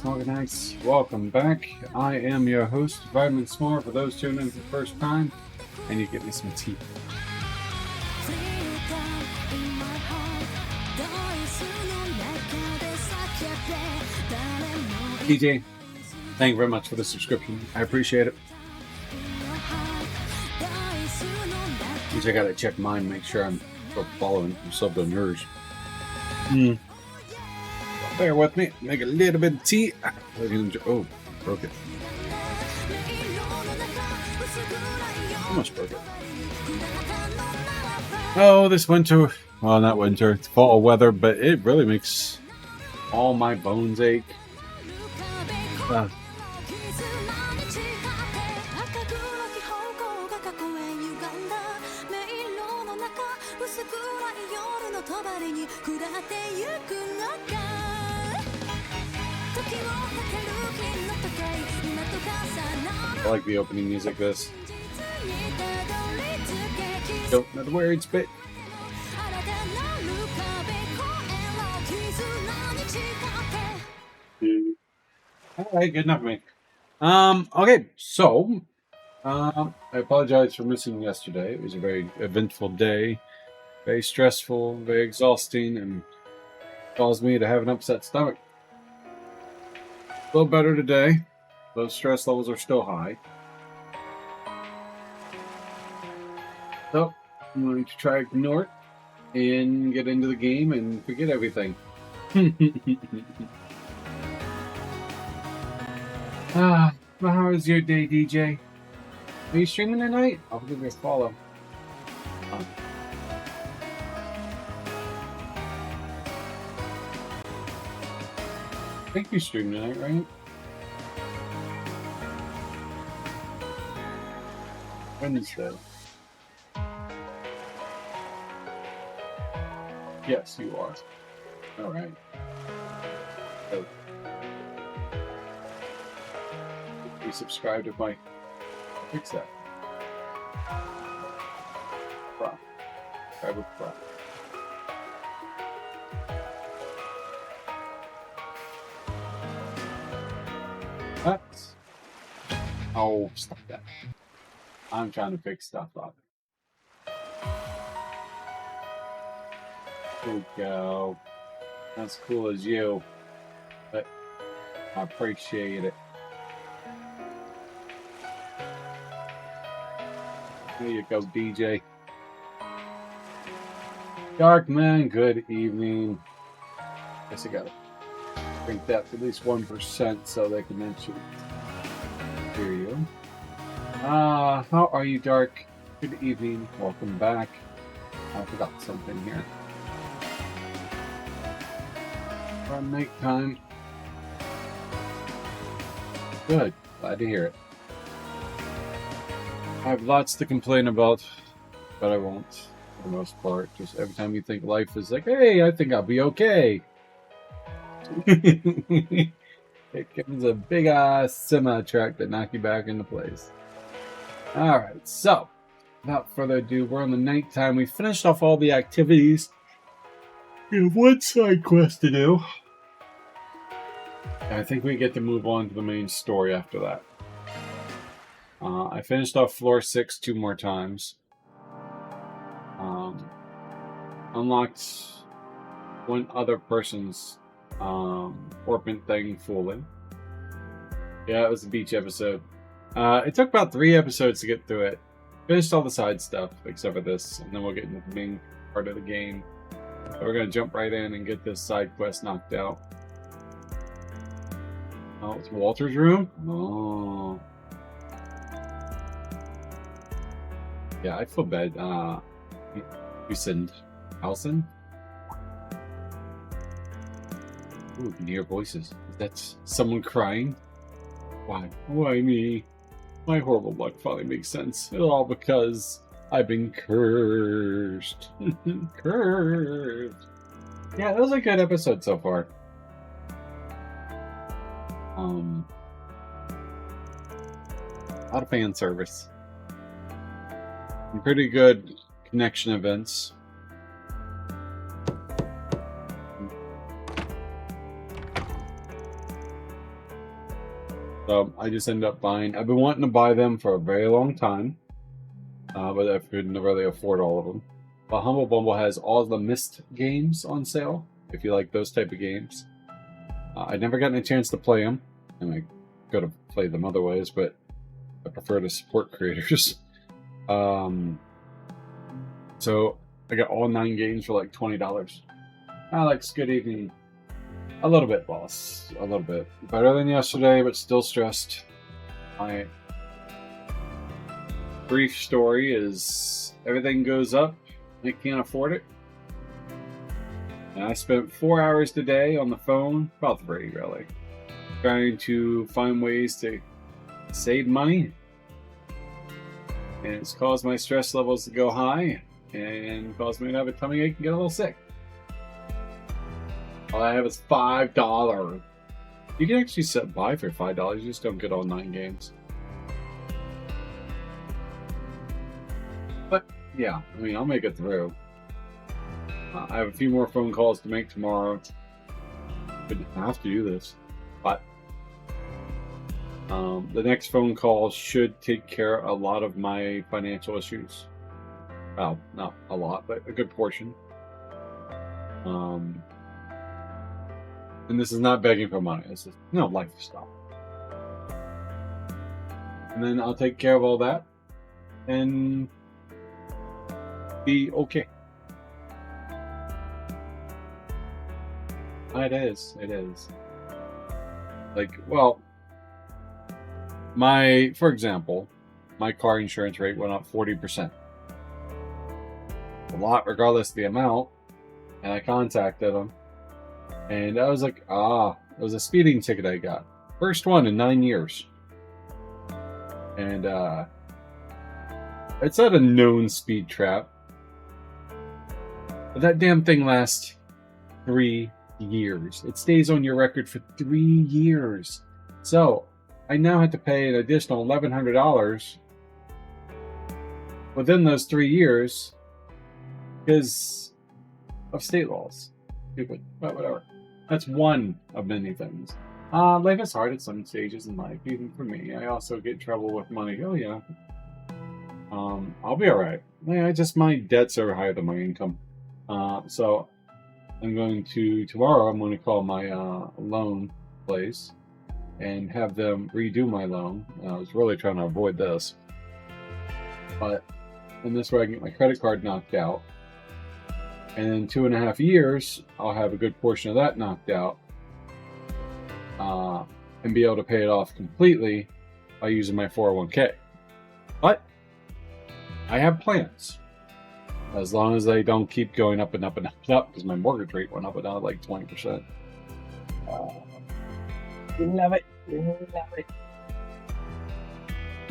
Fragments, Nights. Welcome back. I am your host, Fragments for those tuning in for the first time, and you get me some tea. DJ, thank you very much for the subscription. I appreciate it. DJ, I gotta check mine, make sure I'm following sub on yours. Bear with me. Make a little bit of tea. Oh, broke it. Almost broke it. Oh, this winter. Well, not winter. It's fall weather, but it really makes all my bones ache. I like the opening music. This don't know the words, but all right, good enough for me. Okay, so I apologize for missing yesterday. It was a very eventful day, very stressful, very exhausting, and caused me to have an upset stomach. A little better today. Those stress levels are still high. So, I'm going to try to ignore it and get into the game and forget everything. How was your day, DJ? Are you streaming tonight? I'll give you a follow. I think you stream tonight, right? Wednesday. Yes, you are. Alright. So, you subscribe to my... Fix that. Prop. Subscribe with prop. What? Oh, stop that. I'm trying to fix stuff up. There we go. Not as cool as you, but I appreciate it. There you go, DJ. Darkman, good evening. Guess I gotta drink that to at least 1% so they can mention hear you. How are you, Dark? Good evening. Welcome back. I forgot something here. Around nighttime. Good. Glad to hear it. I have lots to complain about, but I won't for the most part. Just every time you think life is like, hey, I think I'll be okay. It comes a big ass semi truck that knock you back into place. Alright, so without further ado, we're on the nighttime. We finished off all the activities. We have one side quest to do. And I think we get to move on to the main story after that. I finished off floor 6 2 more times. Unlocked one other person's orphan thing fooling. Yeah, it was a beach episode. It took about 3 episodes to get through it. Finished all the side stuff except for this, and then we'll get into the main part of the game. So we're gonna jump right in and get this side quest knocked out. Oh, it's Walter's room? Oh. Yeah, I feel bad. Allison? Ooh, you can hear voices. Is that someone crying? Why? Why me? My horrible luck finally makes sense. It's all because I've been cursed. Cursed. Yeah, that was a good episode so far. A lot of fan service. And pretty good connection events. So I just ended up buying. I've been wanting to buy them for a very long time, but I couldn't really afford all of them. But Humble Bumble has all the Myst games on sale, if you like those type of games. I'd never gotten a chance to play them, and I could have played them other ways, but I prefer to support creators. So I got all 9 games for like $20. Alex, good evening. A little bit, boss. A little bit. Better than yesterday, but still stressed. My brief story is everything goes up. I can't afford it. And I spent 4 hours today on the phone, about 3 really, trying to find ways to save money. And it's caused my stress levels to go high and caused me to have a tummy ache and get a little sick. All I have is $5. You can actually buy for $5. You just don't get all 9 games. But yeah, I mean, I'll make it through. I have a few more phone calls to make tomorrow. I have to do this, but the next phone call should take care of a lot of my financial issues. Well, not a lot, but a good portion. And this is not begging for money. This is, lifestyle. And then I'll take care of all that and be okay. It is. Like, well, for example, my car insurance rate went up 40%. A lot, regardless of the amount. And I contacted them. And I was like, it was a speeding ticket I got. First one in 9 years. And it's at a known speed trap. But that damn thing lasts 3 years. It stays on your record for 3 years. So I now have to pay an additional $1,100 within those 3 years because of state laws. Stupid, but whatever. That's one of many things. Life is hard at some stages in life, even for me. I also get in trouble with money. Oh yeah. I'll be alright. Yeah, my debts are higher than my income. So tomorrow I'm going to call my loan place and have them redo my loan. I was really trying to avoid this. But in this way I can get my credit card knocked out. And in 2.5 years, I'll have a good portion of that knocked out and be able to pay it off completely by using my 401k. But I have plans. As long as they don't keep going up and up and up and up, because my mortgage rate went up and down like 20%. Love it.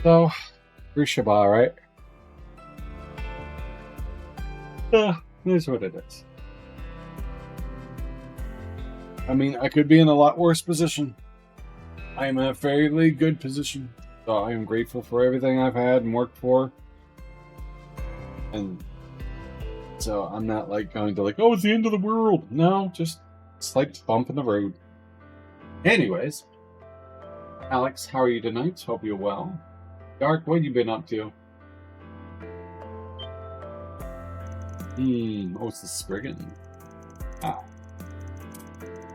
So, Rishabah, right? Here's what it is. I mean, I could be in a lot worse position. I am in a fairly good position. So I am grateful for everything I've had and worked for. And so I'm not going to it's the end of the world. No, just a slight bump in the road. Anyways, Alex, how are you tonight? Hope you're well. Dark, what have you been up to? It's the Spriggan.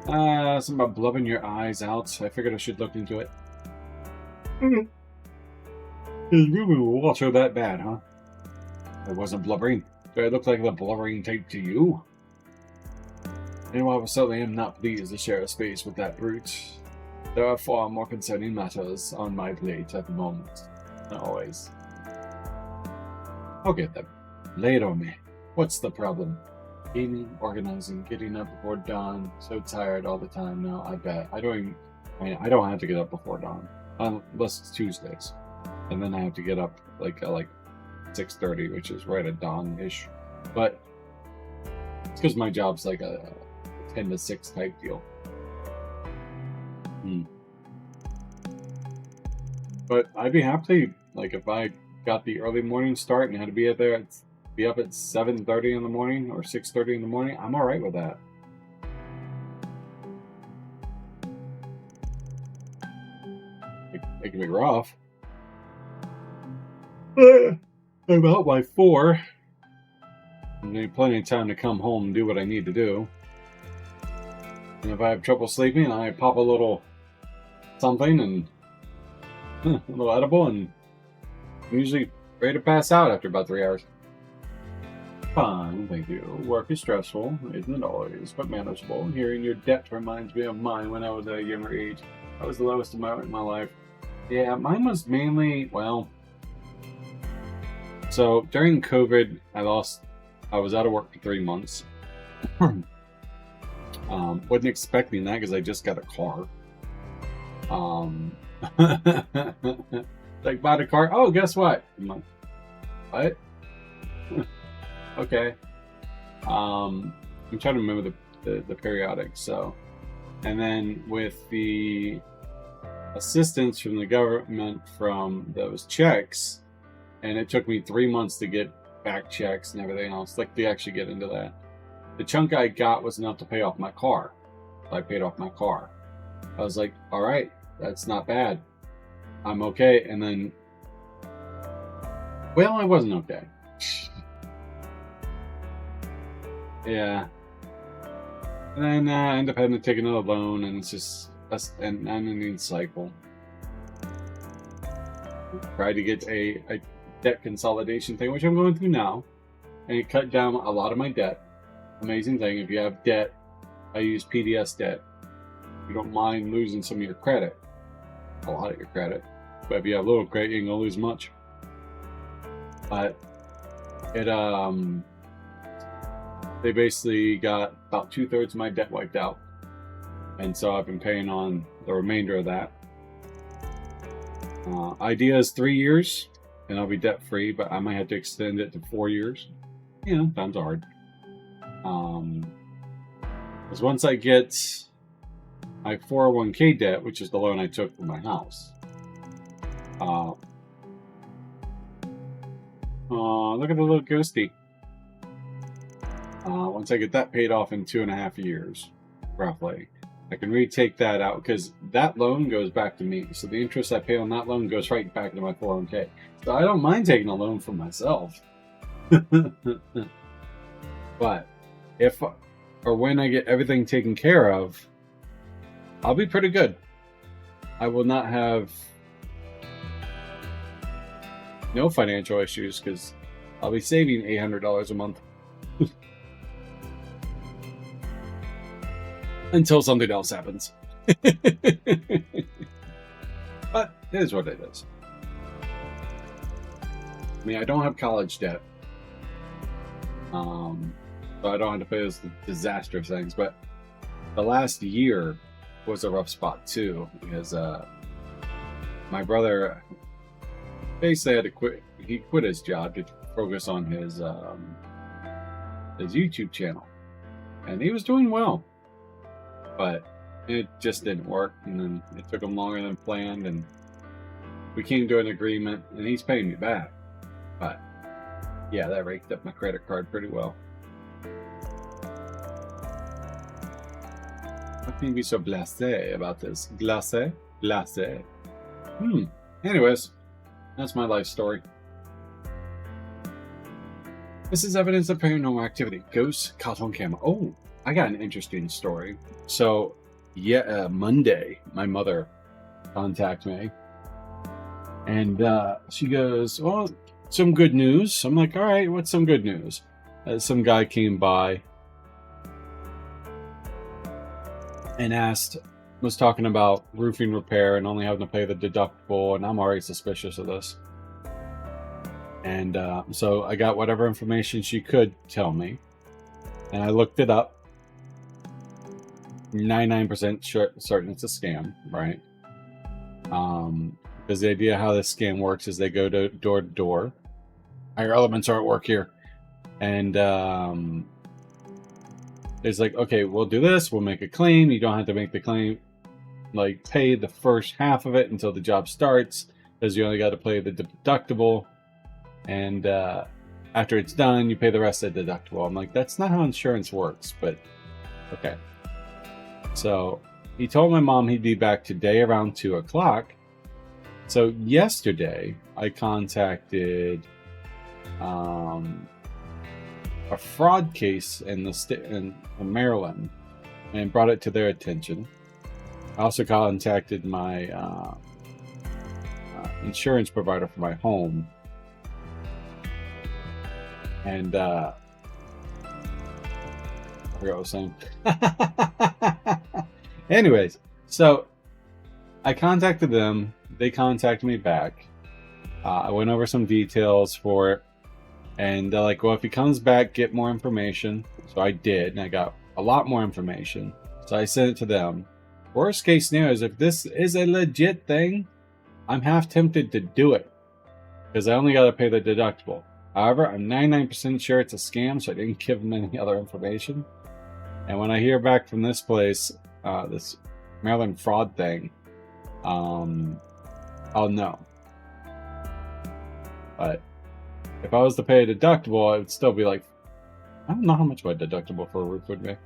Something about blubbing your eyes out. I figured I should look into it. I'll show that bad, huh? I wasn't blubbering. Do I look like the blubbering type to you? And while I certainly am not pleased to share a space with that brute, there are far more concerning matters on my plate at the moment. Always. I'll get them. Lay it on me. What's the problem? Gaming, organizing, getting up before dawn. So tired all the time now. I bet. I don't have to get up before dawn, unless it's Tuesdays, and then I have to get up like 6:30, which is right at dawn-ish. But it's because my job's like a 10 to 6 type deal. But I'd be happy, if I got the early morning start and had to be up at 7:30 in the morning or 6:30 in the morning. I'm all right with that. it can be rough. I'm out by 4. I need plenty of time to come home and do what I need to do. And if I have trouble sleeping, I pop a little something and a little edible, and I'm usually ready to pass out after about 3 hours. Fine, thank you. Work is stressful, isn't it always, but manageable. Hearing your debt reminds me of mine when I was at a younger age. I was the lowest amount in my life. Yeah, mine was mainly, well, so during COVID, I was out of work for 3 months. Wasn't expecting that because I just got a car. Like, bought a car. Oh, guess what? I'm like, what? Okay. I'm trying to remember the periodic. So, and then with the assistance from the government from those checks, and it took me 3 months to get back checks and everything else, like to actually get into that. The chunk I got was enough to pay off my car. I paid off my car. I was like, all right, that's not bad. I'm okay. And then, well, I wasn't okay. Yeah. And then I ended up having to take another loan, and it's just an ending cycle. Tried to get a debt consolidation thing, which I'm going through now, and it cut down a lot of my debt. Amazing thing. If you have debt, I use PDS debt. You don't mind losing some of your credit, a lot of your credit, but if you have little credit, you ain't gonna lose much. But it they basically got about 2/3 of my debt wiped out, and so I've been paying on the remainder of that. Idea is 3 years, and I'll be debt free, but I might have to extend it to 4 years. You know, times are hard. Because once I get my 401k debt, which is the loan I took for my house, look at the little ghosty. Once I get that paid off in 2.5 years, roughly, I can retake that out, because that loan goes back to me. So the interest I pay on that loan goes right back into my 401k. So I don't mind taking a loan for myself. But if or when I get everything taken care of, I'll be pretty good. I will not have no financial issues, because I'll be saving $800 a month. Until something else happens. But it is what it is. I mean, I don't have college debt. So I don't have to pay those disastrous things. But the last year was a rough spot too, because my brother basically had to quit. He quit his job to focus on his YouTube channel, and he was doing well. But it just didn't work, and then it took him longer than planned, and we came to an agreement, and he's paying me back. But yeah, that raked up my credit card pretty well. How can you be so blasé about this? Glacé? Blasé. Anyways, that's my life story. This is evidence of paranormal activity. Ghosts caught on camera. Oh, I got an interesting story. So, yeah, Monday, my mother contacted me, and she goes, well, some good news. I'm like, all right, what's some good news? Some guy came by and was talking about roofing repair and only having to pay the deductible, and I'm already suspicious of this. And so I got whatever information she could tell me, and I looked it up. 99% certain it's a scam, right? Because the idea how this scam works is they go to door to door. Our elements are at work here, and it's like, okay, we'll do this. We'll make a claim. You don't have to make the claim, like pay the first half of it until the job starts, because you only got to pay the deductible, and after it's done, you pay the rest of the deductible. I'm like, that's not how insurance works, but okay. So he told my mom he'd be back today around 2 o'clock, So yesterday, I contacted a fraud case in Maryland and brought it to their attention. I also contacted my insurance provider for my home, and I forgot what I was saying. Anyways, so I contacted them. They contacted me back. I went over some details for it, and they're like, well, if he comes back, get more information. So I did, and I got a lot more information. So I sent it to them. Worst case scenario is if this is a legit thing, I'm half tempted to do it, because I only got to pay the deductible. However, I'm 99% sure it's a scam, so I didn't give them any other information. And when I hear back from this place, this Maryland fraud thing, I'll know. But if I was to pay a deductible, it would still be like, I don't know how much my deductible for a roof would be.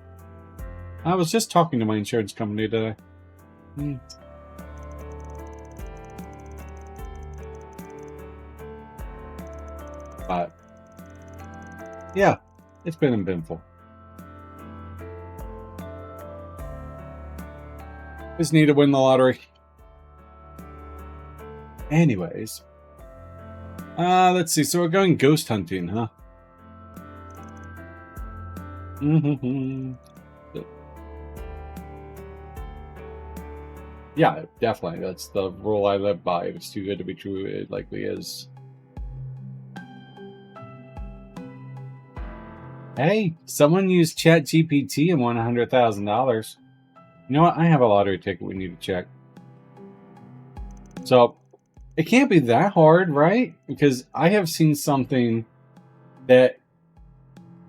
I was just talking to my insurance company today. But yeah, it's been eventful. Just need to win the lottery. Anyways, let's see. So we're going ghost hunting, huh? Yeah, definitely. That's the rule I live by. If it's too good to be true, it likely is. Hey, someone used ChatGPT and won $100,000. You know what? I have a lottery ticket we need to check. So, it can't be that hard, right? Because I have seen something that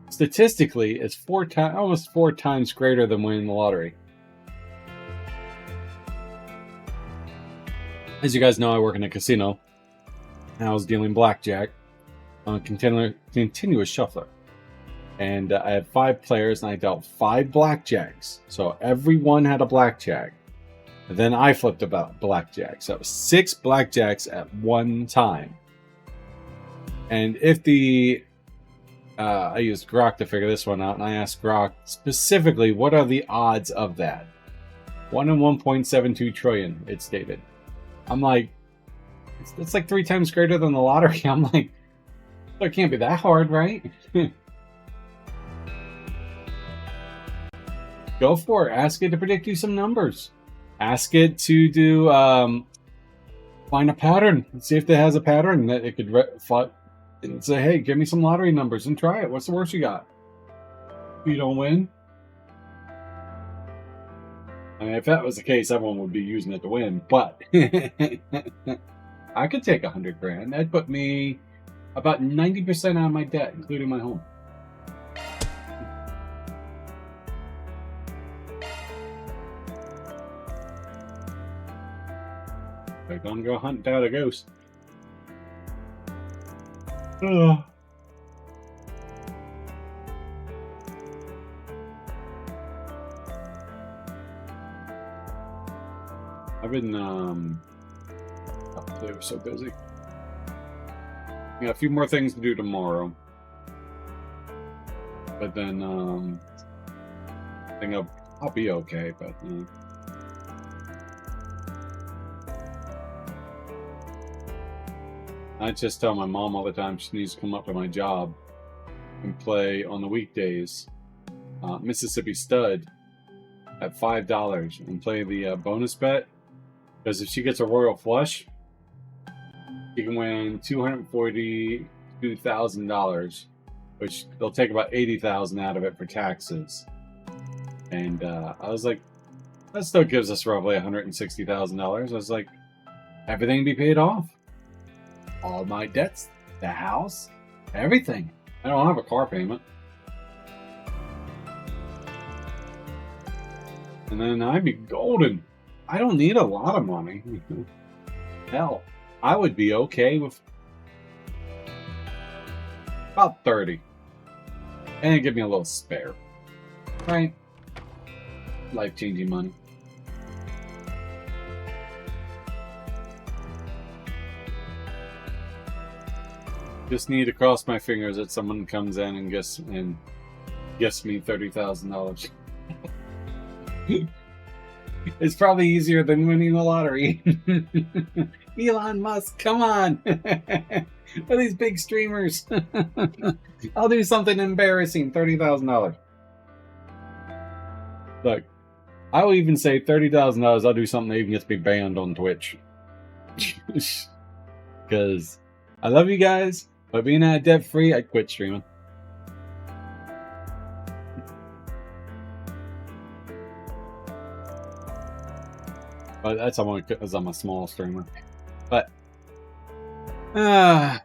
statistically is almost four times greater than winning the lottery. As you guys know, I work in a casino. I was dealing blackjack on a continuous shuffler. And I had 5 players, and I dealt 5 blackjacks. So everyone had a blackjack. And then I flipped about blackjack. So it was 6 blackjacks at one time. And if I used Grok to figure this one out, and I asked Grok specifically, what are the odds of that? 1 in 1.72 trillion, it stated. I'm like, it's like 3 times greater than the lottery. I'm like, well, it can't be that hard, right? Go for it. Ask it to predict you some numbers. Ask it to do find a pattern. See if it has a pattern that it could and say, hey, give me some lottery numbers and try it. What's the worst you got? If you don't win? I mean, if that was the case, everyone would be using it to win. But I could take $100,000. That'd put me about 90% out of my debt, including my home. They're gonna go hunt down a ghost. Ugh. I've been today was so busy. Yeah, a few more things to do tomorrow. But then I think I'll be okay, but I just tell my mom all the time she needs to come up to my job and play on the weekdays Mississippi Stud at $5 and play the bonus bet, because if she gets a royal flush, she can win $242,000, which they'll take about $80,000 out of it for taxes. And I was like, that still gives us roughly $160,000. I was like, everything be paid off. All my debts, the house, everything. I don't have a car payment. And then I'd be golden. I don't need a lot of money. Hell, I would be okay with about 30. And give me a little spare. Right? Life-changing money. Just need to cross my fingers that someone comes in and gets me $30,000. It's probably easier than winning the lottery. Elon Musk, come on! Are these big streamers? I'll do something embarrassing. $30,000. Look, I will even say $30,000. I'll do something that even gets me banned on Twitch. Because I love you guys, but being debt free, I quit streaming. But that's only because I'm a small streamer. But oh,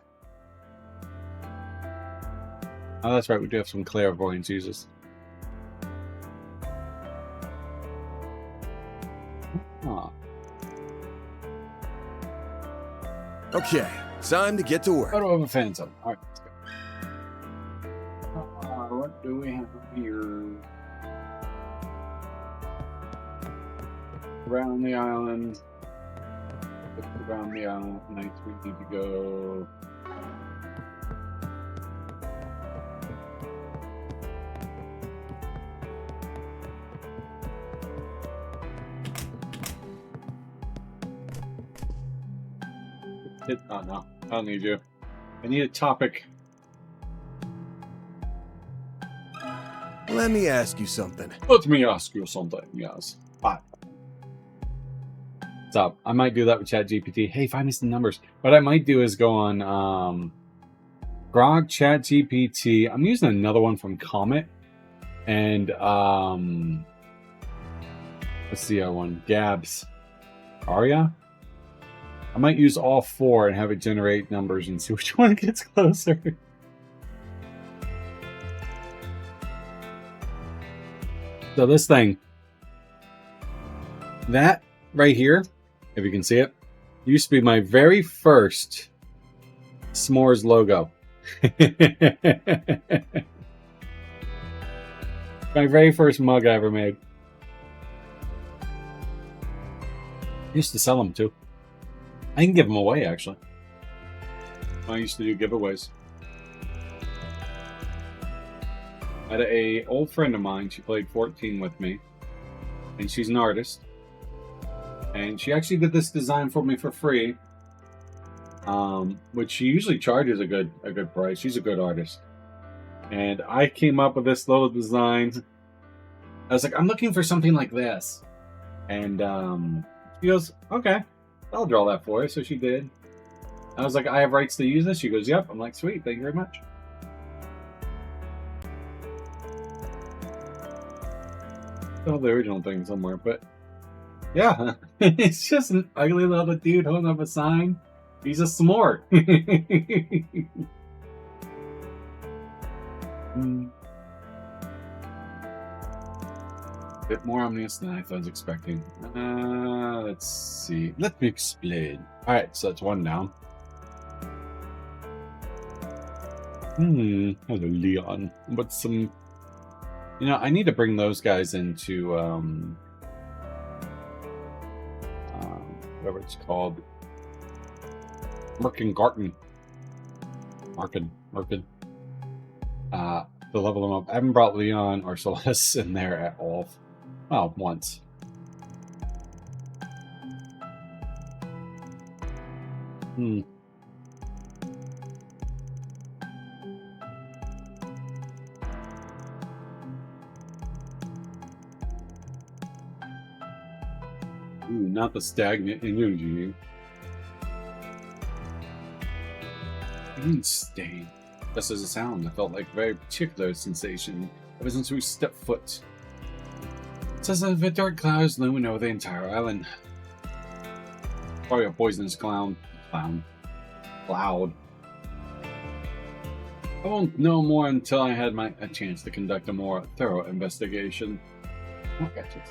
that's right. We do have some clairvoyance users. Oh. Okay, time to get to work. How do I have a fan zone? All right, let's go. What do we have here? Around the island. Around the island. Nice. We need to go. Oh no, I don't need you. I need a topic. Let me ask you something. Let me ask you something. Yes. Fine. So I might do that with ChatGPT. Hey, find me some numbers. What I might do is go on Grok, ChatGPT. I'm using another one from Comet, and what's the other one? Gabs. Aria. I might use all four and have it generate numbers and see which one gets closer. So this thing, that right here, if you can see it, used to be my very first S'mores logo. My very first mug I ever made. I used to sell them too. I can give them away, actually. I used to do giveaways. I had an old friend of mine. She played 14 with me, and she's an artist. And she actually did this design for me for free, which she usually charges a good price. She's a good artist, and I came up with this little design. I was like, I'm looking for something like this, and she goes, okay. I'll draw that for you. So she did. I was like, I have rights to use this. She goes, yep. I'm like, sweet. Thank you very much. Still have the original thing somewhere, but yeah, it's just an ugly little dude holding up a sign. He's a s'more. A bit more ominous than I was expecting. Let's see. Let me explain. Alright, so that's one down. Hello, Leon. But some... You know, I need to bring those guys into, whatever it's called. Merkin. To level them up. I haven't brought Leon or Celeste in there at all. Well, once. Ooh, not the stagnant energy. Stain. Just as a sound, I felt like a very particular sensation ever since we stepped foot. It's as if dark clouds looming over the entire island. Probably a poisonous cloud. I won't know more until I had a chance to conduct a more thorough investigation. Oh, gotcha.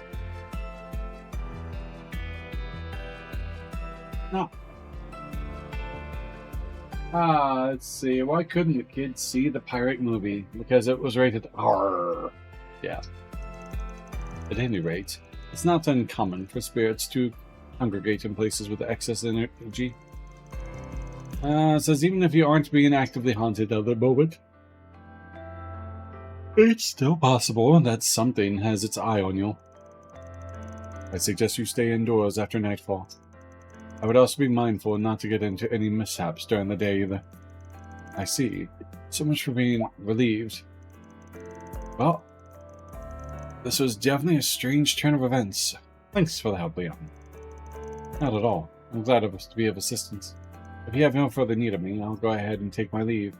No. Let's see. Why couldn't the kids see the pirate movie? Because it was rated R. Yeah. At any rate, it's not uncommon for spirits to congregate in places with excess energy. It says even if you aren't being actively haunted at the moment, it's still possible that something has its eye on you. I suggest you stay indoors after nightfall. I would also be mindful not to get into any mishaps during the day either. I see. So much for being relieved. Well, this was definitely a strange turn of events. Thanks for the help, Leon. Not at all. I'm glad to be of assistance. If you have no further need of me, I'll go ahead and take my leave.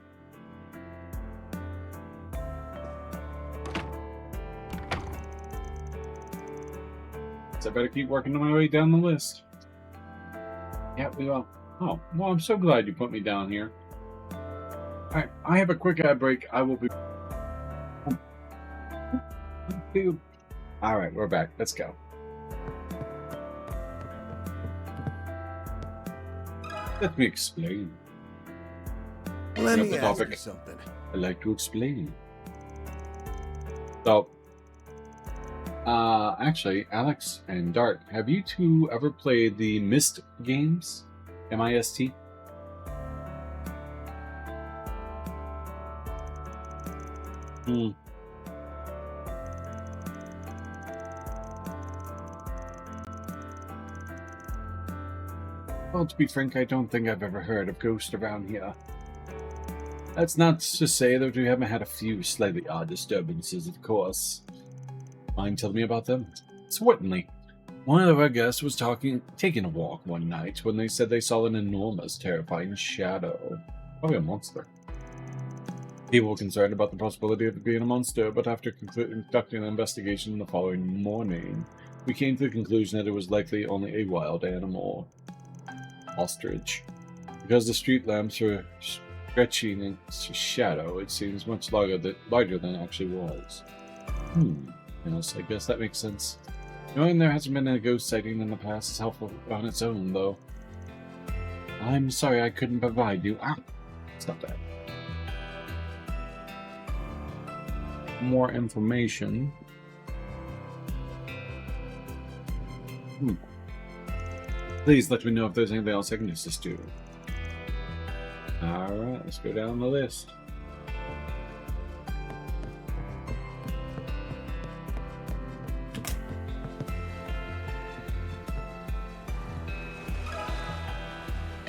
So I better keep working my way down the list. Yeah, we will. Oh, well, I'm so glad you put me down here. Alright, I have a quick ad break. I will be... Alright, we're back. Let's go. Let me explain. Let me ask you something. I like to explain. So, actually, Alex and Dart, have you two ever played the Myst games? M-I-S-T? Well, to be frank, I don't think I've ever heard of ghosts around here. That's not to say that we haven't had a few slightly odd disturbances, of course. Mind telling me about them? Certainly. One of our guests was taking a walk one night when they said they saw an enormous, terrifying shadow. Probably a monster. People were concerned about the possibility of it being a monster, but after conducting an investigation the following morning, we came to the conclusion that it was likely only a wild animal. Ostrich. Because the street lamps were stretching its shadow, it seems much larger than it actually was. Yes, I guess that makes sense. Knowing there hasn't been a ghost sighting in the past is helpful on its own, though. I'm sorry I couldn't provide you. Stop that. More information. Please let me know if there's anything else I can assist you. Alright, let's go down the list.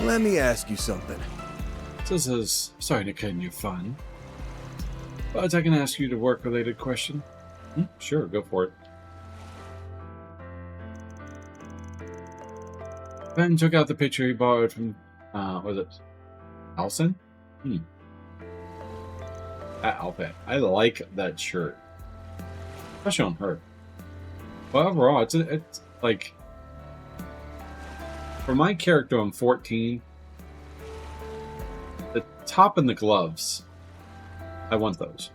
Let me ask you something. This is sorry to cut in your fun, but I can ask you a work-related question. Sure, go for it. Ben took out the picture he borrowed from, was it Alison? That outfit. I like that shirt. Especially on her. But overall, it's like... For my character, I'm 14. The top and the gloves. I want those.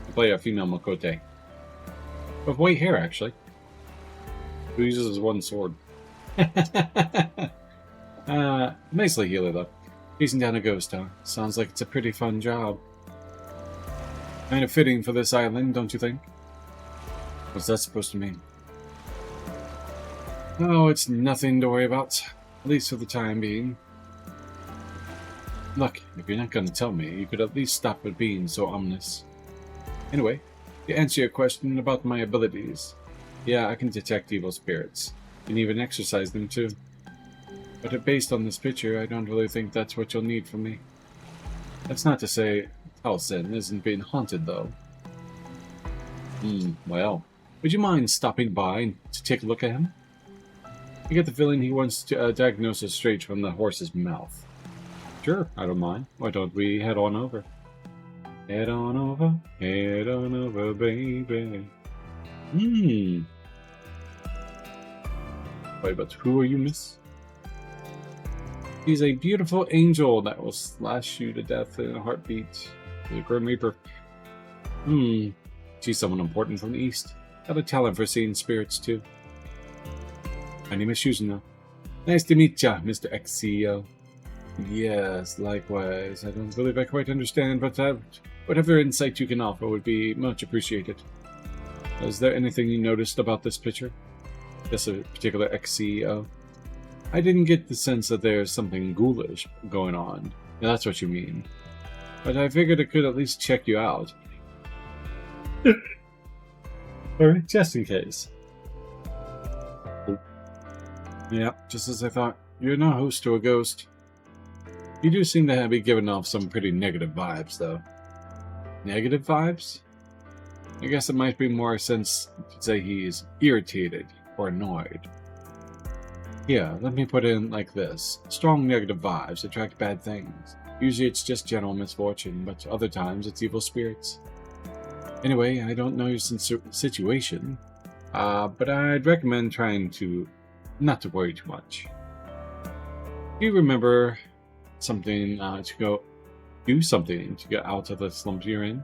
I play a female Makote. With white hair, actually. Who uses one sword. Nicely healer, though. Chasing down a ghost, huh? Sounds like it's a pretty fun job. Kind of fitting for this island, don't you think? What's that supposed to mean? Oh, it's nothing to worry about. At least for the time being. Look, if you're not going to tell me, you could at least stop with being so ominous. Anyway, to answer your question about my abilities, yeah, I can detect evil spirits, and even exorcise them too. But based on this picture, I don't really think that's what you'll need from me. That's not to say Taliesin isn't being haunted, though. Well, would you mind stopping by to take a look at him? I get the feeling he wants to diagnose us straight from the horse's mouth. Sure, I don't mind. Why don't we head on over? Head on over, baby. Wait, but who are you, miss? She's a beautiful angel that will slash you to death in a heartbeat. She's a Grim Reaper. She's someone important from the East. Got a talent for seeing spirits, too. My name is Shuzuna. Nice to meet ya, Mr. Ex-CEO. Yes, likewise. I don't believe I quite understand, but whatever insight you can offer would be much appreciated. Is there anything you noticed about this picture? Just a particular ex-CEO? I didn't get the sense that there's something ghoulish going on. If that's what you mean. But I figured I could at least check you out. Alright, just in case. Oh. Yeah, just as I thought. You're no host to a ghost. You do seem to be giving off some pretty negative vibes, though. Negative vibes? I guess it might be more sense to say he's irritated or annoyed. Yeah, let me put it in like this. Strong negative vibes attract bad things. Usually it's just general misfortune, but other times it's evil spirits. Anyway, I don't know your situation, but I'd recommend trying to not to worry too much. Do you remember something to go do something to get out of the slump you're in?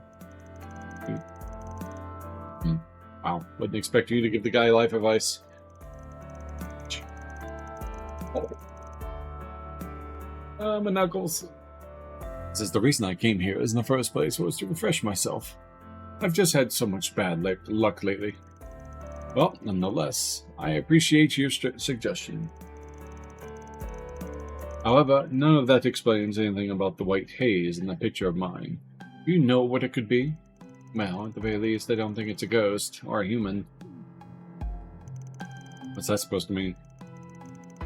Wow, wouldn't expect you to give the guy life advice. My knuckles. This is the reason I came here in the first place, was to refresh myself. I've just had so much bad luck lately. Well, nonetheless, I appreciate your suggestion. However, none of that explains anything about the white haze in the picture of mine. Do you know what it could be? Well, at the very least, I don't think it's a ghost, or a human. What's that supposed to mean?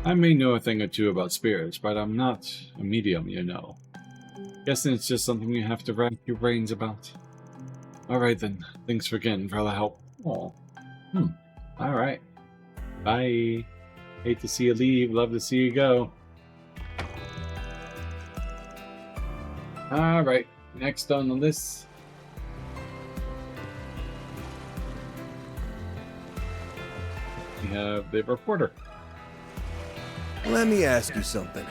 I may know a thing or two about spirits, but I'm not a medium, you know. Guessing it's just something you have to rack your brains about. Alright then, thanks again for all the help. Oh. Alright. Bye. Hate to see you leave, love to see you go. Alright, next on the list. We have the reporter. Let me ask you something.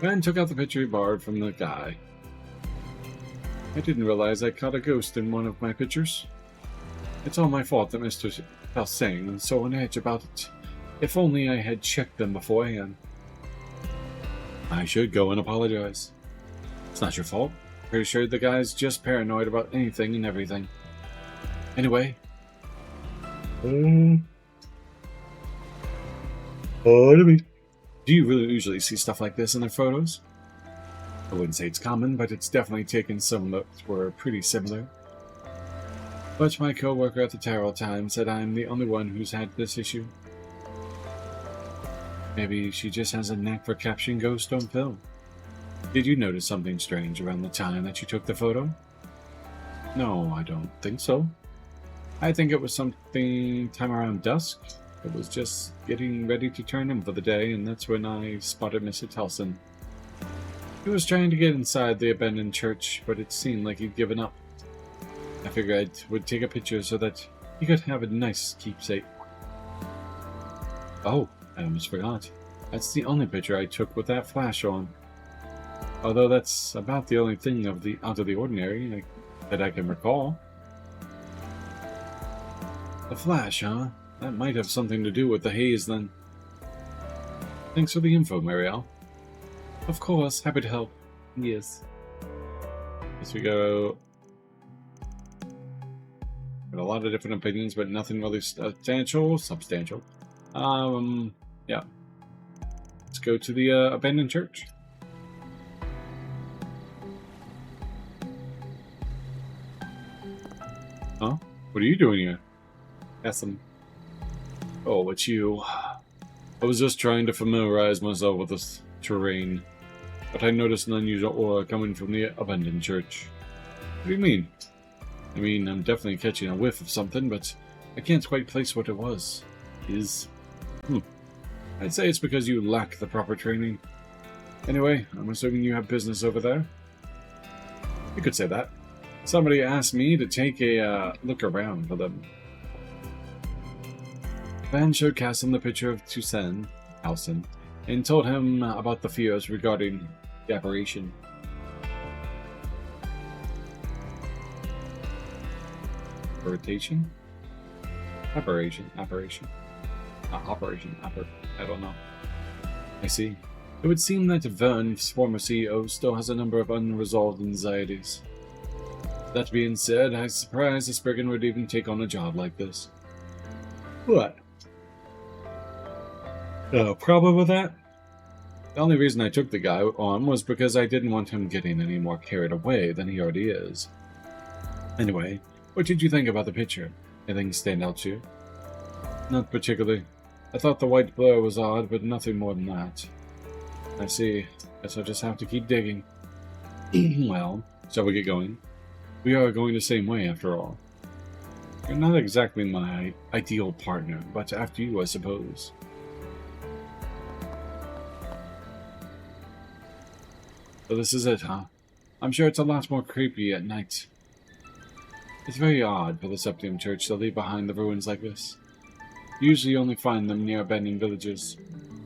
Ben took out the picture he borrowed from the guy. I didn't realize I caught a ghost in one of my pictures. It's all my fault that Mr. Helsing was so on edge about it. If only I had checked them beforehand. I should go and apologize. It's not your fault. Pretty sure the guy's just paranoid about anything and everything. Anyway. Do you really usually see stuff like this in their photos? I wouldn't say it's common, but it's definitely taken some that were pretty similar. But my co-worker at the Tarot Times said I'm the only one who's had this issue. Maybe she just has a knack for capturing ghosts on film. Did you notice something strange around the time that you took the photo? No, I don't think so. I think it was something time around dusk. It was just getting ready to turn in for the day, and that's when I spotted Mr. Telson. He was trying to get inside the abandoned church, but it seemed like he'd given up. I figured I would take a picture so that he could have a nice keepsake. Oh, I almost forgot. That's the only picture I took with that flash on. Although that's about the only thing out of the ordinary that I can recall. The flash, huh? That might have something to do with the haze, then. Thanks for the info, Marielle. Of course, happy to help. Yes. Guess we go... Got a lot of different opinions, but nothing really substantial. Yeah. Let's go to the abandoned church. Huh? What are you doing here? Ask them. Oh, it's you. I was just trying to familiarize myself with this terrain, but I noticed an unusual aura coming from the abandoned church. What do you mean? I mean, I'm definitely catching a whiff of something, but I can't quite place what it was. I'd say it's because you lack the proper training. Anyway, I'm assuming you have business over there? You could say that. Somebody asked me to take a look around for them. Van showed Cassim the picture of Halson, and told him about the fears regarding the apparition. Apparition? I don't know. I see. It would seem that Vern's former CEO still has a number of unresolved anxieties. That being said, I'm surprised a Spriggan would even take on a job like this. What? Problem with that? The only reason I took the guy on was because I didn't want him getting any more carried away than he already is. Anyway, what did you think about the picture? Anything stand out to you? Not particularly. I thought the white blur was odd, but nothing more than that. I see. Guess I'll just have to keep digging. Well, shall we get going? We are going the same way, after all. You're not exactly my ideal partner, but after you, I suppose. So this is it, huh? I'm sure it's a lot more creepy at night. It's very odd for the Septium Church to leave behind the ruins like this. You usually only find them near abandoned villages,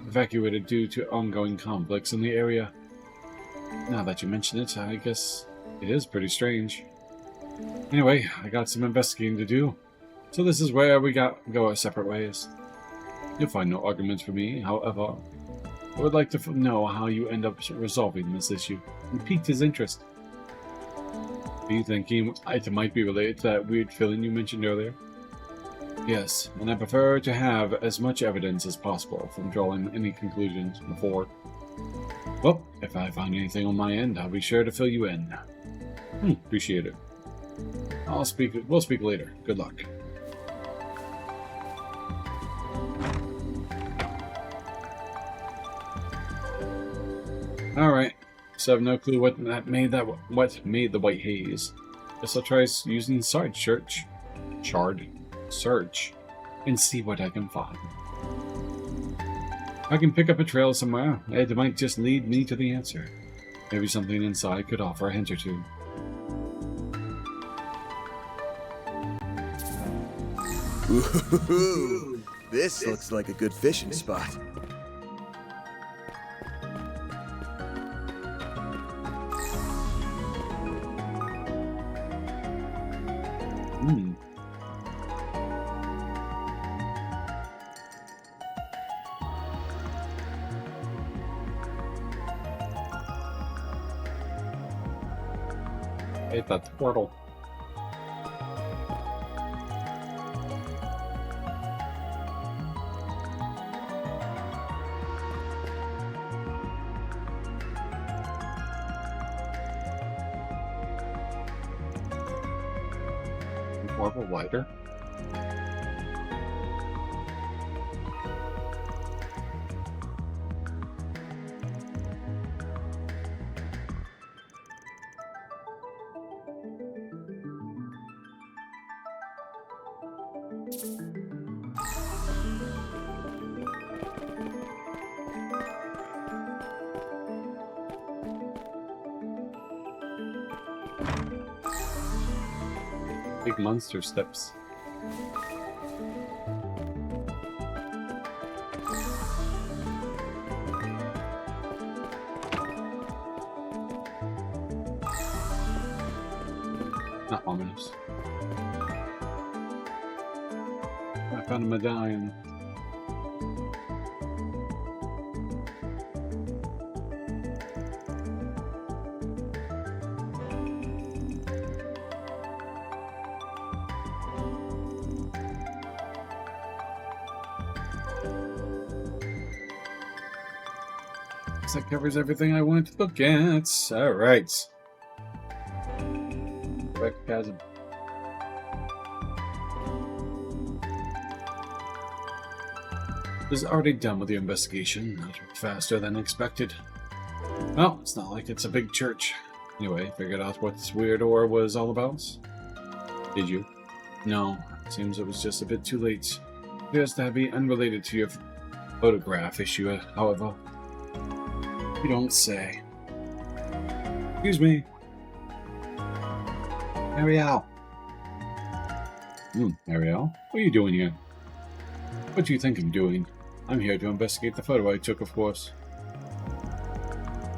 evacuated due to ongoing conflicts in the area. Now that you mention it, I guess it is pretty strange. Anyway, I got some investigating to do, so this is where we go our separate ways. You'll find no arguments for me, however. I would like to know how you end up resolving this issue. It piqued his interest. Are you thinking it might be related to that weird feeling you mentioned earlier? Yes, and I prefer to have as much evidence as possible from drawing any conclusions before. Well, if I find anything on my end, I'll be sure to fill you in. Appreciate it. We'll speak later. Good luck. Alright, so I have no clue what made the white haze. Guess I'll try using search, and see what I can find. If I can pick up a trail somewhere, it might just lead me to the answer. Maybe something inside could offer a hint or two. Ooh, this looks like a good fishing spot. Hate that portal. Portal lighter. Big monster steps. Not ominous. I found a medallion. That covers everything I wanted to look at. Alright. Back to chasm. This is already done with the investigation. That went faster than expected. Well, it's not like it's a big church. Anyway, figured out what this weird ore was all about. Did you? No. Seems it was just a bit too late. Appears to be unrelated to your photograph issue, however. You don't say. Excuse me. Ariel. Ariel? What are you doing here? What do you think I'm doing? I'm here to investigate the photo I took, of course.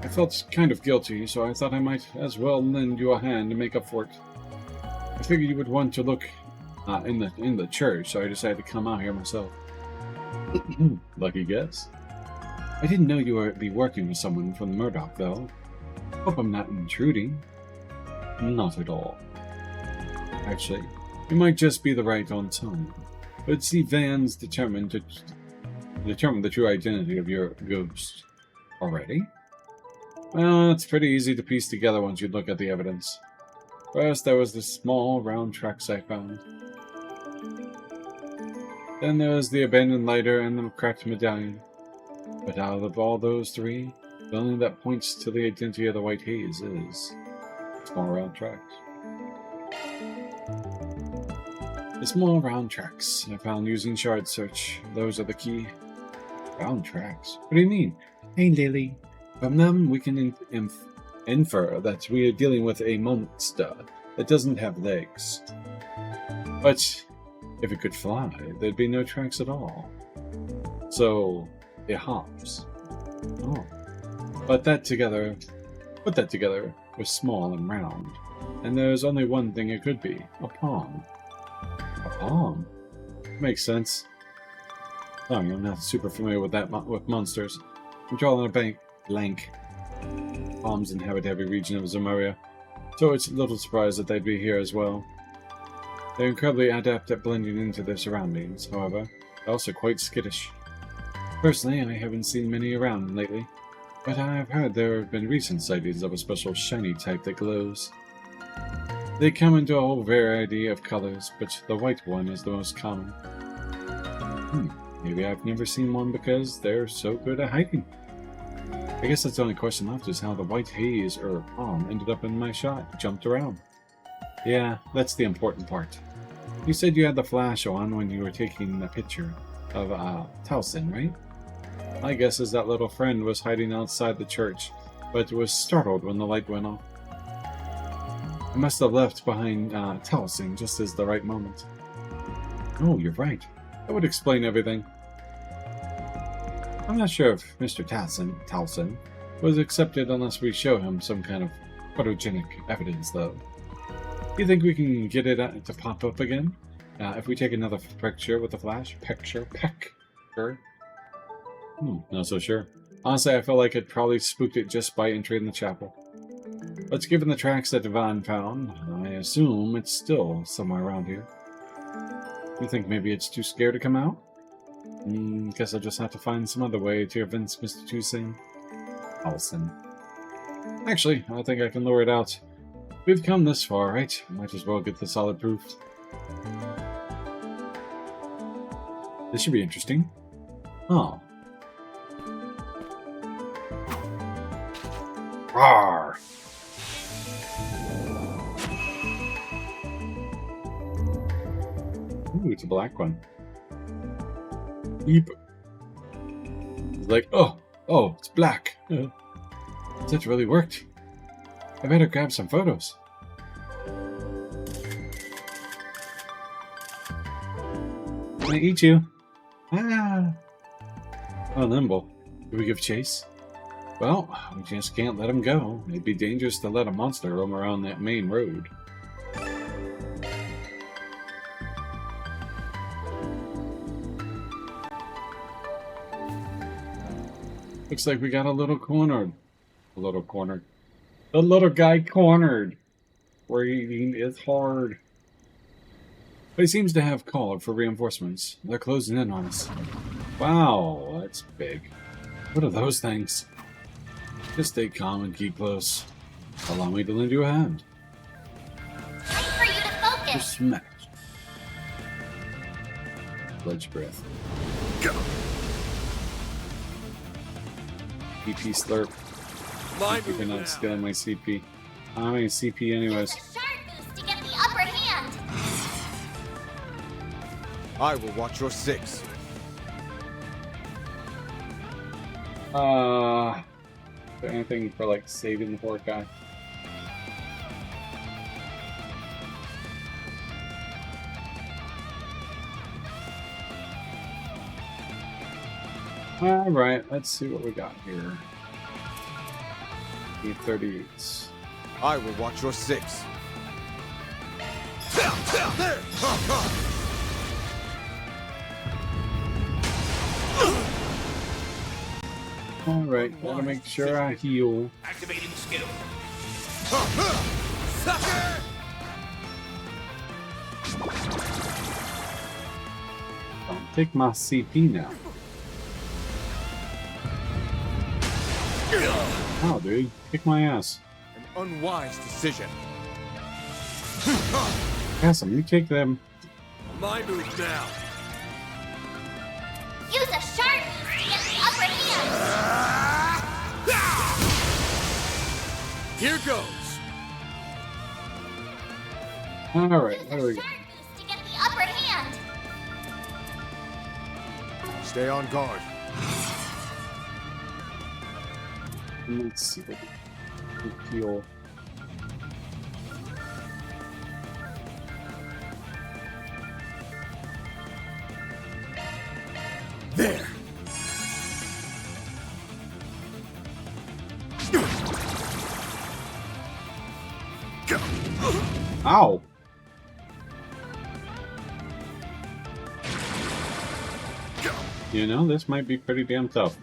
I felt kind of guilty, so I thought I might as well lend you a hand to make up for it. I figured you would want to look in the church, so I decided to come out here myself. Lucky guess. I didn't know you would be working with someone from Murdoch, though. Hope I'm not intruding. Not at all. Actually, you might just be the right on time. But see, Van's determined to determine the true identity of your ghost. Already? Well, it's pretty easy to piece together once you look at the evidence. First, there was the small round tracks I found. Then there was the abandoned lighter and the cracked medallion. But out of all those three, the only that points to the identity of the white haze is small round tracks. The small round tracks I found using shard search. Those are the key. Round tracks? What do you mean? Hey, Lily. From them, we can infer that we are dealing with a monster that doesn't have legs. But if it could fly, there'd be no tracks at all. So it hops. Oh. Put that together with small and round. And there's only one thing it could be. A palm. A palm? Makes sense. Oh, I'm not super familiar with that with monsters. I'm drawing a blank. Palms inhabit every region of Zemuria, so it's a little surprised that they'd be here as well. They're incredibly adept at blending into their surroundings, however. They're also quite skittish. Personally, I haven't seen many around lately, but I've heard there have been recent sightings of a special shiny type that glows. They come into a whole variety of colors, but the white one is the most common. Maybe I've never seen one because they're so good at hiding. I guess that's the only question left is how the white haze or palm ended up in my shot, jumped around. Yeah, that's the important part. You said you had the flash on when you were taking a picture of Talsin, right? My guess is that little friend was hiding outside the church, but was startled when the light went off. I must have left behind Talsin just as the right moment. Oh, you're right. That would explain everything. I'm not sure if Mr. Talsin was accepted unless we show him some kind of photogenic evidence, though. You think we can get it to pop up again? If we take another picture with the flash? Picture? Not so sure. Honestly, I felt like it probably spooked it just by entering the chapel. But given the tracks that Devon found, I assume it's still somewhere around here. You think maybe it's too scared to come out? Guess I'll just have to find some other way to convince Mr. Talsin. Actually, I think I can lure it out. We've come this far, right? Might as well get the solid proof. This should be interesting. Oh. Rawr! Ooh, it's a black one. Beep. It's like, oh, it's black. That really worked. I better grab some photos. Can I eat you? Ah! Oh, nimble. Do we give chase? Well, we just can't let him go. It'd be dangerous to let a monster roam around that main road. Looks like we got a little cornered. The little guy cornered. Waiting is hard. But he seems to have called for reinforcements. They're closing in on us. Wow, that's big. What are those things? Just stay calm and keep close. Allow me to lend you a hand. Wait for you to focus. Just smash. Ledge breath. Go. CP slurp. Keeping on scaling my CP. I'm a CP anyways. Use the shard boost to get the upper hand. I will watch your six. Is there anything for like saving the poor guy? Alright, let's see what we got here. 838. I will watch your six. Alright, gotta make sure I heal. Activating skill. I'll take my CP now. Oh, dude. Kick my ass. An unwise decision. Awesome. You take them. My move now. Use a sharp move to get the upper hand. Here goes. Alright, Use what do we a got? sharp boost to get the upper hand. Stay on guard. Let's see what we feel. There. Ow! You know, this might be pretty damn tough.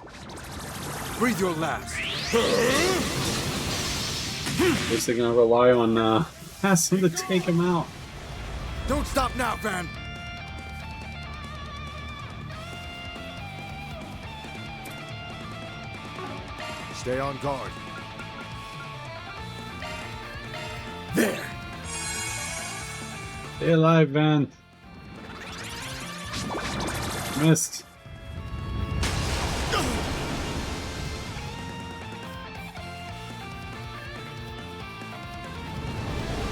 Breathe your last. At least they're gonna rely on Hassan to take him out. Don't stop now, Van. Stay on guard. There. Stay alive, Van. Missed.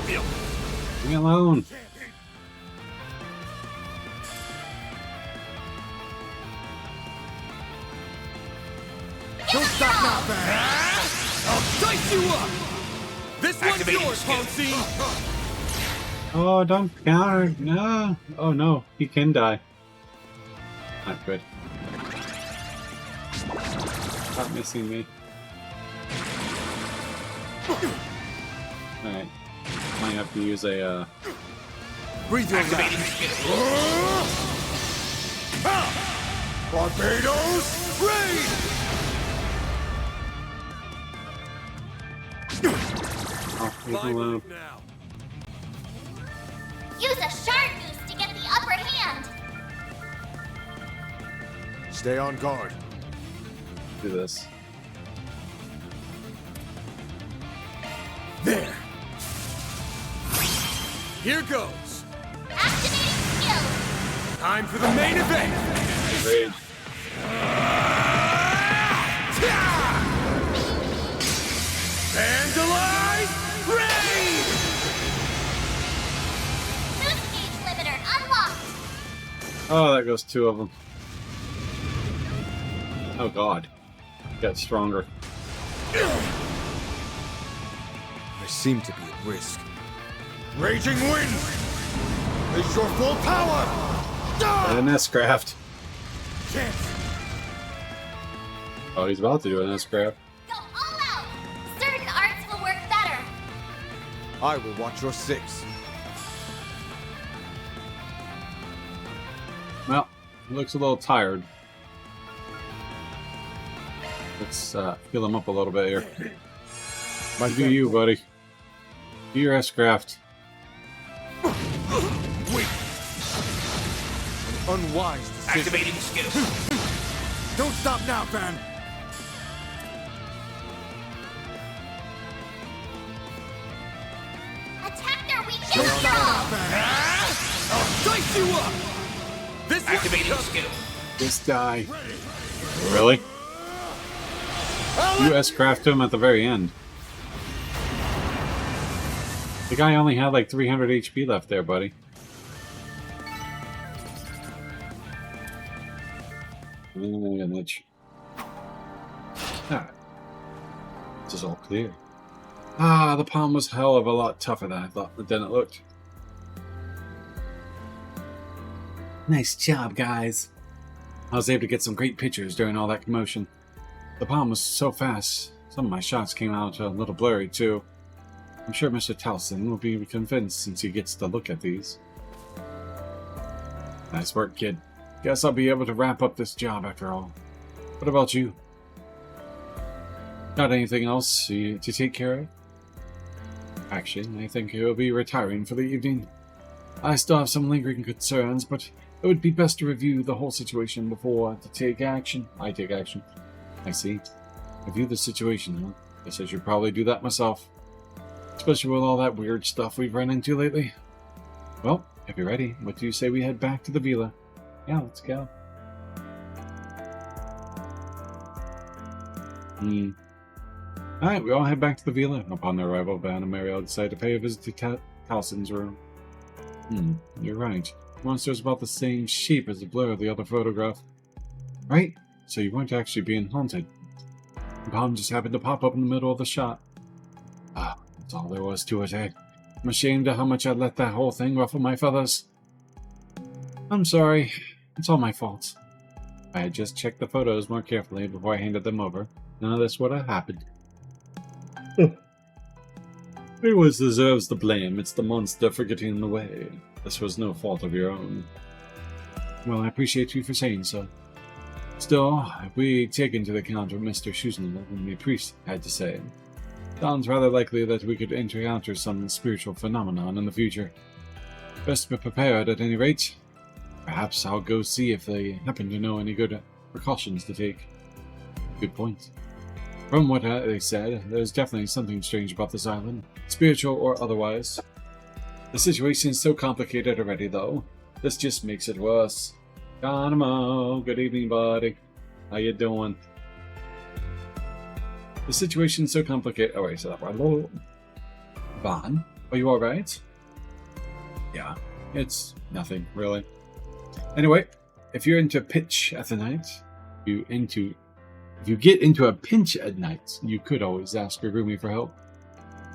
Leave me alone. Don't stop now, Van. I'll dice you up. This one's yours, Ponzi. Oh, don't counter. No. Oh, no. He can die. Not good. Stop missing me. Alright. Might have to use a, Breathe your last. Barbados, raid! Oh, leave him alone. Now. Use a sharp boost to get the upper hand. Stay on guard. Do this. There. Here goes. Activating skill. Time for the main event. Rage. Vandalize, raid! Boost gauge limiter unlocked. Oh, that goes two of them. Oh god. Got stronger. I seem to be at risk. Raging wind! Is your full power! An S-craft. Chance! Oh, he's about to do an S-craft. Go all out. Certain arts will work better. I will watch your six. Well, he looks a little tired. Let's heal him up a little bit here. My Do you, buddy. Do your S-craft. Wait! An unwise decision. Activating skill. Don't stop now, Van! Attack their weak Stay on strong. now, Van! I'll dice you up! This Activating one- skill. This guy. Really? You S-craft him at the very end. The guy only had like 300 HP left there, buddy. Alright. This is all clear. Ah, the palm was hell of a lot tougher than I thought than it looked. Nice job, guys. I was able to get some great pictures during all that commotion. The palm was so fast, some of my shots came out a little blurry too. I'm sure Mr. Towson will be convinced since he gets to look at these. Nice work, kid. Guess I'll be able to wrap up this job after all. What about you? Got anything else to take care of? Actually, I think he'll be retiring for the evening. I still have some lingering concerns, but it would be best to review the whole situation before I take action. I see. review the situation, huh? Guess I should probably do that myself. Especially with all that weird stuff we've run into lately. Well, if you're ready, what do you say we head back to the villa? Yeah, let's go. Alright, we all head back to the villa. Upon their arrival, Van and Mariel decide to pay a visit to Calson's room. You're right. The monster's about the same shape as the blur of the other photograph. Right? So you weren't actually being haunted. The bomb just happened to pop up in the middle of the shot. Ah, that's all there was to it, eh? I'm ashamed of how much I let that whole thing ruffle my feathers. I'm sorry. It's all my fault. I had just checked the photos more carefully before I handed them over. None of this would have happened. Everyone deserves the blame. It's the monster for getting in the way. This was no fault of your own. Well, I appreciate you for saying so. Still, if we take into account what Mr. Schusen and the priest had to say, sounds rather likely that we could encounter some spiritual phenomenon in the future. Best be prepared at any rate. Perhaps I'll go see if they happen to know any good precautions to take. Good point. From what they said, there's definitely something strange about this island, spiritual or otherwise. The situation's so complicated already, though. This just makes it worse. Geronimo, good evening, buddy. How you doing? The situation's so complicated. Oh, wait, so that one. Vaughn, are you alright? Yeah, it's nothing, really. Anyway, if you're into pitch at the night, if you get into a pinch at night, you could always ask your roomie for help.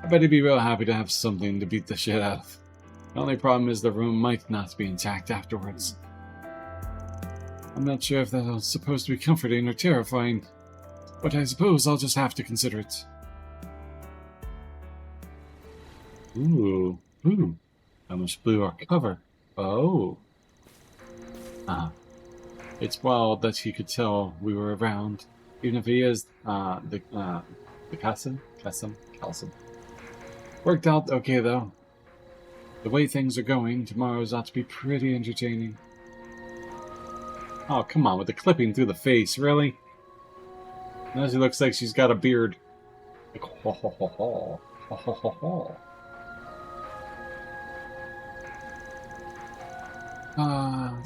I bet he'd be real happy to have something to beat the shit out of. The only problem is the room might not be intact afterwards. I'm not sure if that's supposed to be comforting or terrifying, but I suppose I'll just have to consider it. Ooh. I almost blew our cover. Oh. It's wild that he could tell we were around, even if he is the Cassim. Worked out okay though. The way things are going, tomorrow's ought to be pretty entertaining. Oh, come on, with the clipping through the face, really? Now she looks like she's got a beard. Like, ho ho ho ho. Ho ho ho ho.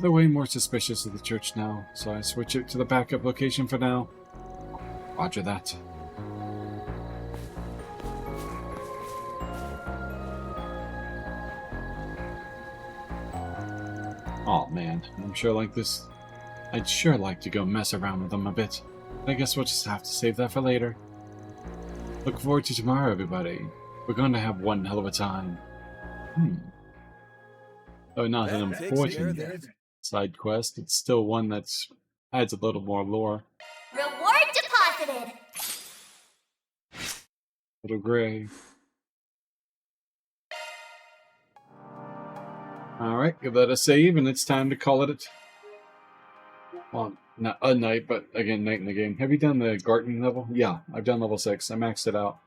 They're way more suspicious of the church now, so I switch it to the backup location for now. Roger that. Oh man, I'm sure like this. I'd sure like to go mess around with them a bit, but I guess we'll just have to save that for later. Look forward to tomorrow, everybody. We're going to have one hell of a time. Oh, not an important side quest. It's still one that adds a little more lore. Reward deposited! Little gray. Alright, give that a save, and it's time to call it. Well, not a night, but again, night in the game. Have you done the gardening level? Yeah, I've done level 6. I maxed it out.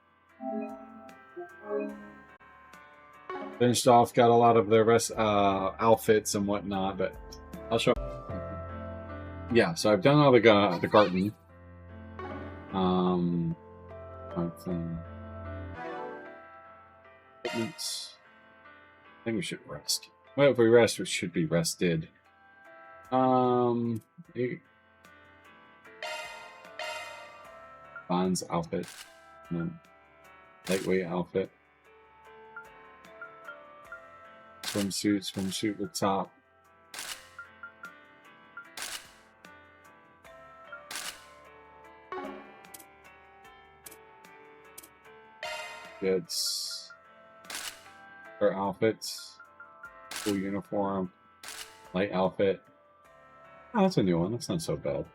Finished off, got a lot of the rest outfits and whatnot, but I'll show. Yeah, so I've done all the garden. Fragments. I think we should rest. Well, if we rest, we should be rested. Bond's outfit. No. Lightweight outfit. Swimsuit with top. It's her outfits. Full uniform. Light outfit. Oh, that's a new one. That's not so bad.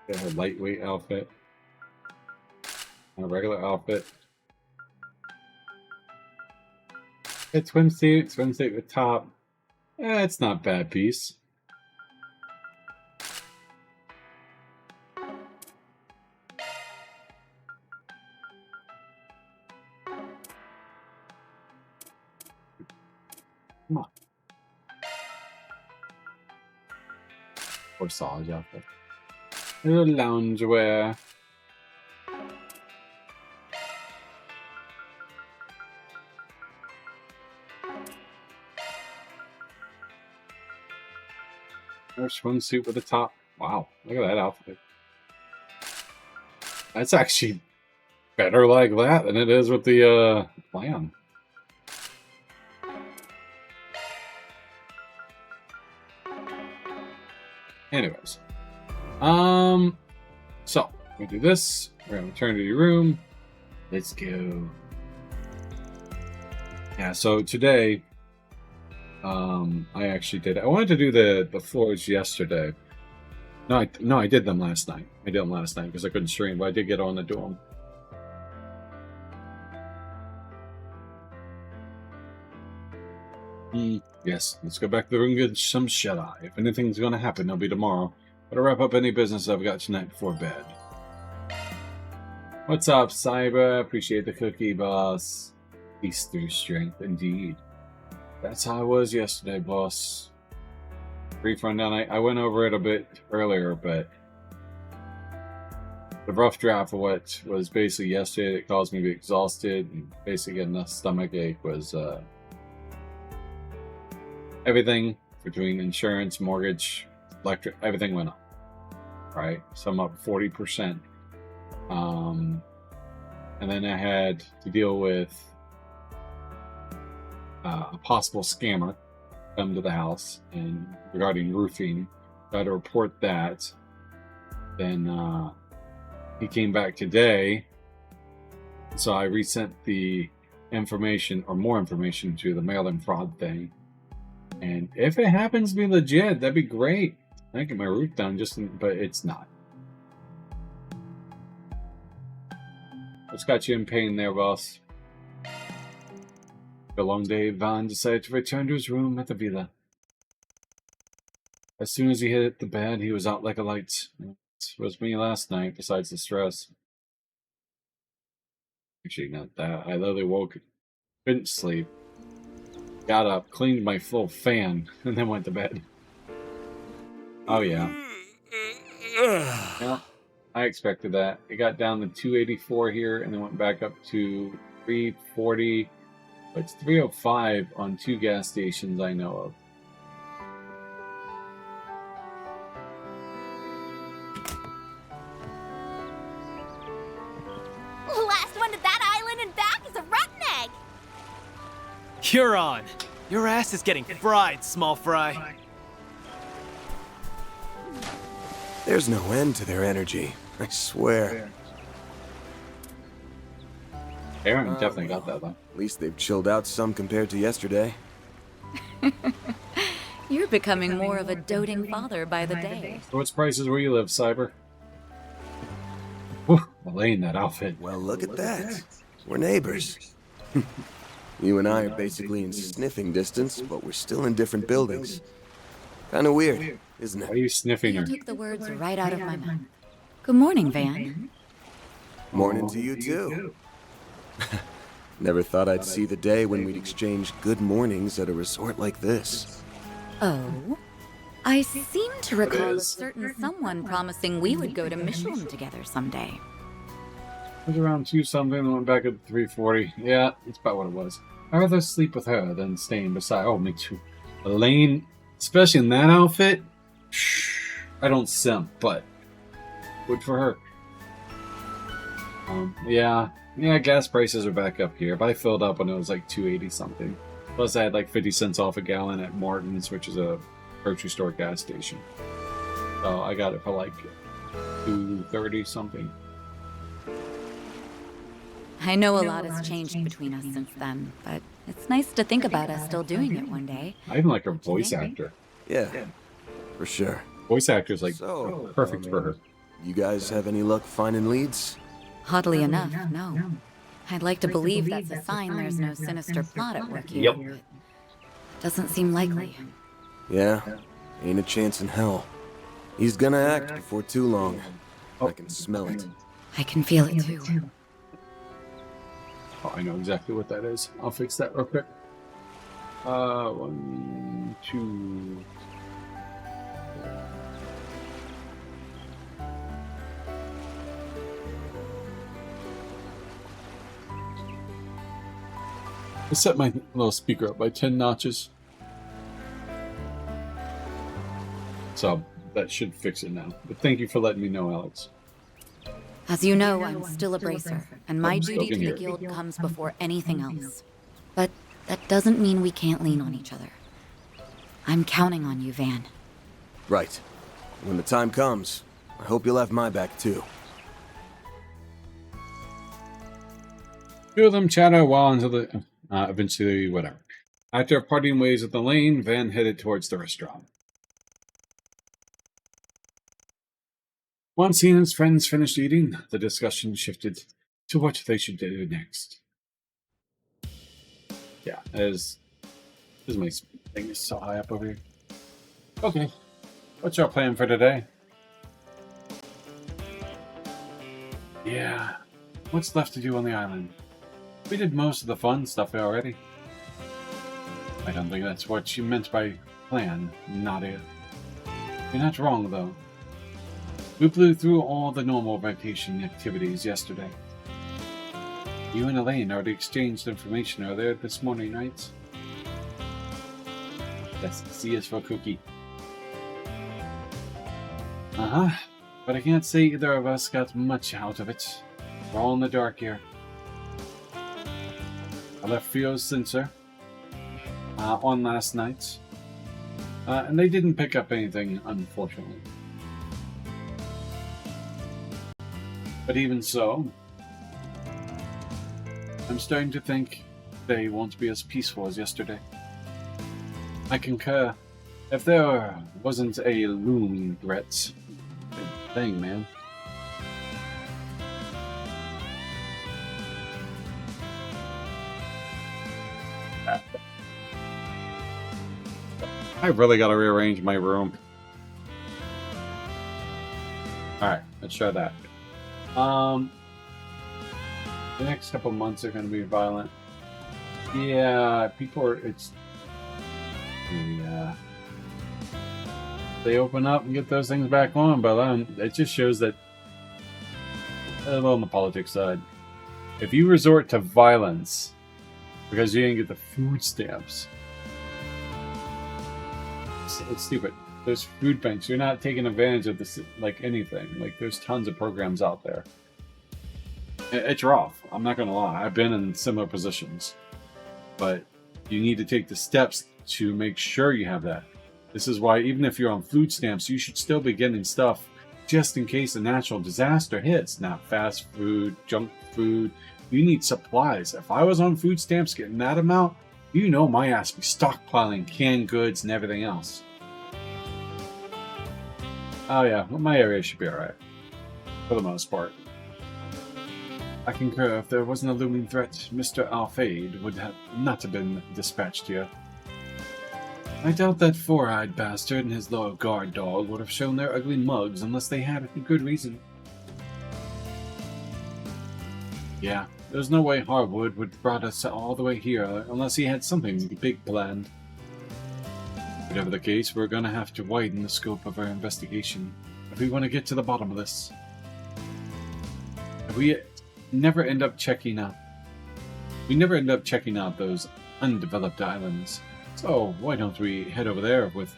Got her lightweight outfit. And a regular outfit. A swimsuit with top. It's not a bad piece. Come on. Corsage outfit. A little loungewear. There's swimsuit with the top. Wow, look at that outfit. That's actually better like that than it is with the plan. Anyways, so we do this. We're gonna return to your room. Let's go. Yeah. So today, I actually did. I wanted to do the floors yesterday. No, I did them last night. I did them last night because I couldn't stream, but I did get on to do them. Yes, let's go back to the room and get some shut-eye. If anything's going to happen, it'll be tomorrow. Gotta wrap up any business I've got tonight before bed. What's up, Cyber? Appreciate the cookie, boss. Peace through strength, indeed. That's how I was yesterday, boss. Brief rundown. I went over it a bit earlier, but the rough draft of what was basically yesterday that caused me to be exhausted and basically getting a stomach ache was everything between insurance, mortgage, electric, everything went up. Right? So I'm up 40%. And then I had to deal with a possible scammer come to the house and regarding roofing. Got to report that. Then he came back today. So I resent the information or more information to the mail-in fraud thing. And if it happens to be legit, that'd be great. I get my roof done, but it's not. What's got you in pain there, boss? A long day, Van decided to return to his room at the villa. As soon as he hit the bed, he was out like a light. It was me last night, besides the stress. Actually, not that. I literally woke, couldn't sleep. Got up, cleaned my full fan, and then went to bed. Oh, yeah. Yeah, I expected that. It got down to 284 here, and then went back up to 340. But it's 305 on 2 gas stations I know of. Last one to that island and back is a rotten egg. You're on. Your ass is getting fried, small fry. There's no end to their energy, I swear. Aaron definitely got that, though. At least they've chilled out some compared to yesterday. You're becoming more of a doting father by the day. So what's prices where you live, Cyber? Whew, Elaine, that outfit. Well, look at that. We're neighbors. You and I are basically in sniffing distance, but we're still in different buildings. Kinda weird, isn't Why are it? you sniffing You her? took the words right out of my mouth. Good morning, Van. Morning to you, too. Never thought I'd see the day when we'd exchange good mornings at a resort like this. Oh? I seem to recall a is. certain someone promising we would go to Michelin together someday. It was around 2 something and went back at 340. Yeah, that's about what it was. I'd rather sleep with her than staying beside. Oh, me too. Elaine, especially in that outfit. I don't simp, but good for her. Yeah, gas prices are back up here. But I filled up when it was like 280 something. Plus, I had like 50 cents off a gallon at Martin's, which is a grocery store gas station. So I got it for like 230 something. I know a lot has changed between us since then, but it's nice to think about us still doing it one day. I even like her Don't you voice think? actor. Yeah, for sure. Voice actor's like So, perfect for her. You guys have any luck finding leads? Oddly enough, no. I'd like to believe that's a sign there's no sinister plot at work here. Yep. But doesn't seem likely. Yeah, ain't a chance in hell. He's gonna act before too long. I can smell it. I can feel it too. Oh, I know exactly what that is. I'll fix that real quick. 1, 2. I set my little speaker up by 10 notches. So that should fix it now. But thank you for letting me know, Alex. As you know, I'm still a bracer, and my I'm duty still to the here. guild comes before anything else. But that doesn't mean we can't lean on each other. I'm counting on you, Van. Right. When the time comes, I hope you'll have my back too. Two of them chat a while until the eventually whatever. After parting ways at the lane, Van headed towards the restaurant. Once he and his friends finished eating, the discussion shifted to what they should do next. Yeah, as my thing is so high up over here. Okay, what's our plan for today? Yeah, what's left to do on the island? We did most of the fun stuff already. I don't think that's what you meant by plan, Nadia. You're not wrong, though. We blew through all the normal vacation activities yesterday. You and Elaine already exchanged information earlier this morning, right? Yes, C is for cookie. Uh-huh. But I can't say either of us got much out of it. We're all in the dark here. I left Fio's sensor on last night. And they didn't pick up anything, unfortunately. But even so, I'm starting to think they won't be as peaceful as yesterday. I concur. If there wasn't a looming threat, dang, man. I really gotta rearrange my room. Alright, let's try that. The next couple months are going to be violent. Yeah, people are, yeah. They open up and get those things back on, but it just shows that, on the politics side, if you resort to violence because you didn't get the food stamps, it's stupid. There's food banks. You're not taking advantage of this, like anything. Like, there's tons of programs out there. It's rough. I'm not going to lie. I've been in similar positions. But you need to take the steps to make sure you have that. This is why, even if you're on food stamps, you should still be getting stuff just in case a natural disaster hits. Not fast food, junk food. You need supplies. If I was on food stamps getting that amount, you know my ass be stockpiling canned goods and everything else. Oh yeah, well, my area should be alright. For the most part. I concur, if there wasn't a looming threat, Mr. Alfade would have not have been dispatched here. I doubt that four-eyed bastard and his loyal guard dog would have shown their ugly mugs unless they had a good reason. Yeah, there's no way Harwood would have brought us all the way here unless he had something big planned. Whatever the case, we're gonna have to widen the scope of our investigation if we want to get to the bottom of this. If we never end up checking out those undeveloped islands. So why don't we head over there with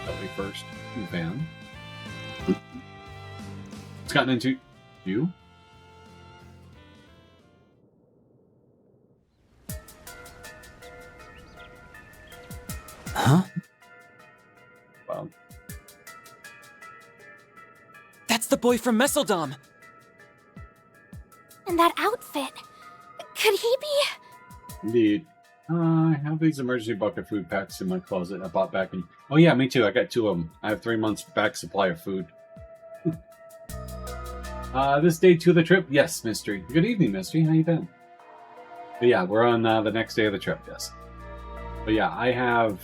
Ellie first? Van. It's gotten into you. Huh? Well, That's the boy from Messeldom! And that outfit. Could he be? indeed. I have these emergency bucket food packs in my closet I bought back in... Oh yeah, me too. I got 2 of them. I have 3 months back supply of food. This day 2 of the trip? Yes, Mystery. Good evening, Mystery. How you been? But yeah, we're on the next day of the trip, yes. But yeah, I have...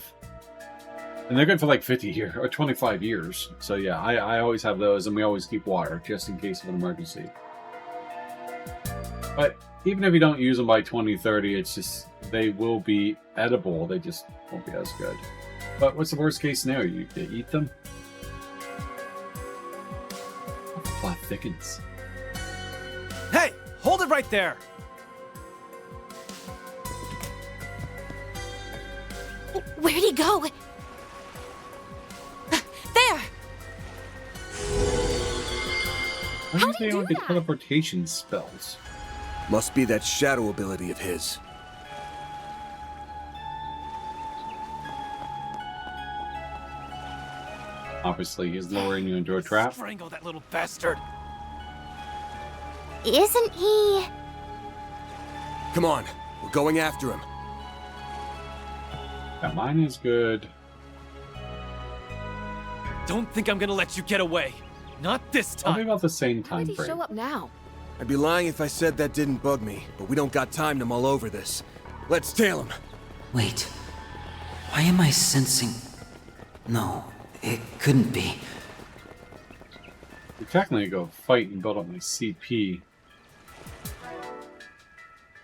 And they're good for like 50 years, or 25 years. So yeah, I always have those, and we always keep water, just in case of an emergency. But even if you don't use them by 2030, it's just they will be edible. They just won't be as good. But what's the worst case scenario? You eat them? The plot thickens. Hey, hold it right there. Where'd he go? There! How do you with the teleportation spells? Must be that shadow ability of his. Obviously, he's luring you into a trap. Strangle that little bastard. Isn't he... Come on, we're going after him. Yeah, mine is good. Don't think I'm gonna let you get away. Not this Probably time. about the same Why time did he show frame. up now? I'd be lying if I said that didn't bug me, but we don't got time to mull over this. Let's tail him. Wait. Why am I sensing... No, it couldn't be. I'm technically go fight and build up my CP.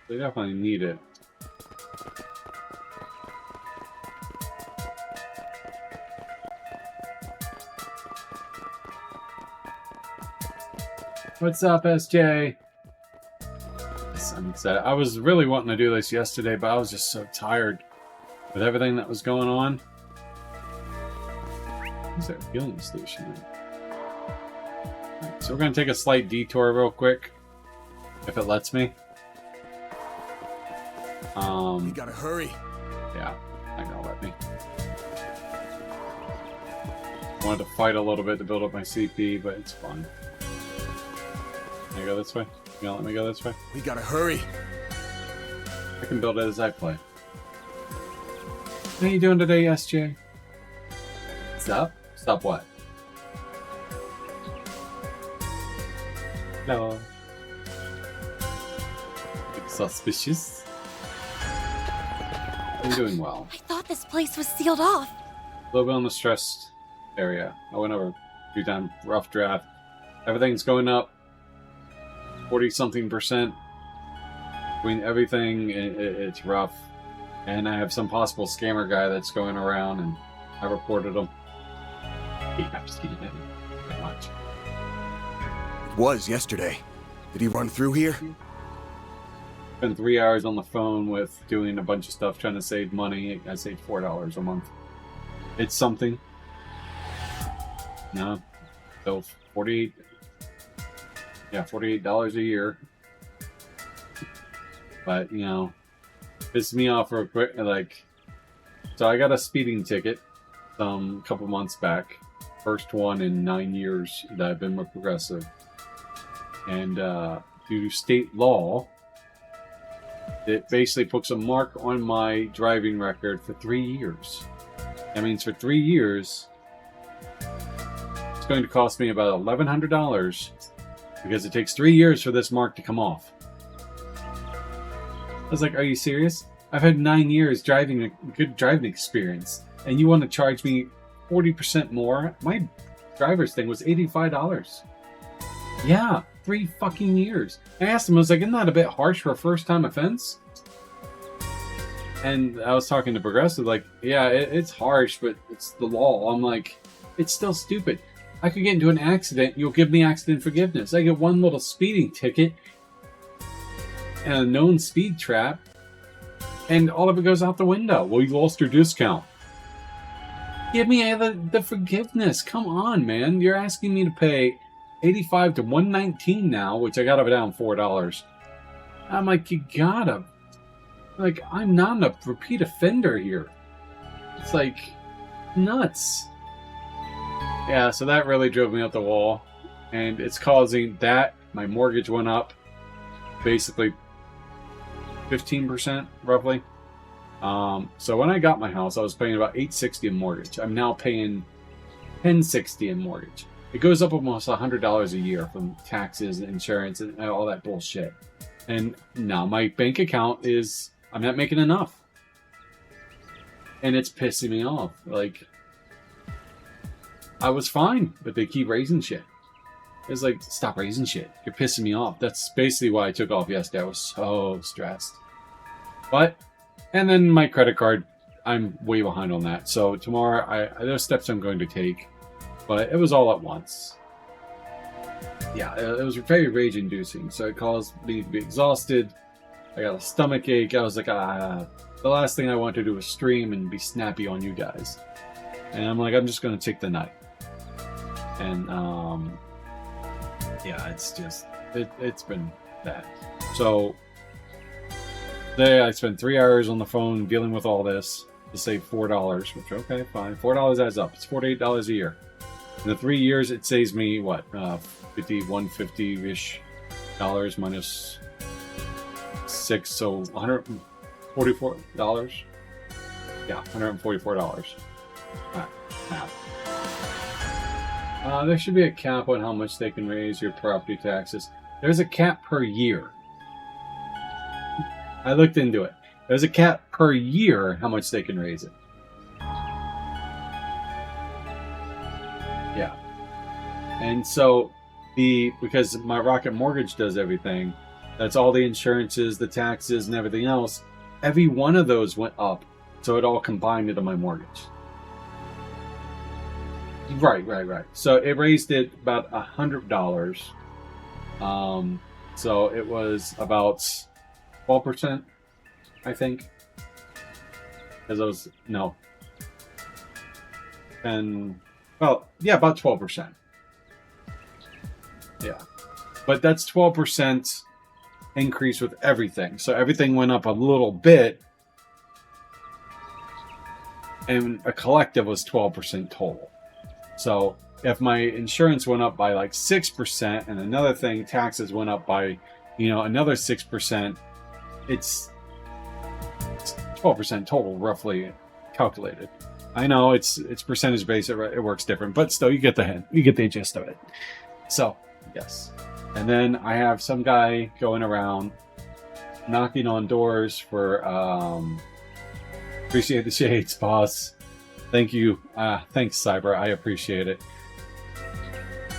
They definitely need it. What's up, SJ? Sunset. I was really wanting to do this yesterday, but I was just so tired with everything that was going on. Where's that healing station? Right, so we're going to take a slight detour real quick, if it lets me. We gotta hurry. Yeah, I know, let me. Wanted to fight a little bit to build up my CP, but it's fine. Can I go this way? You gonna let me go this way? We gotta hurry. I can build it as I play. How you doing today, SJ? Stop? Stop what? Hello. Suspicious? I'm doing well. I thought this place was sealed off. A little bit on the stressed area. I went over a few times. Rough draft. Everything's going up 40-something%. Between everything, it's rough. And I have some possible scammer guy that's going around, and I reported him. I've seen it pretty much. It was yesterday. Did he run through here? Spent 3 hours on the phone with doing a bunch of stuff trying to save money. I saved $4 a month. It's something. No. So $48 a year. But, you know, pissed me off real quick. Like, so I got a speeding ticket a couple months back. First one in 9 years that I've been with Progressive. And due to state law, it basically puts a mark on my driving record for 3 years. That means for 3 years, it's going to cost me about $1,100 because it takes 3 years for this mark to come off. I was like, are you serious? I've had 9 years driving a good driving experience, and you want to charge me 40% more? My driver's thing was $85. Yeah, 3 fucking years. I asked him, I was like, isn't that a bit harsh for a first-time offense? And I was talking to Progressive, like, yeah, it's harsh, but it's the law. I'm like, it's still stupid. I could get into an accident, you'll give me accident forgiveness. I get one little speeding ticket and a known speed trap, and all of it goes out the window. Well, you lost your discount. Give me the forgiveness. Come on, man. You're asking me to pay $85 to $119 now, which I gotta down $4. I'm like, you gotta. Like, I'm not a repeat offender here. It's like, nuts. Yeah, so that really drove me up the wall. And it's causing that. My mortgage went up basically 15%, roughly. So when I got my house, I was paying about $860 in mortgage. I'm now paying $1060 in mortgage. It goes up almost $100 a year from taxes and insurance and all that bullshit. And now my bank account is, I'm not making enough. And it's pissing me off. Like, I was fine, but they keep raising shit. It's like, stop raising shit. You're pissing me off. That's basically why I took off yesterday. I was so stressed. But And then my credit card, I'm way behind on that. So tomorrow, there's steps I'm going to take, but it was all at once. Yeah, it was very rage-inducing. So it caused me to be exhausted. I got a stomach ache. I was like, the last thing I want to do is stream and be snappy on you guys. And I'm like, I'm just going to take the night. And yeah, it's just it's been bad. So today I spent 3 hours on the phone dealing with all this to save $4, which okay, fine. $4 adds up. It's $48 a year. In the 3 years, it saves me what, $150-ish minus 6, so $144. Yeah, $144. Math. There should be a cap on how much they can raise your property taxes. There's a cap per year. I looked into it. There's a cap per year how much they can raise it. Yeah. And so because my Rocket Mortgage does everything, that's all the insurances, the taxes, and everything else. Every one of those went up, so it all combined into my mortgage. Right. So it raised it about $100. So it was about 12%, I think. Because I was about 12%. Yeah, but that's 12% increase with everything. So everything went up a little bit, and a collective was 12% total. So if my insurance went up by like 6%, and another thing, taxes went up by, another 6%, it's 12% total, roughly calculated. I know it's percentage based, it works different, but still, you get the hint, you get the gist of it. So yes, and then I have some guy going around knocking on doors for appreciate the shades, boss. Thank you. Thanks, Cyber. I appreciate it.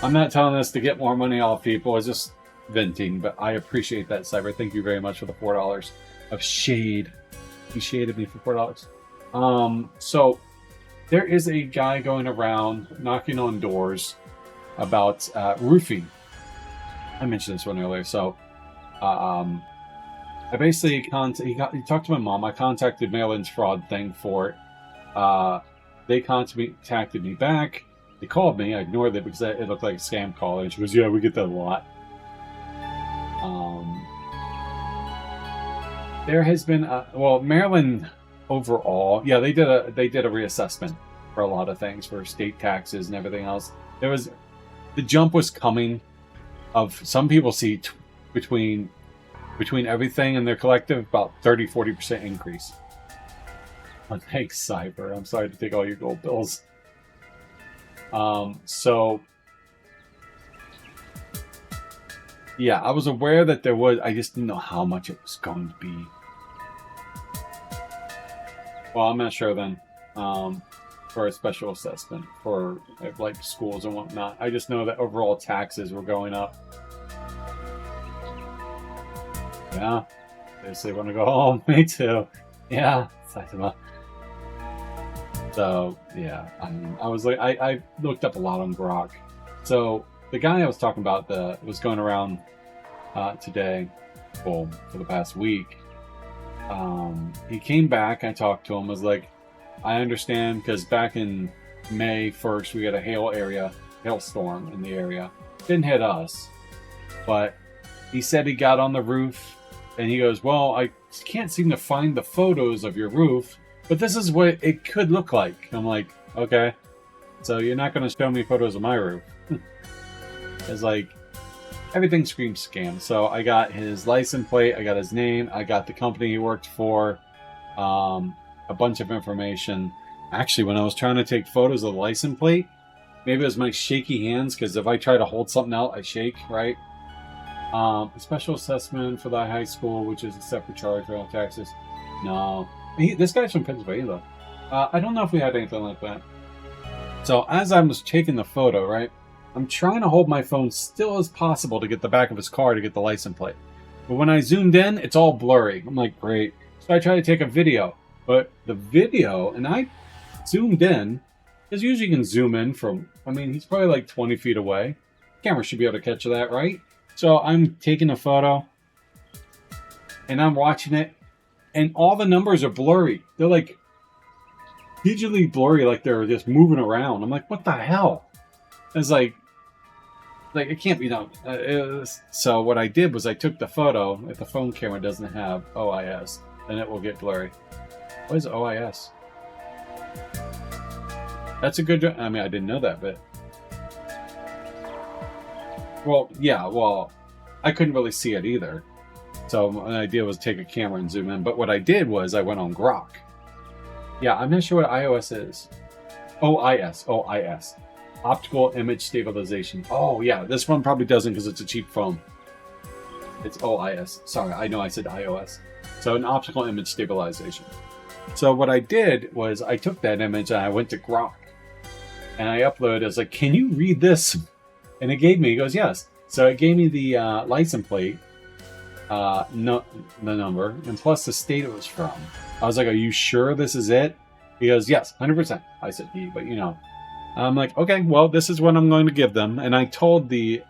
I'm not telling this to get more money off people. It's just venting, but I appreciate that, Cyber. Thank you very much for the $4 of shade. He shaded me for $4. So there is a guy going around knocking on doors about roofing. I mentioned this one earlier. So I basically he talked to my mom. I contacted Mail-In's fraud thing for it. They contacted me back. They called me. I ignored it because it looked like a scam call. And she goes, yeah, we get that a lot. There has been Maryland overall, yeah, they did a reassessment for a lot of things, for state taxes and everything else. The jump was coming. Of some people see between everything and their collective about 30-40% increase. Oh, thanks, Cyber. I'm sorry to take all your gold bills. So yeah, I was aware that there was. I just didn't know how much it was going to be. Well, I'm not sure then. For a special assessment for like schools and whatnot. I just know that overall taxes were going up. Yeah, they say want to go home. Me too. Yeah, so yeah, I was like, I looked up a lot on Grok. So the guy I was talking about was going around today, well, for the past week. He came back. I talked to him. Was like, I understand, because back in May 1st, we had a hailstorm in the area. Didn't hit us, but he said he got on the roof, and he goes, well, I can't seem to find the photos of your roof, but this is what it could look like. I'm like, okay, so you're not going to show me photos of my roof. It's like, everything screams scam. So I got his license plate, I got his name, I got the company he worked for, a bunch of information. Actually, when I was trying to take photos of the license plate, maybe it was my shaky hands, because if I try to hold something out, I shake, right? A special assessment for the high school, which is a separate charge for all taxes. No. This guy's from Pennsylvania, though. I don't know if we had anything like that. So as I was taking the photo, right, I'm trying to hold my phone still as possible to get the back of his car to get the license plate. But when I zoomed in, it's all blurry. I'm like, great. So I tried to take a video, but the video, and I zoomed in, because usually you can zoom in from, I mean, he's probably like 20 feet away. Camera should be able to catch that, right? So I'm taking a photo, and I'm watching it, and all the numbers are blurry. They're like digitally blurry, like they're just moving around. I'm like, what the hell? It's like it can't be done. So what I did was I took the photo. If the phone camera doesn't have OIS, then it will get blurry. What is OIS? That's a good. I mean, I didn't know that, but well, yeah. Well, I couldn't really see it either. So my idea was take a camera and zoom in. But what I did was I went on Grok. Yeah, I'm not sure what iOS is. OIS. Optical Image Stabilization. Oh, yeah, this one probably doesn't because it's a cheap phone. It's OIS. Sorry, I know I said iOS. So an optical image stabilization. So what I did was I took that image and I went to Grok. And I uploaded, I was like, can you read this? And it gave me, he goes, yes. So it gave me the license plate, no, the number, and plus the state it was from. I was like, are you sure this is it? He goes, yes, 100%. I said, but you know. I'm like, okay, well, this is what I'm going to give them. And I told the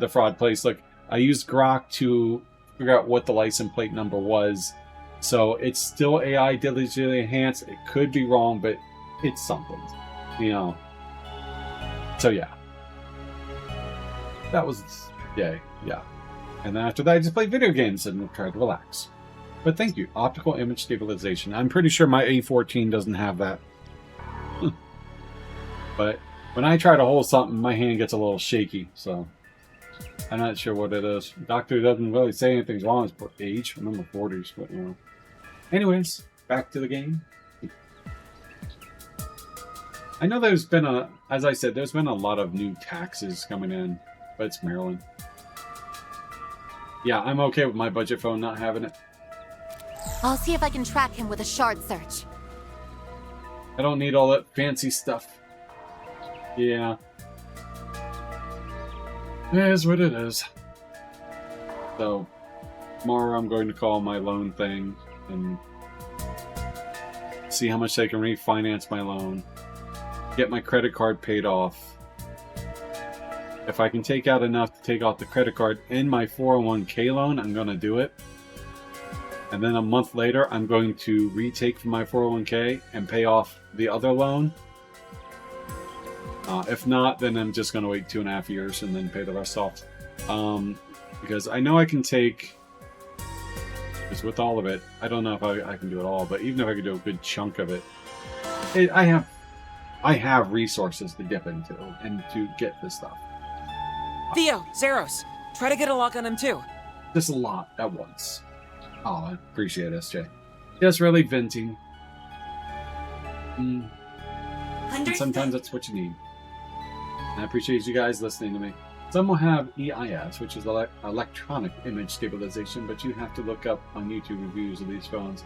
fraud place, look, I used Grok to figure out what the license plate number was. So it's still AI diligently enhanced. It could be wrong, but it's something, you know. So yeah. That was yay, yeah. And then after that, I just played video games and tried to relax. But thank you, optical image stabilization. I'm pretty sure my A14 doesn't have that. But when I try to hold something, my hand gets a little shaky, so I'm not sure what it is. Doctor doesn't really say anything's wrong with age. I'm in my 40s, but you know. Anyways, back to the game. I know there's been as I said, there's been a lot of new taxes coming in, but it's Maryland. Yeah, I'm okay with my budget phone not having it. I'll see if I can track him with a shard search. I don't need all that fancy stuff. Yeah. It is what it is. So, tomorrow I'm going to call my loan thing and see how much I can refinance my loan. Get my credit card paid off. If I can take out enough to take off the credit card in my 401k loan, I'm going to do it. And then a month later, I'm going to retake from my 401k and pay off the other loan. If not, then I'm just going to wait 2.5 years and then pay the rest off. Because I know I can take, because with all of it, I don't know if I can do it all, but even if I could do a good chunk of it, I have resources to dip into and to get this stuff. Theo, Zeros, try to get a lock on him too. Just a lot at once. Oh, I appreciate it, SJ. Just really venting. And sometimes that's what you need. And I appreciate you guys listening to me. Some will have EIS, which is electronic image stabilization, but you have to look up on YouTube reviews of these phones.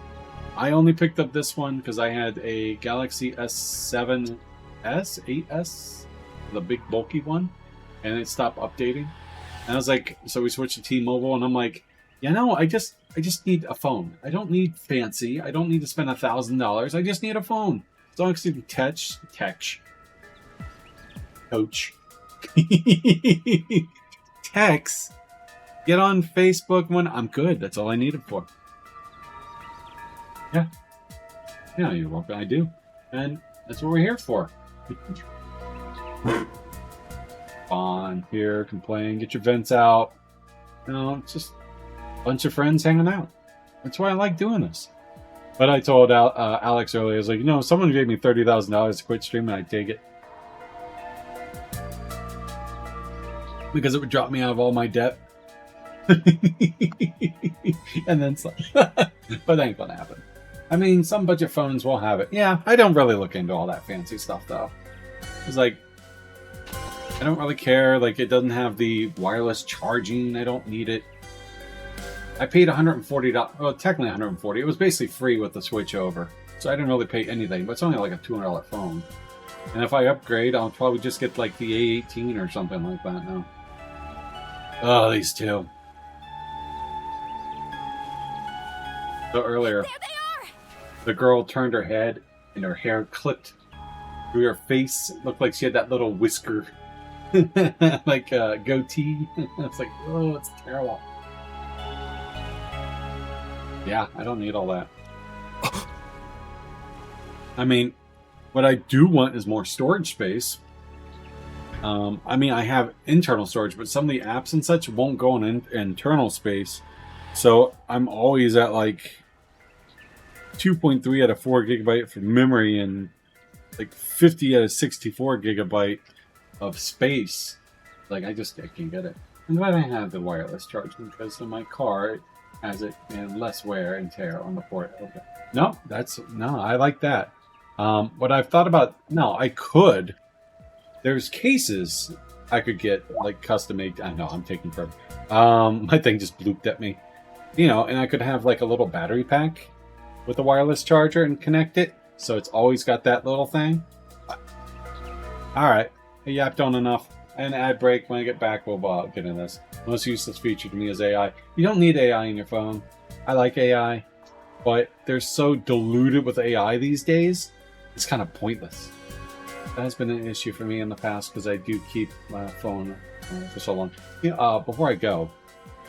I only picked up this one because I had a Galaxy S7S, 8S, the big bulky one, and it stopped updating. And I was like, so we switched to T-Mobile, and I'm like, you know, I just need a phone. I don't need fancy. I don't need to spend $1,000. I just need a phone. As long as you can coach. Text. Get on Facebook when I'm good. That's all I need it for. Yeah. Yeah, you're welcome. I do. And that's what we're here for. On here, complain, get your vents out. You know, it's just a bunch of friends hanging out. That's why I like doing this. But I told Alex earlier, I was like, you know, if someone gave me $30,000 to quit streaming, I'd take it. Because it would drop me out of all my debt. And then some. But that ain't gonna happen. I mean, some budget phones will have it. Yeah, I don't really look into all that fancy stuff, though. It's like, I don't really care. Like, it doesn't have the wireless charging. I don't need it. I paid $140. Well, technically $140. It was basically free with the switch over. So I didn't really pay anything. But it's only like a $200 phone. And if I upgrade, I'll probably just get like the A18 or something like that now. Oh, these two. So earlier, There they are! the girl turned her head and her hair clipped through her face. It looked like she had that little whisker, like a goatee. It's like, oh, it's terrible. Yeah, I don't need all that. I mean, what I do want is more storage space. I mean, I have internal storage, but some of the apps and such won't go in internal space. So I'm always at like 2.3 out of 4 gigabyte for memory and like 50 out of 64 gigabyte of space. Like, I can't get it. And why do I have the wireless charging? Because in my car has it and less wear and tear on the port. Okay. No, I like that. What I've thought about, no, I could. There's cases I could get, like, custom made. I know, I'm taking forever. My thing just blooped at me. You know, and I could have, like, a little battery pack with a wireless charger and connect it. So it's always got that little thing. Alright, I yapped on enough. And ad break, when I get back, we'll get into this. Most useless feature to me is AI. You don't need AI in your phone. I like AI. But they're so diluted with AI these days, it's kind of pointless. That has been an issue for me in the past because I do keep my phone for so long. Before I go,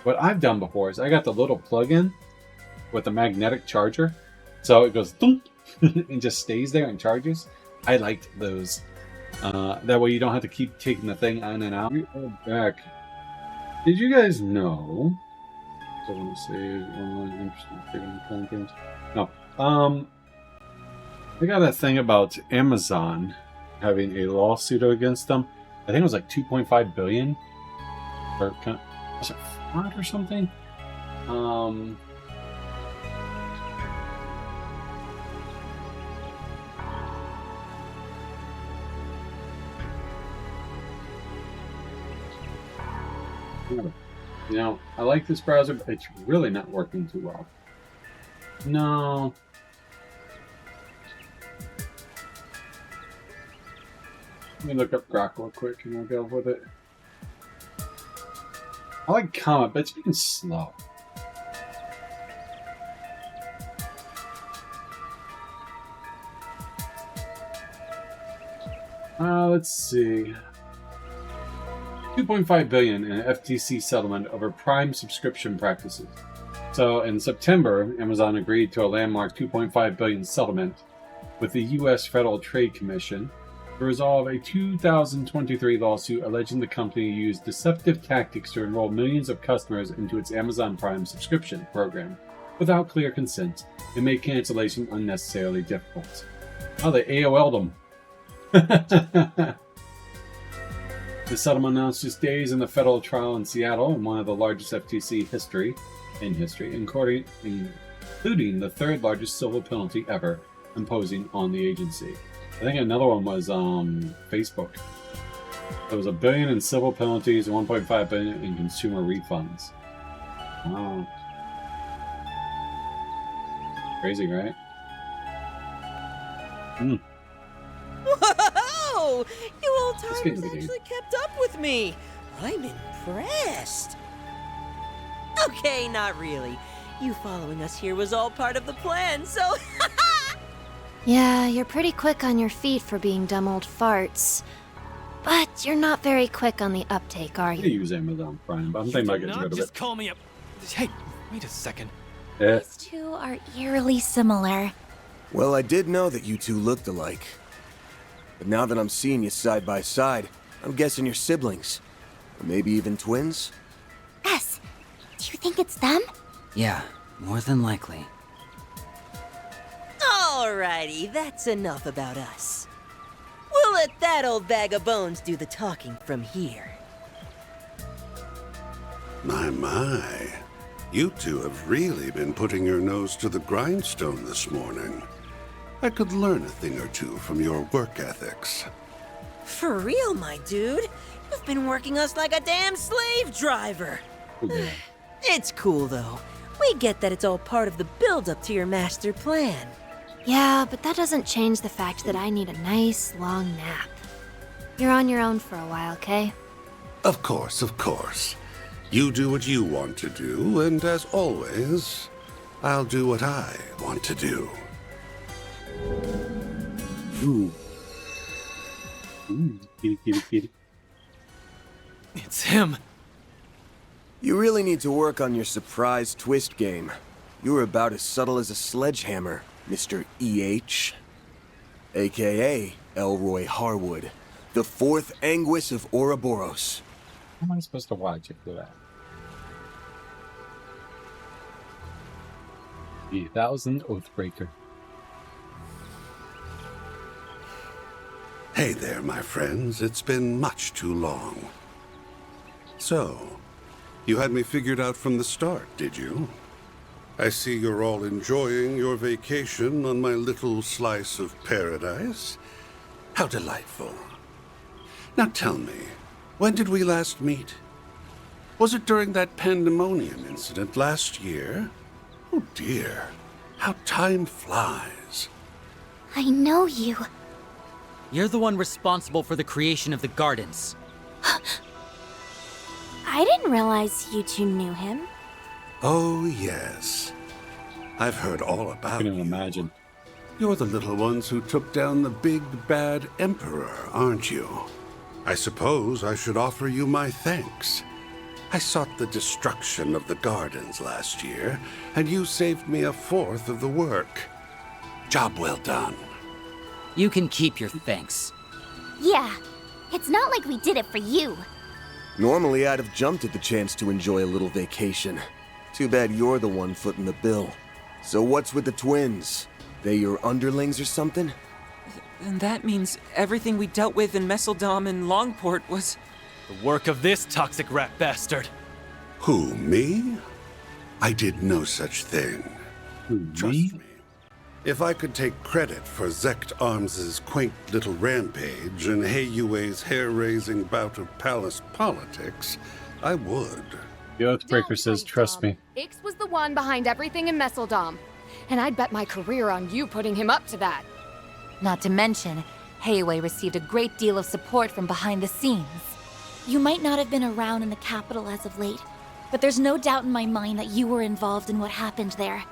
what I've done before is I got the little plug-in with the magnetic charger. So it goes thump, and just stays there and charges. I liked those. That way you don't have to keep taking the thing in and out. We are back. Did you guys know? I want to say online interesting content. No. I got a thing about Amazon having a lawsuit against them. I think it was like 2.5 billion. Or was it fraud or something? You know, I like this browser, but it's really not working too well. No. Let me look up Grok real quick and we'll go with it. I like Comet, but it's being slow. Let's see. 2.5 billion in an FTC settlement over Prime subscription practices. So in September, Amazon agreed to a landmark 2.5 billion settlement with the U.S. Federal Trade Commission to resolve a 2023 lawsuit alleging the company used deceptive tactics to enroll millions of customers into its Amazon Prime subscription program without clear consent and made cancellation unnecessarily difficult. Oh, they AOL'd them. The settlement announced just days in the federal trial in Seattle in one of the largest FTC in history, including the third largest civil penalty ever imposing on the agency. I think another one was Facebook. There was $1 billion in civil penalties and $1.5 billion in consumer refunds. Wow. Crazy, right? Whoa! You old Let's get timers into the game. actually kept up with me. I'm impressed. Okay, not really. You following us here was all part of the plan, so... Yeah, you're pretty quick on your feet for being dumb old farts. But you're not very quick on the uptake, are I you? use Amazon Prime, but I'm thinking about getting rid of Just it. call me up. Hey, wait a second. Yeah. These two are eerily similar. Well, I did know that you two looked alike. But now that I'm seeing you side by side, I'm guessing you're siblings. Or maybe even twins? Gus, do you think it's them? Yeah, more than likely. Alrighty, that's enough about us. We'll let that old bag of bones do the talking from here. My. You two have really been putting your nose to the grindstone this morning. I could learn a thing or two from your work ethics. For real, my dude. You've been working us like a damn slave driver. Okay. It's cool, though. We get that it's all part of the build-up to your master plan. Yeah, but that doesn't change the fact that I need a nice, long nap. You're on your own for a while, okay? Of course, of course. You do what you want to do, and as always, I'll do what I want to do. Ooh. Ooh, kitty. It's him. You really need to work on your surprise twist game. You're about as subtle as a sledgehammer, Mr. E.H. AKA Elroy Harwood, the fourth Anguis of Ouroboros. How am I supposed to watch it for that? The 1,000 Oathbreaker. Hey there, my friends. It's been much too long. So, you had me figured out from the start, did you? I see you're all enjoying your vacation on my little slice of paradise. How delightful. Now tell me, when did we last meet? Was it during that pandemonium incident last year? Oh dear, how time flies. I know you. You're the one responsible for the creation of the gardens. I didn't realize you two knew him. Oh yes, I've heard all I about can you. even imagine. You're the little ones who took down the big bad emperor, aren't you? I suppose I should offer you my thanks. I sought the destruction of the gardens last year, and you saved me a fourth of the work. Job well done. You can keep your thanks. Yeah, it's not like we did it for you. Normally, I'd have jumped at the chance to enjoy a little vacation. Too bad you're the one footing the bill. So what's with the twins? They your underlings or something? And that means everything we dealt with in Messeldom and Longport was... The work of this toxic rat bastard. Who, me? I did no such thing. Trust me. If I could take credit for Zect Arms's quaint little rampage and Heiyue's hair-raising bout of palace politics, I would. The Oathbreaker says, trust me. Ix was the one behind everything in Messeldom. And I'd bet my career on you putting him up to that. Not to mention, Heiyue received a great deal of support from behind the scenes. You might not have been around in the capital as of late, but there's no doubt in my mind that you were involved in what happened there.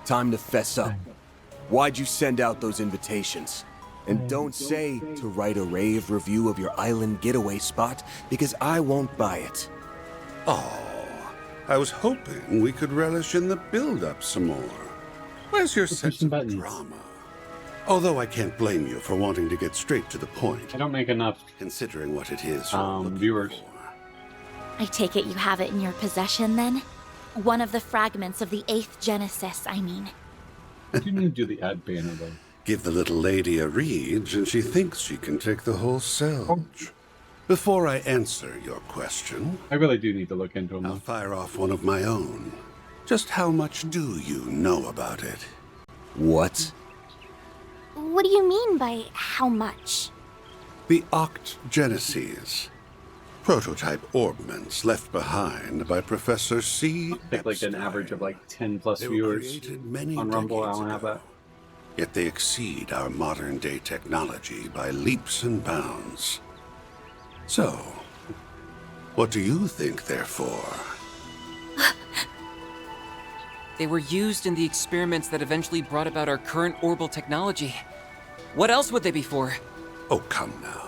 Time to fess up. Why'd you send out those invitations? And don't say to write a rave review of your island getaway spot, because I won't buy it. Oh, I was hoping we could relish in the build-up some more. Where's your sense of drama? Although I can't blame you for wanting to get straight to the point. I don't make enough considering what it is you're looking viewers. for. I take it you have it in your possession, then? One of the fragments of the 8th Genesis, I mean. You need to do the ad banner, though. Give the little lady a read, and she thinks she can take the whole Selge. Before I answer your question, I really do need to look into them. I'll fire off one of my own. Just how much do you know about it? What? What do you mean by how much? The Oct Genesis. Prototype orbments left behind by Professor C. I think like an average of like 10 plus viewers on Rumble. I don't have that. Yet they exceed our modern-day technology by leaps and bounds. So, what do you think they're for? They were used in the experiments that eventually brought about our current orbital technology. What else would they be for? Oh, come now.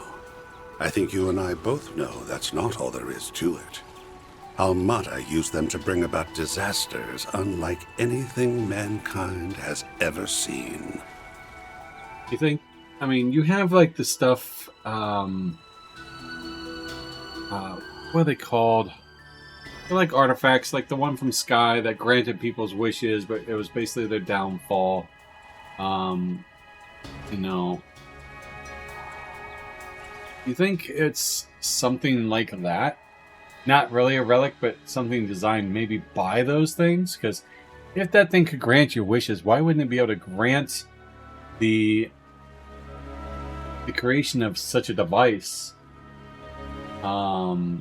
I think you and I both know that's not all there is to it. Almada used them to bring about disasters unlike anything mankind has ever seen. You think? I mean, you have like the stuff, what are they called? They're like artifacts, like the one from Sky that granted people's wishes, but it was basically their downfall. You know. You think it's something like that? Not really a relic, but something designed maybe by those things? Because if that thing could grant your wishes, why wouldn't it be able to grant the creation of such a device? So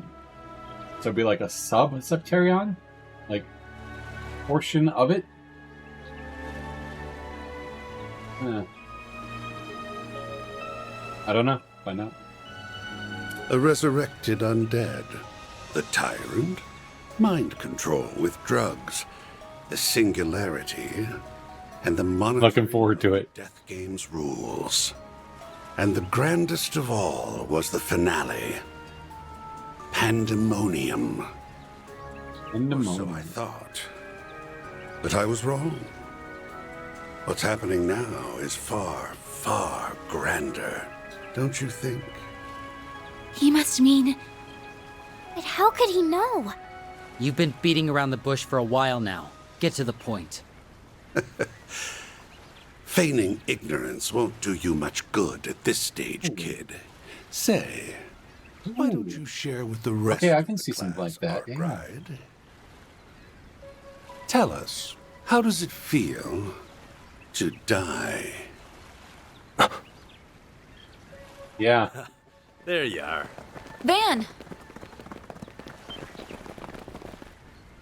it'd be like a sub-Septarion? Like, portion of it? I don't know. Find out. A resurrected undead. The tyrant. Mind control with drugs. the singularity, and the monitoring Looking forward to it. Death Game's rules. And the grandest of all was the finale. Pandemonium. Or so I thought. But I was wrong. What's happening now is far, far grander. Don't you think? He must mean... But how could he know? You've been beating around the bush for a while now. Get to the point. Feigning ignorance won't do you much good at this stage, kid. Say, why don't you share with the rest Okay, I of can the see something class like that, our yeah. bride? Tell us, how does it feel to die? Yeah. There you are. Van!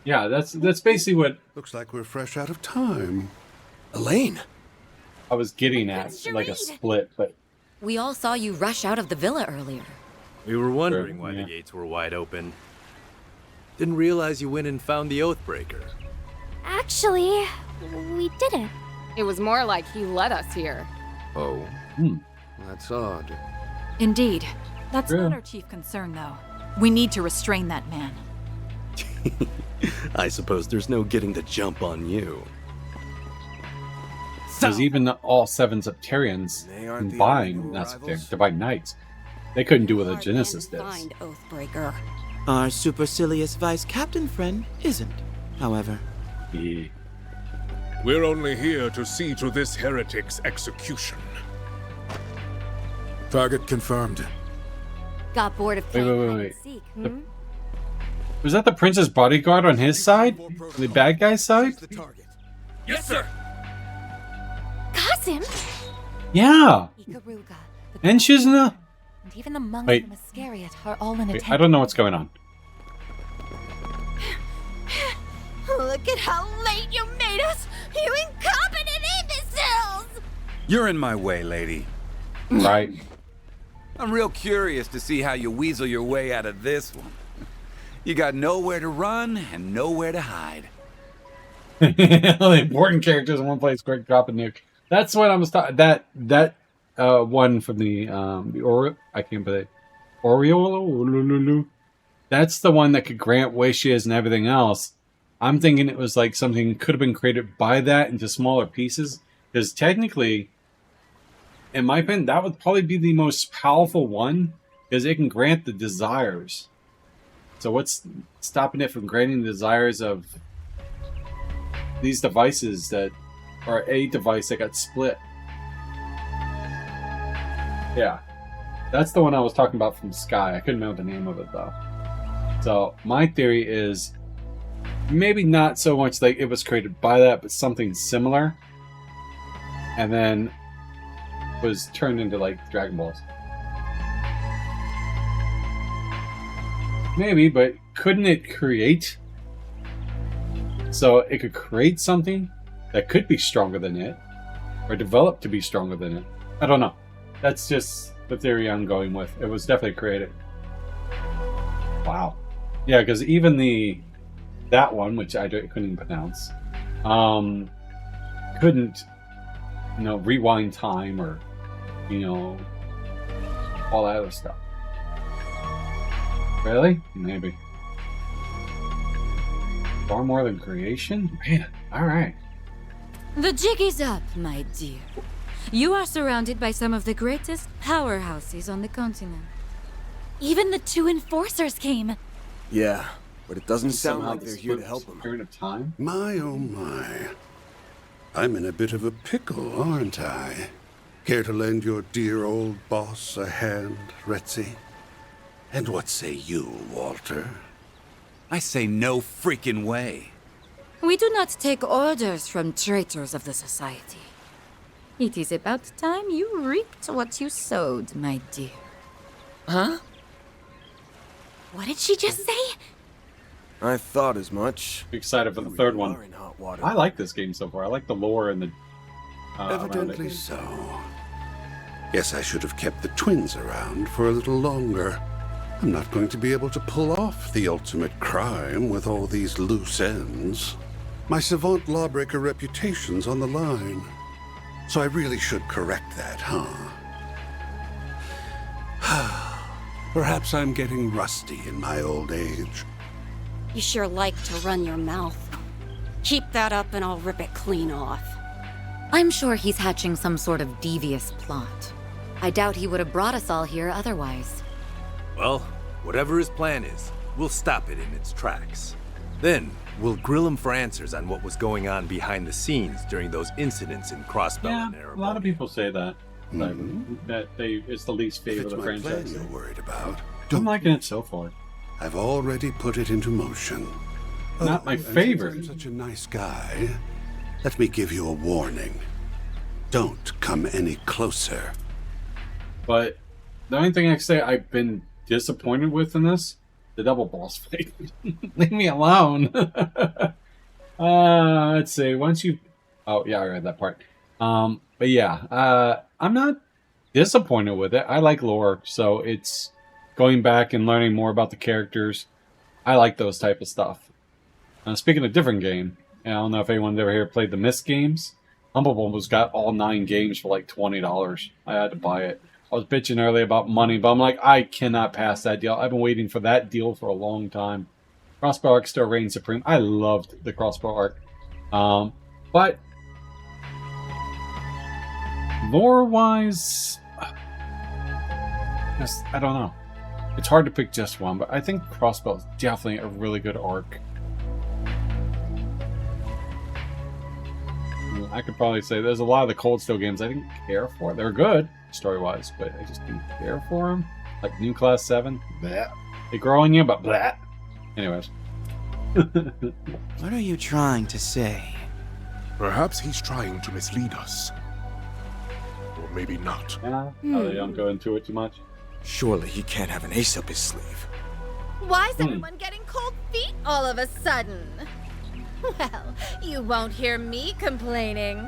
Yeah, that's basically what Looks like we're fresh out of time. Elaine! I was getting at, like a split, but We all saw you rush out of the villa earlier. We were wondering why yeah. the gates were wide open. Didn't realize you went and found the Oathbreaker. Actually, we didn't. It was more like he led us here. Oh. That's odd. Indeed. That's Yeah. not our chief concern, though. We need to restrain that man. I suppose there's no getting the jump on you. because even all 7 Septarians They aren't the combined, only not rivals. Septarians, divine knights, they couldn't do what a Genesis did. Find Oathbreaker. Our supercilious vice captain friend isn't, however. Yeah. We're only here to see to this heretic's execution. Target confirmed. Got bored of Wait, playing wait, hide wait, and seek. wait. Was that the prince's bodyguard on his side? The bad guy's side? Yes, sir. Qasim! Yeah. Ikaruga, And Shizna? and even the monks Wait. in Mascariot are all in Wait, attendance. I don't know what's going on. Look at how late you made us, you incompetent imbeciles! You're in my way, lady. Right. I'm real curious to see how you weasel your way out of this one. You got nowhere to run and nowhere to hide. The important characters in one place, quick drop a nuke. That's what I was talking. That one from the I can't believe Oriolo. That's the one that could grant wishes and everything else. I'm thinking it was like something could have been created by that into smaller pieces. Because technically, in my opinion, that would probably be the most powerful one because it can grant the desires. So what's stopping it from granting the desires of these devices that are a device that got split? Yeah. That's the one I was talking about from Sky. I couldn't remember the name of it though. So my theory is maybe not so much like it was created by that, but something similar. And then was turned into like Dragon Balls. Maybe, but couldn't it create? So it could create something that could be stronger than it, or develop to be stronger than it. I don't know. That's just the theory I'm going with. It was definitely created. Wow. Yeah, because even that one, which I couldn't pronounce, couldn't, rewind time or, all that other stuff. Really? Maybe. Far more than creation? Man, alright. The jig is up, my dear. You are surrounded by some of the greatest powerhouses on the continent. Even the 2 enforcers came. Yeah, but it doesn't sound Somehow like the they're here to split help him. period of time? My, oh my. I'm in a bit of a pickle, aren't I? Care to lend your dear old boss a hand, Retzi? And what say you, Walter? I say no freaking way. We do not take orders from traitors of the society. It is about time you reaped what you sowed, my dear. Huh? What did she just say? I thought as much. Excited for the third one. I like this game so far. I like the lore and the. Evidently so. Guess I should have kept the twins around for a little longer. I'm not going to be able to pull off the ultimate crime with all these loose ends. My savant lawbreaker reputation's on the line. So I really should correct that, huh? Perhaps I'm getting rusty in my old age. You sure like to run your mouth. Keep that up and I'll rip it clean off. I'm sure he's hatching some sort of devious plot. I doubt he would have brought us all here otherwise. Well, whatever his plan is, we'll stop it in its tracks. Then, we'll grill him for answers on what was going on behind the scenes during those incidents in Crossbell and A lot of people say that. It's the least favorite of the franchise. You're worried about. I'm liking it so far. I've already put it into motion. Not my favorite. I'm such a nice guy. Let me give you a warning. Don't come any closer. But the only thing I can say I've been disappointed with in this, the double boss fight. Leave me alone. Let's see. Once you... Oh, yeah, I read that part. But yeah, I'm not disappointed with it. I like lore, so it's going back and learning more about the characters. I like those type of stuff. Speaking of different game, I don't know if anyone ever here played the Myst games. Humble Bumble's got all 9 games for like $20. I had to buy it. I was bitching earlier about money, but I'm like, I cannot pass that deal. I've been waiting for that deal for a long time. Crossbow Arc still reigns supreme. I loved the Crossbow Arc. But lore-wise, I don't know. It's hard to pick just one, but I think Crossbow is definitely a really good arc. I could probably say there's a lot of the Cold Steel games I didn't care for. They're good, story-wise, but I just didn't care for them. Like New Class 7, bleh. They grow on you, but bleh. Anyways. What are you trying to say? Perhaps he's trying to mislead us. Or maybe not. Yeah, they don't go into it too much. Surely he can't have an ace up his sleeve. Why is everyone getting cold feet all of a sudden? Well, you won't hear me complaining.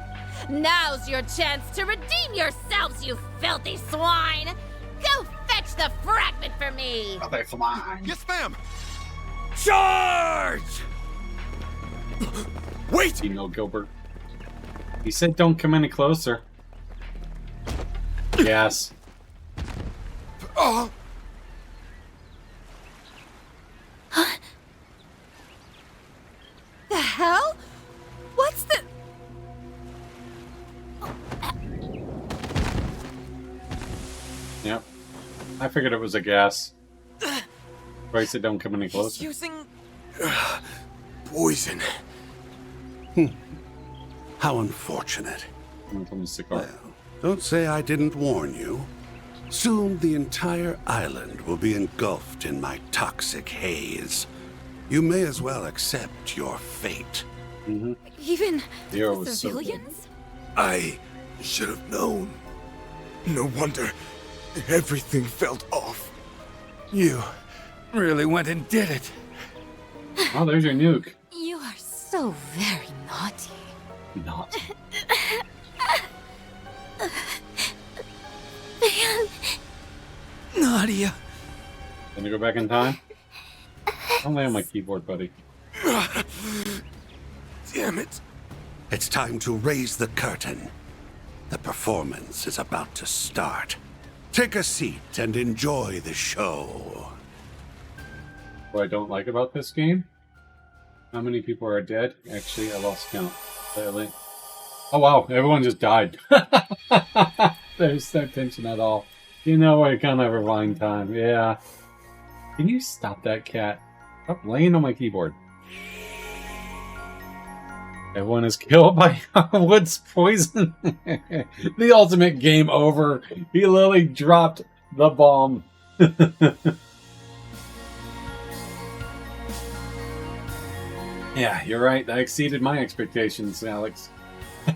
Now's your chance to redeem yourselves, you filthy swine! Go fetch the fragment for me! Oh, they fly. Yes, ma'am! Charge! Wait! You know, Gilbert. He said don't come any closer. Yes. Oh! The hell? What's the... Yep. I figured it was a gas. Bryce said don't come any closer. Using... Poison. How unfortunate. Well, don't say I didn't warn you. Soon the entire island will be engulfed in my toxic haze. You may as well accept your fate. Even the civilians? I should have known. No wonder everything felt off. You really went and did it. Oh, there's your nuke. You are so very naughty. Naughty. Nadia. Gonna go back in time? Don't lay on my keyboard, buddy. Damn it. It's time to raise the curtain. The performance is about to start. Take a seat and enjoy the show. What I don't like about this game? How many people are dead? Actually, I lost count. Sadly. Oh wow, everyone just died. There's no tension at all. You know I can't have a rewind time. Yeah. Can you stop that cat? Stop laying on my keyboard. Everyone is killed by Wood's poison. The ultimate game over. He literally dropped the bomb. Yeah, you're right. I exceeded my expectations, Alex.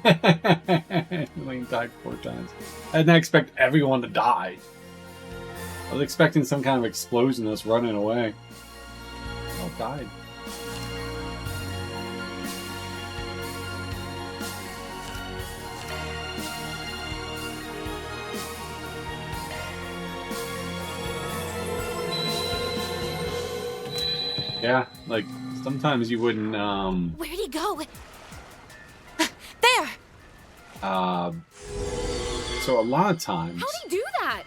Lane died 4 times. I didn't expect everyone to die. I was expecting some kind of explosion that's running away. All died. Yeah, Like, sometimes you wouldn't, Where'd he go? There! So a lot of times, How'd he do that?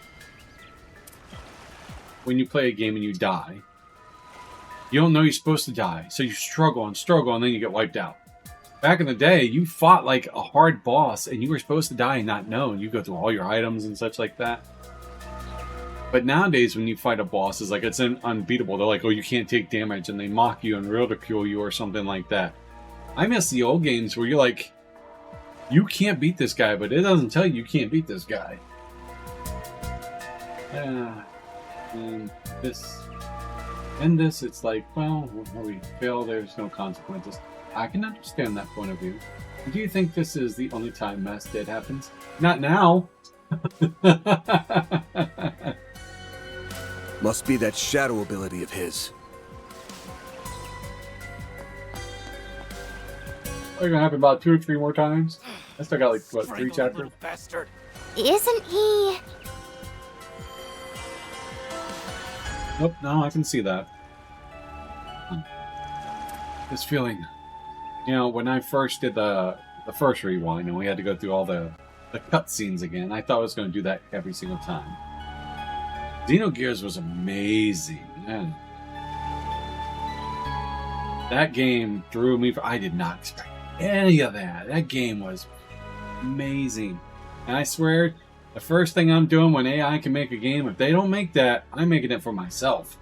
when you play a game and you die, you don't know you're supposed to die, so you struggle, and then you get wiped out. Back in the day, you fought like a hard boss, and you were supposed to die and not know, and you go through all your items and such like that. But nowadays, when you fight a boss, it's like it's unbeatable. They're like, oh, you can't take damage, and they mock you and ridicule you or something like that. I miss the old games where you're like, you can't beat this guy, but it doesn't tell you can't beat this guy. And this, it's like, well, when we fail, there's no consequences. I can understand that point of view. Do you think this is the only time mass death happens? Not now. Must be that shadow ability of his. It's gonna happen about 2 or 3 more times. I still got like, what, 3 chapters? Bastard. Isn't he? Nope, no, I can see that. This feeling. You know, when I first did the first rewind and we had to go through all the cutscenes again, I thought I was going to do that every single time. Xenogears was amazing, man. That game threw me. I did not expect any of that. That game was amazing. And I swear, the first thing I'm doing when AI can make a game, if they don't make that, I'm making it for myself.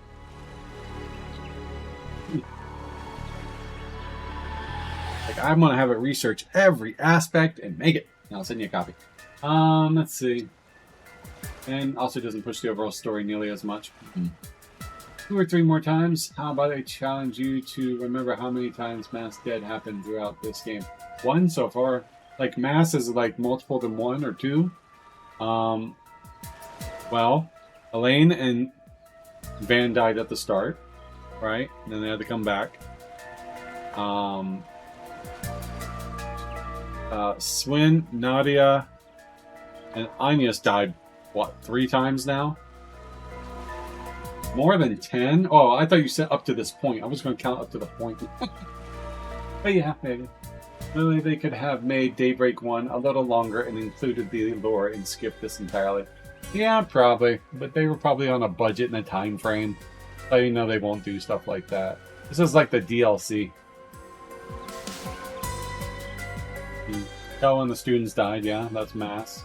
Like, I'm going to have it research every aspect and make it. And I'll send you a copy. Let's see. And also doesn't push the overall story nearly as much. 2 or 3 more times. How about I challenge you to remember how many times mass death happened throughout this game? 1 so far. Like, mass is like multiple than 1 or 2. Well, Elaine and Van died at the start, right? And then they had to come back. Swin, Nadia, and Agnes died, what, 3 times now? More than 10? Oh, I thought you said up to this point. I was going to count up to the point. But yeah, maybe. Really, they could have made Daybreak 1 a little longer and included the lore and skipped this entirely. Yeah, probably. But they were probably on a budget and a time frame. So you know they won't do stuff like that. This is like the DLC. Oh, and the students died, yeah, that's mass.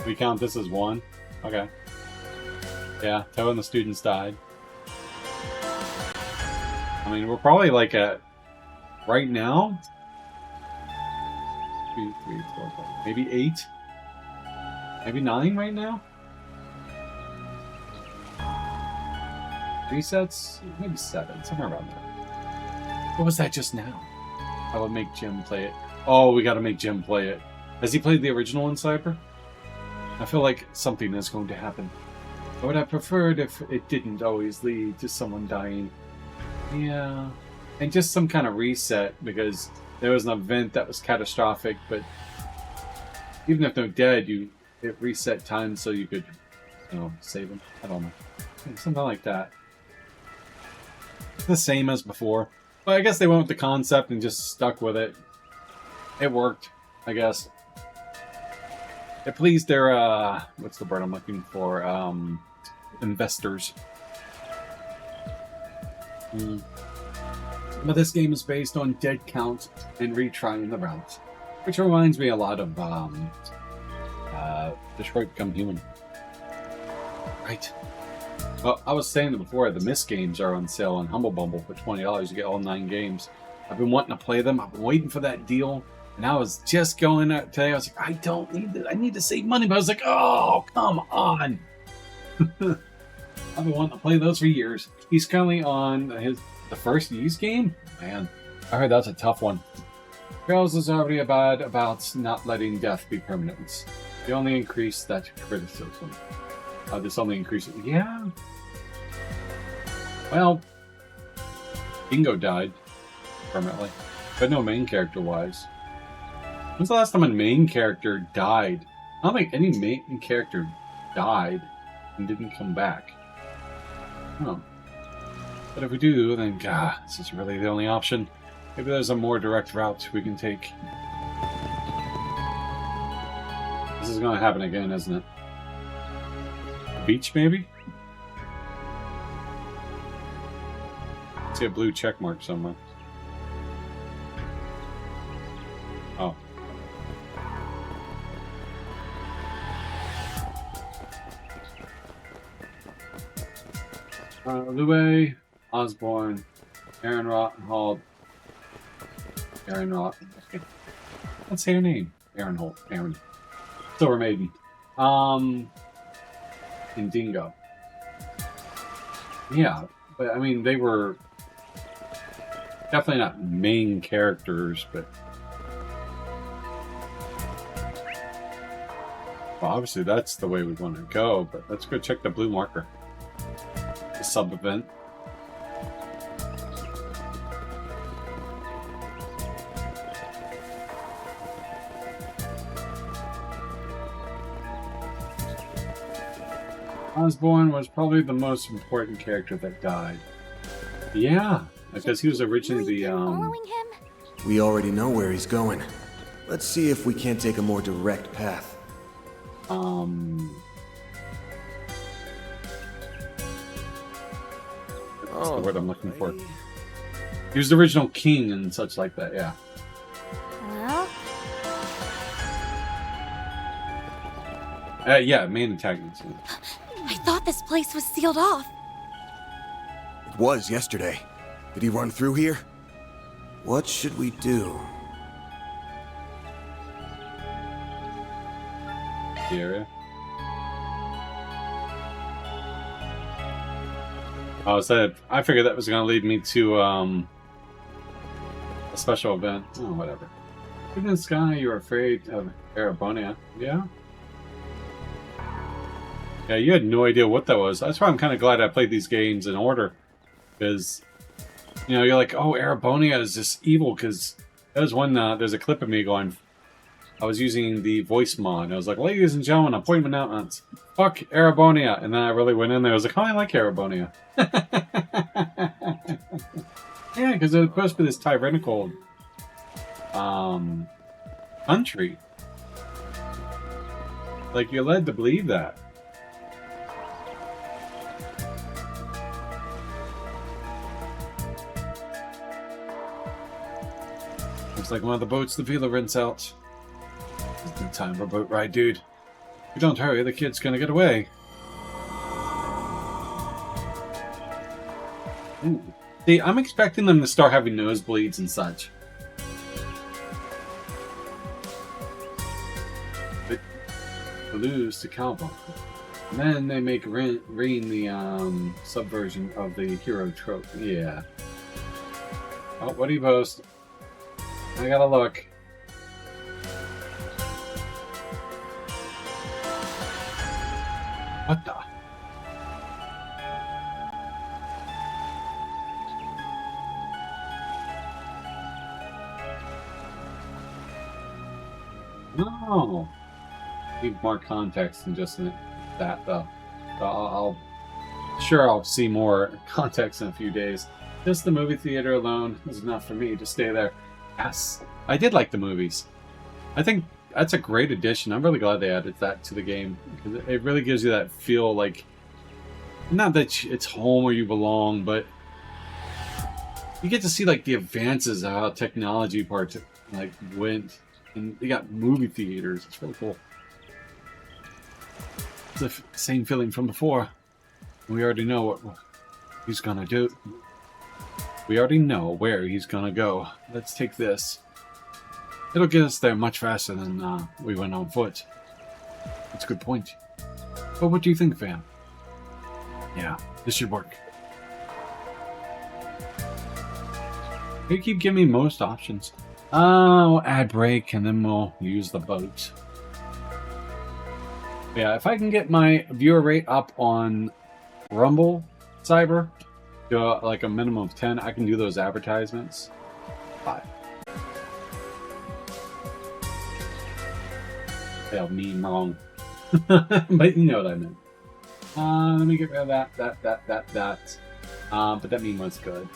We count this as 1. Okay. Yeah, Toe and the students died. I mean, we're probably like at, right now, 2, 3, 4, 5, maybe 8? Maybe 9 right now? Resets? Maybe 7, somewhere around there. What was that just now? I would make Jim play it. Oh, we gotta make Jim play it. Has he played the original in Cyber? I feel like something is going to happen. I would have preferred if it didn't always lead to someone dying. Yeah. And just some kind of reset, because there was an event that was catastrophic, but even if they're dead, it reset time so you could, you know, save them. I don't know. Something like that. The same as before. But I guess they went with the concept and just stuck with it. It worked, I guess. It pleased their, what's the word I'm looking for? Investors. But this game is based on dead count and retrying the route. Which reminds me a lot of, Detroit Become Human. Right. Well, I was saying before, the Myst games are on sale on Humble Bumble for $20. You get all 9 games. I've been wanting to play them. I've been waiting for that deal. And I was just going out today. I was like, I don't need this. I need to save money. But I was like, oh, come on. I've been wanting to play those for years. He's currently on the first Ys game. Man, I heard that's a tough one. Girls is already bad about not letting death be permanent. They only increase that criticism. This only increases. Yeah. Well, Bingo died permanently, but no main character wise. When's the last time a main character died? I don't think any main character died and didn't come back. Oh. But if we do, then God, this is really the only option. Maybe there's a more direct route we can take. This is gonna happen again, isn't it? Beach, maybe? See a blue check mark somewhere. Oh. Lue, Osborne, Aaron Hall. Aaron Roth. Let's say her name. Aaron Holt. Aaron. Silver Maiden. And Dingo. Yeah, but I mean, they were definitely not main characters, but well, obviously that's the way we want to go. But let's go check the blue marker. The sub event. Osborne was probably the most important character that died. Yeah, because he was originally the We already know where he's going. Let's see if we can't take a more direct path. That's the word I'm looking for. He was the original king and such like that, yeah. Hello? Yeah, main antagonist. I thought this place was sealed off. It was yesterday. Did he run through here? What should we do? The area. Oh, I figured that was going to lead me to a special event. Oh, whatever. In the sky, you're afraid of Arabonia. Yeah? Yeah, you had no idea what that was. That's why I'm kind of glad I played these games in order. Because, you know, you're like, oh, Arabonia is just evil. Because there's a clip of me going, I was using the voice mod. I was like, ladies and gentlemen, appointment announcements. Fuck Arabonia. And then I really went in there. I was like, oh, I like Arabonia. Yeah, because it was supposed to be this tyrannical country. Like, you're led to believe that. Looks like one of the boats the Vila rents out. It's no time for a boat ride, dude. If you don't hurry, the kid's gonna get away. Ooh. See, I'm expecting them to start having nosebleeds and such. But to lose to Calvo. And then they make Rain the subversion of the hero trope. Yeah. Oh, what do you post? I gotta look. What the? No. Need more context than just that, though. So I'll see more context in a few days. Just the movie theater alone is enough for me to stay there. Yes, I did like the movies. I think that's a great addition. I'm really glad they added that to the game because it really gives you that feel like, not that it's home where you belong, but you get to see like the advances of how technology parts like went, and they got movie theaters. It's really cool. It's the same feeling from before. We already know what he's gonna do. We already know where he's gonna go. Let's take this. It'll get us there much faster than we went on foot. That's a good point. But what do you think, fam? Yeah, this should work. You keep giving me most options. We'll add brake and then we'll use the boat. Yeah, if I can get my viewer rate up on Rumble Cyber to like a minimum of 10, I can do those advertisements. 5. I'll mean wrong. But you know what I meant. Let me get rid of that. But that meme was good.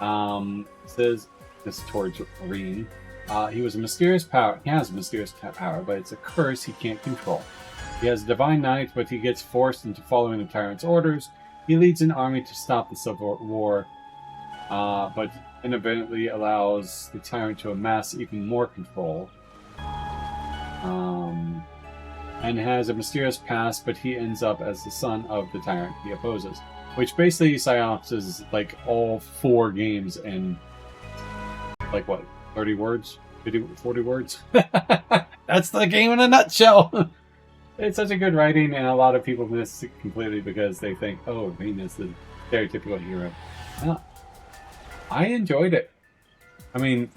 It says this is towards Reem. He was a mysterious power. He has a mysterious power, but it's a curse he can't control. He has a divine knife, but he gets forced into following the tyrant's orders. He leads an army to stop the Civil War, but inevitably allows the tyrant to amass even more control. And has a mysterious past, but he ends up as the son of the tyrant he opposes. Which basically synopses like all 4 games in like what, 30 words? 50, 40 words? That's the game in a nutshell! It's such a good writing, and a lot of people miss it completely because they think, oh, Reem is the stereotypical hero. No. I enjoyed it. I mean,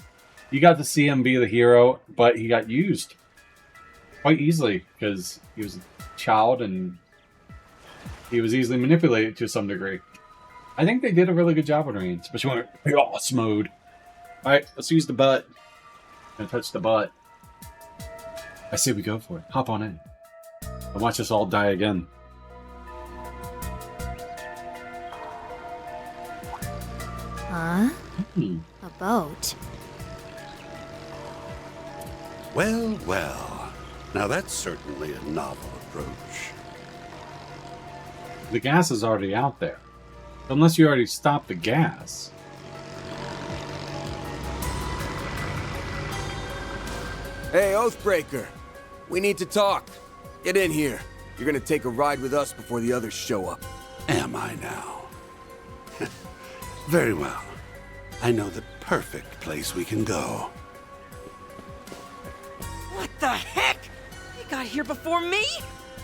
you got to see him be the hero, but he got used quite easily because he was a child and he was easily manipulated to some degree. I think they did a really good job with Reem, especially when it chaos mode. Alright, let's use the butt. I'm gonna touch the butt. I say we go for it. Hop on in. And watch us all die again. Huh? A boat. Well, well. Now that's certainly a novel approach. The gas is already out there. Unless you already stopped the gas. Hey, Oathbreaker. We need to talk. Get in here. You're gonna take a ride with us before the others show up. Am I now? Very well. I know the perfect place we can go. What the heck? He got here before me?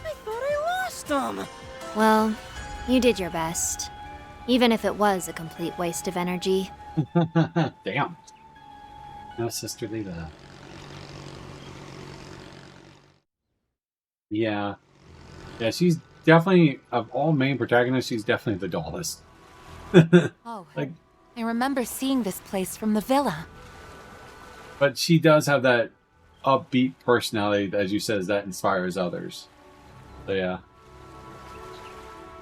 I thought I lost him. Well, you did your best. Even if it was a complete waste of energy. Damn. No sisterly love. Yeah. Yeah, she's definitely, of all main protagonists, she's definitely the dullest. Oh, like, I remember seeing this place from the villa. but she does have that upbeat personality, as you said, that inspires others. So yeah.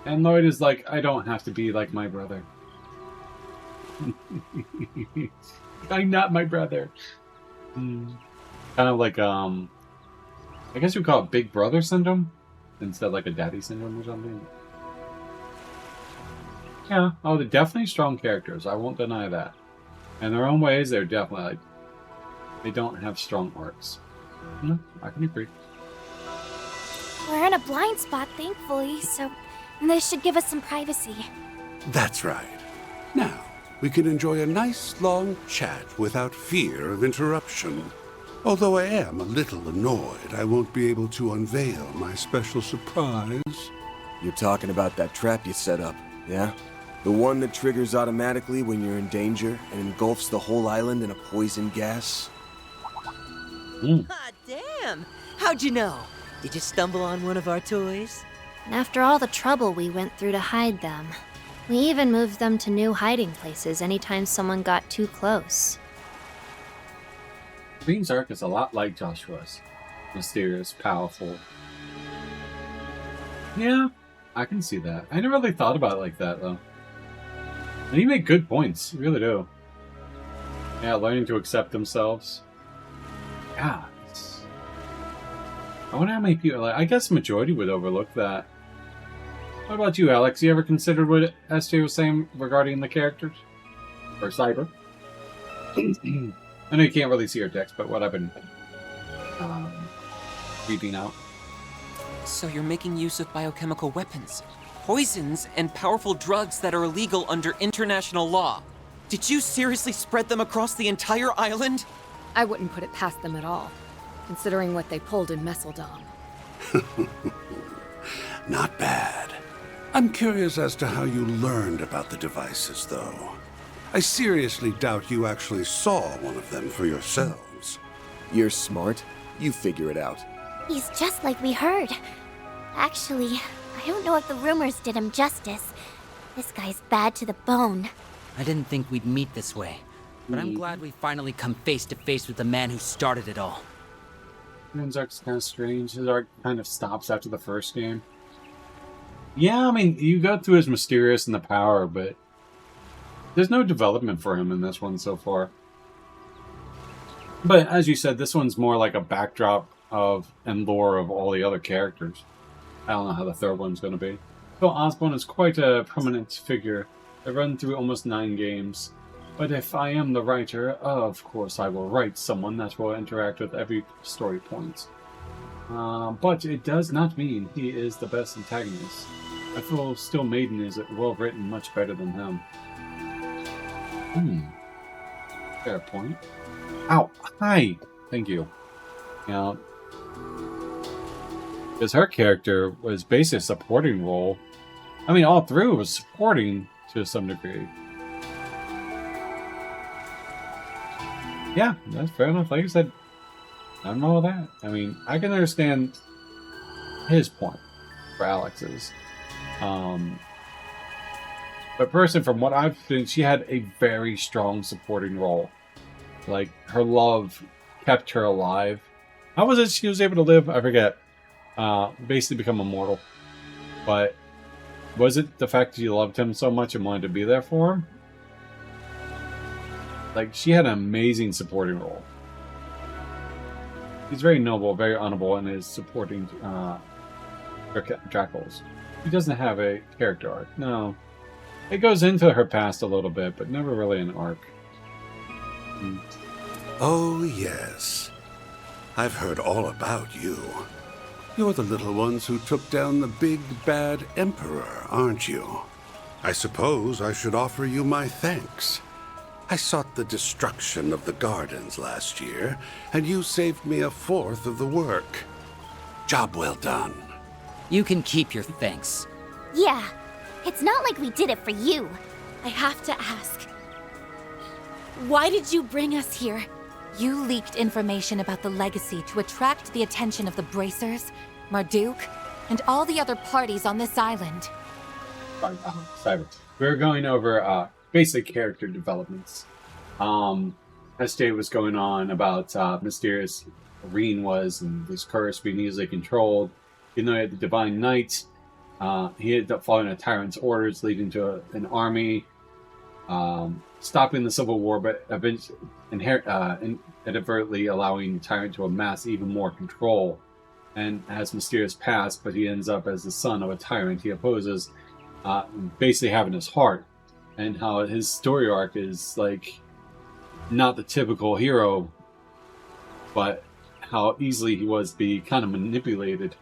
And Lloyd is like, I don't have to be like my brother. I'm not my brother. Kind of like, I guess you would call it big brother syndrome instead of like a daddy syndrome or something. Yeah, oh, they're definitely strong characters. I won't deny that. In their own ways, they're definitely like, they don't have strong arcs. No, I can agree. We're in a blind spot, thankfully, so this should give us some privacy. That's right. Now, we can enjoy a nice long chat without fear of interruption. Although I am a little annoyed I won't be able to unveil my special surprise. You're talking about that trap you set up, yeah? The one that triggers automatically when you're in danger and engulfs the whole island in a poison gas? Ah, damn! How'd you know? Did you stumble on one of our toys? And after all the trouble we went through to hide them, we even moved them to new hiding places anytime someone got too close. Green's arc is a lot like Joshua's. Mysterious, powerful. Yeah, I can see that. I never really thought about it like that, though. And you make good points. You really do. Yeah, learning to accept themselves. Yeah. I wonder how many people... I guess the majority would overlook that. What about you, Alex? You ever considered what SJ was saying regarding the characters? Or Cyber? I know you can't really see her text, but what I've been reading out. So you're making use of biochemical weapons, poisons, and powerful drugs that are illegal under international law. Did you seriously spread them across the entire island? I wouldn't put it past them at all, considering what they pulled in Messeldom. Not bad. I'm curious as to how you learned about the devices, though. I seriously doubt you actually saw one of them for yourselves. You're smart. You figure it out. He's just like we heard. Actually, I don't know if the rumors did him justice. This guy's bad to the bone. I didn't think we'd meet this way, but I'm glad we finally come face to face with the man who started it all. His arc's kind of strange. His arc kind of stops after the first game. Yeah, I mean, you go through his mysterious and the power, but there's no development for him in this one so far. But as you said, this one's more like a backdrop of and lore of all the other characters. I don't know how the third one's going to be. Phil Osborne is quite a prominent figure. I run through almost 9 games. But if I am the writer, of course I will write someone that will interact with every story point. But it does not mean he is the best antagonist. I feel Still Maiden is well written, much better than him. Fair point. Ow! Hi! Thank you. Now, because her character was basically a supporting role. I mean, all through was supporting to some degree. Yeah, that's fair enough. Like I said, nothing wrong with that. I mean, I can understand his point for Alex's. But personally, from what I've seen, she had a very strong supporting role. Like, her love kept her alive. How was it she was able to live? I forget. Basically become immortal. But was it the fact that she loved him so much and wanted to be there for him? Like, she had an amazing supporting role. He's very noble, very honorable in his supporting Drackles. He doesn't have a character arc. No. It goes into her past a little bit, but never really an arc. Oh, yes. I've heard all about you. You're the little ones who took down the big, bad Emperor, aren't you? I suppose I should offer you my thanks. I sought the destruction of the gardens last year, and you saved me 1/4 of the work. Job well done. You can keep your thanks. Yeah, it's not like we did it for you. I have to ask, why did you bring us here? You leaked information about the legacy to attract the attention of the Bracers, Marduk, and all the other parties on this island. Cyber. We're going over basic character developments. SJ was going on about mysterious Reen was and his curse being easily controlled. Even though he had the Divine Knight, he ended up following a tyrant's orders, leading to an army, stopping the Civil War, but eventually inadvertently allowing the tyrant to amass even more control. And has mysterious past, but he ends up as the son of a tyrant he opposes, basically having his heart. And how his story arc is like not the typical hero, but how easily he was be kind of manipulated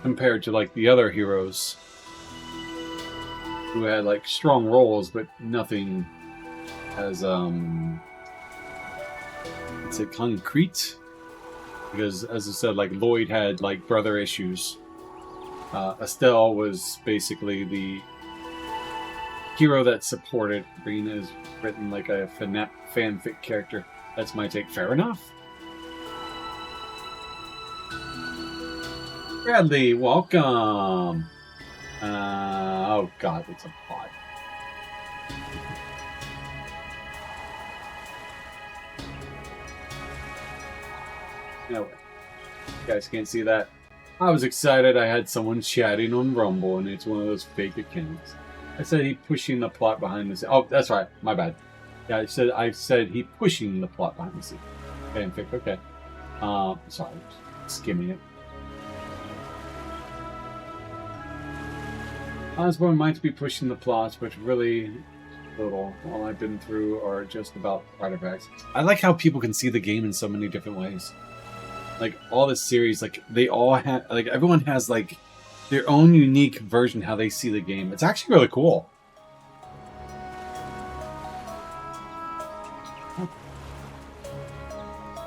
compared to like the other heroes who had like strong roles but nothing as it's a concrete, because as I said, like Lloyd had like brother issues. Estelle was basically the hero that supported. Reen is written like a fanfic character. That's my take. Fair enough. Bradley, welcome. Oh god, it's a bot. No way. You guys can't see that. I was excited. I had someone chatting on Rumble, and it's one of those fake accounts. I said he pushing the plot behind the scene. Oh, that's right. My bad. Yeah, I said he pushing the plot behind the scene. Fanfic. Okay. Sorry, skimming it. Osborne might be pushing the plots, but really little. All I've been through are just about artifacts. I like how people can see the game in so many different ways. Like all this series, like they all have, like everyone has like their own unique version how they see the game. It's actually really cool.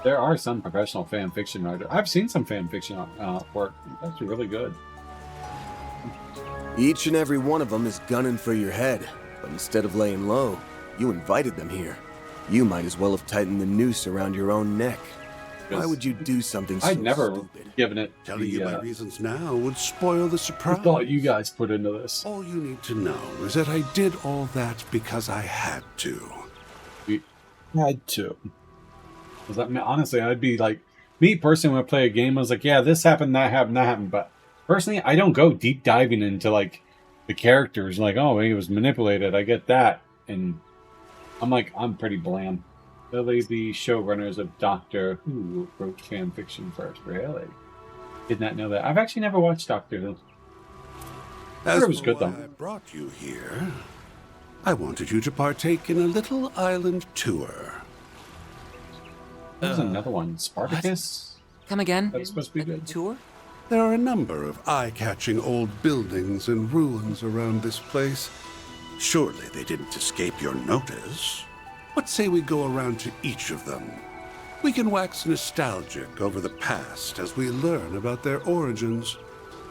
There are some professional fan fiction writers. I've seen some fan fiction work. It's actually really good. Each and every one of them is gunning for your head, but instead of laying low, you invited them here. You might as well have tightened the noose around your own neck. Why would you do something so I'd never stupid? given it. Telling you my reasons now would spoil the surprise. The thought you guys put into this. All you need to know is that I did all that because I had to. You had to. Because I mean, honestly, I'd be like, me personally, when I play a game, I was like, yeah, this happened, that happened, that happened. But personally, I don't go deep diving into like the characters. Like, oh, he was manipulated. I get that. And I'm like, I'm pretty bland. Literally the showrunners of Doctor Who wrote fan fiction first. Really? Did not know that. I've actually never watched Doctor Who. As it was for good why though. I brought you here, I wanted you to partake in a little island tour. There's another one. Spartacus? Come again? That was supposed to be good. Tour? There are a number of eye-catching old buildings and ruins around this place. Surely they didn't escape your notice. What say we go around to each of them? We can wax nostalgic over the past as we learn about their origins.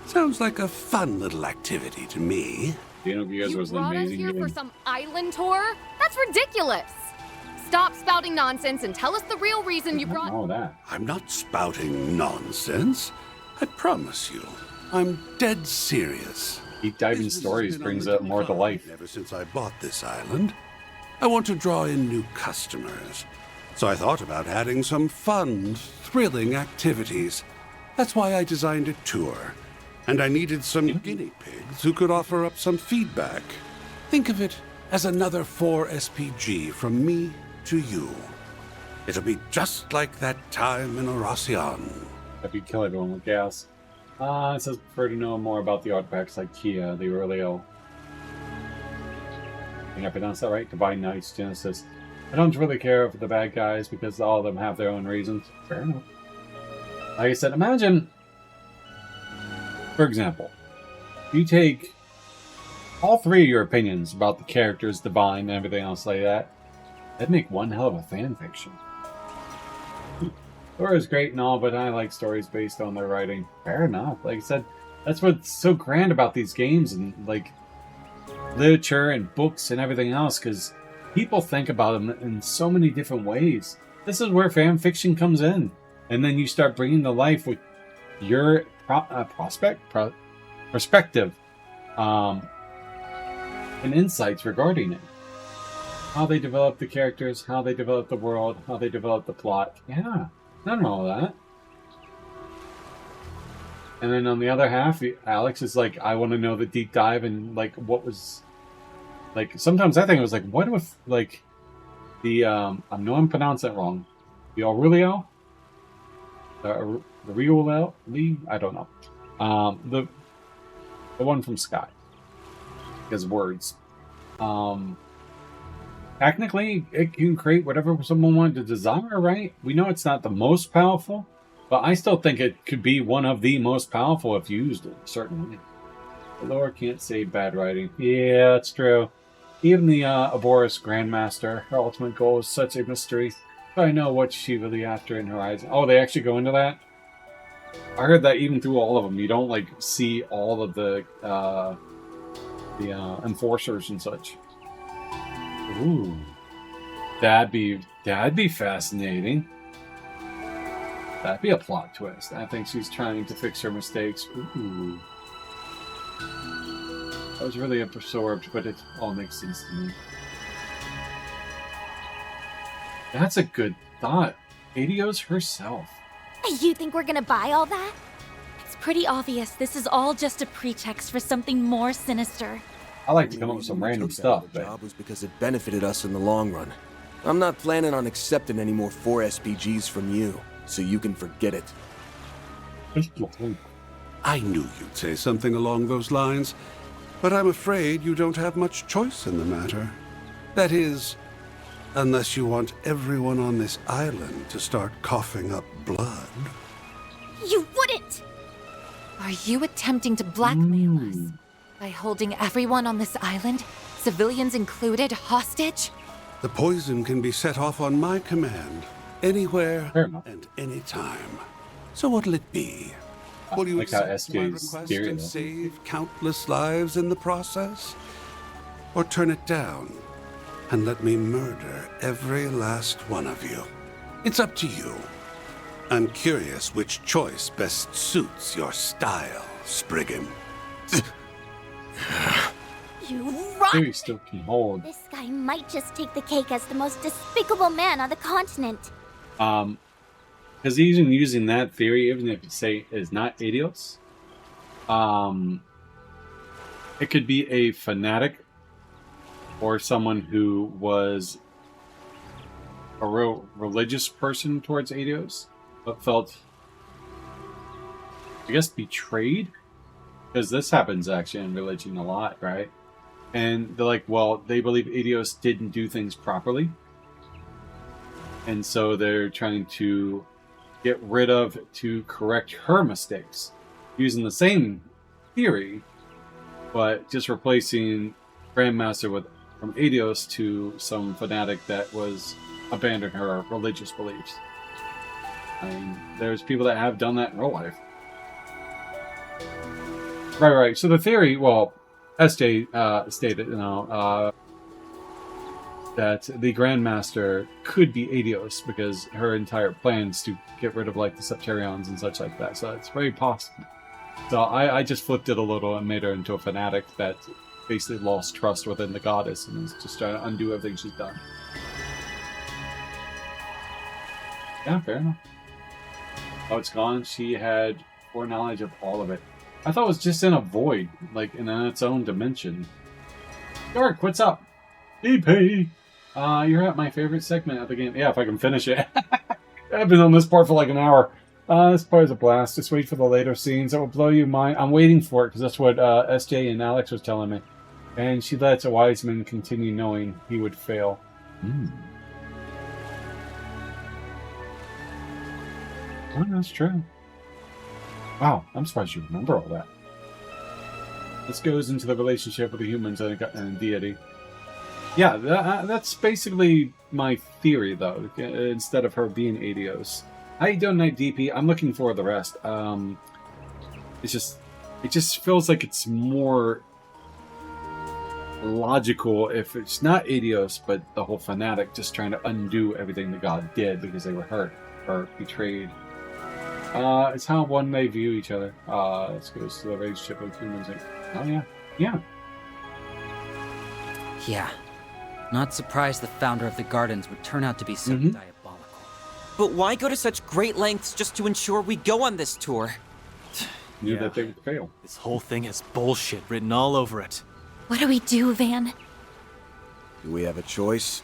Sounds like a fun little activity to me. You brought us here for some island tour? That's ridiculous! Stop spouting nonsense and tell us the real reason you brought— all that. I'm not spouting nonsense. I promise you, I'm dead serious. Deep diving stories brings it more to life. Ever since I bought this island, I want to draw in new customers. So I thought about adding some fun, thrilling activities. That's why I designed a tour. And I needed some guinea pigs who could offer up some feedback. Think of it as another 4SPG from me to you. It'll be just like that time in Oracion. If you kill everyone with gas. It says prefer to know more about the artifacts like Kia, the Aurelio. I think I pronounced that right? Divine Knights, Genesis. I don't really care for the bad guys because all of them have their own reasons. Fair enough. Like I said, imagine, for example, you take all three of your opinions about the characters, Divine, and everything else like that. That'd make one hell of a fan fiction. Thor is great and all, but I like stories based on their writing. Fair enough. Like I said, that's what's so grand about these games and like literature and books and everything else, because people think about them in so many different ways. This is where fan fiction comes in, and then you start bringing to life with your perspective, and insights regarding it. How they develop the characters, how they develop the world, how they develop the plot. Yeah. None of all that. And then on the other half, Alex is like, I want to know the deep dive and like what was, like sometimes I think it was like, what if like the I know I'm pronouncing it wrong, the Aurelio, the Aurelio, I don't know, the one from Sky, his words. Technically, it can create whatever someone wanted to desire, right? We know it's not the most powerful, but I still think it could be one of the most powerful if used in a certain way. The lore can't save bad writing. Yeah, that's true. Even the Aboris Grandmaster, her ultimate goal is such a mystery. But I know what she really after in Horizon. Oh, they actually go into that? I heard that even through all of them, you don't like see all of the enforcers and such. Ooh, that'd be fascinating. That'd be a plot twist. I think she's trying to fix her mistakes. Ooh, I was really absorbed, but it all makes sense to me. That's a good thought. Adios herself. You think we're gonna buy all that? It's pretty obvious this is all just a pretext for something more sinister. I like to come up with some random stuff, but job was because it benefited us in the long run. I'm not planning on accepting any more 4SPGs from you, so you can forget it. I knew you'd say something along those lines, but I'm afraid you don't have much choice in the matter. That is, unless you want everyone on this island to start coughing up blood. You wouldn't! Are you attempting to blackmail us? By holding everyone on this island, civilians included, hostage? The poison can be set off on my command, anywhere and anytime. So what'll it be? Will you accept my request and save countless lives in the process? Or turn it down and let me murder every last one of you? It's up to you. I'm curious which choice best suits your style, Spriggan. You rot! Still can hold. This guy might just take the cake as the most despicable man on the continent. Because even using that theory, even if you say it's not Adios, it could be a fanatic or someone who was a real religious person towards Eidos, but felt, I guess, betrayed. Because this happens actually in religion a lot, right? And they're like, well, they believe Eidos didn't do things properly. And so they're trying to get rid of, to correct her mistakes. Using the same theory, but just replacing Grandmaster from Eidos to some fanatic that was abandoned her religious beliefs. I mean, there's people that have done that in real life. Right. So the theory, well, SJ stated, that the Grandmaster could be Eidos because her entire plan is to get rid of like the Septarions and such like that. So it's very possible. So I just flipped it a little and made her into a fanatic that basically lost trust within the goddess and is just trying to undo everything she's done. Yeah, fair enough. Oh, it's gone. She had foreknowledge of all of it. I thought it was just in a void, like in its own dimension. York, what's up? EP! You're at my favorite segment of the game. Yeah, if I can finish it. I've been on this part for like an hour. This part is a blast. Just wait for the later scenes. It will blow your mind. I'm waiting for it because that's what SJ and Alex was telling me. And she lets a wise man continue knowing he would fail. Oh, that's true. Wow, I'm surprised you remember all that. This goes into the relationship with the humans and deity. Yeah, that's basically my theory, though, instead of her being Eidos. How you doing, Night DP? I'm looking for the rest. It just feels like it's more logical if it's not Eidos, but the whole fanatic just trying to undo everything that God did because they were hurt or betrayed. It's how one may view each other. This goes to the relationship with humans. Like, oh yeah, yeah. Yeah. Not surprised the founder of the gardens would turn out to be so diabolical. But why go to such great lengths just to ensure we go on this tour? Knew that they would fail. This whole thing has bullshit written all over it. What do we do, Van? Do we have a choice?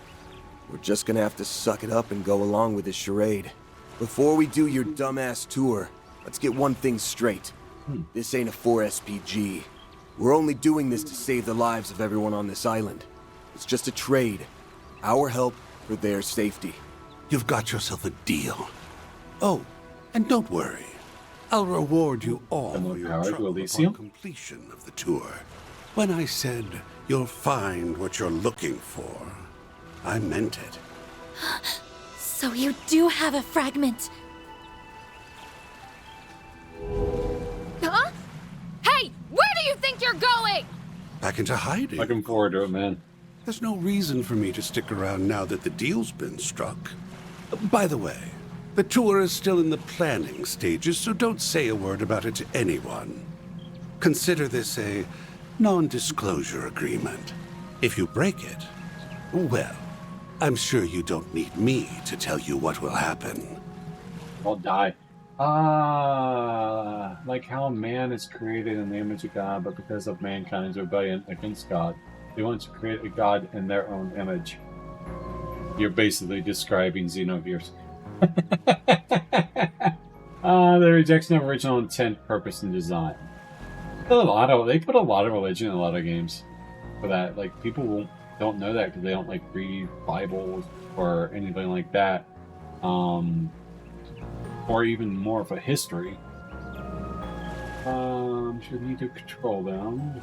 We're just gonna have to suck it up and go along with this charade. Before we do your dumbass tour, let's get one thing straight. This ain't a 4SPG. We're only doing this to save the lives of everyone on this island. It's just a trade. Our help for their safety. You've got yourself a deal. Oh, and don't worry. I'll reward you all for your trouble upon completion of the tour. When I said you'll find what you're looking for, I meant it. So you do have a fragment. Huh? Hey, where do you think you're going? Back into hiding. Looking forward to it, man. There's no reason for me to stick around now that the deal's been struck. By the way, the tour is still in the planning stages, so don't say a word about it to anyone. Consider this a non-disclosure agreement. If you break it, well, I'm sure you don't need me to tell you what will happen. I'll die. Like how man is created in the image of God, but because of mankind's rebellion against God, they want to create a God in their own image. You're basically describing Xenogears. The rejection of original intent, purpose, and design. They put a lot of religion in a lot of games for that. Like, people don't know that because they don't like read Bibles or anything like that. Or even more of a history. Should need to control them.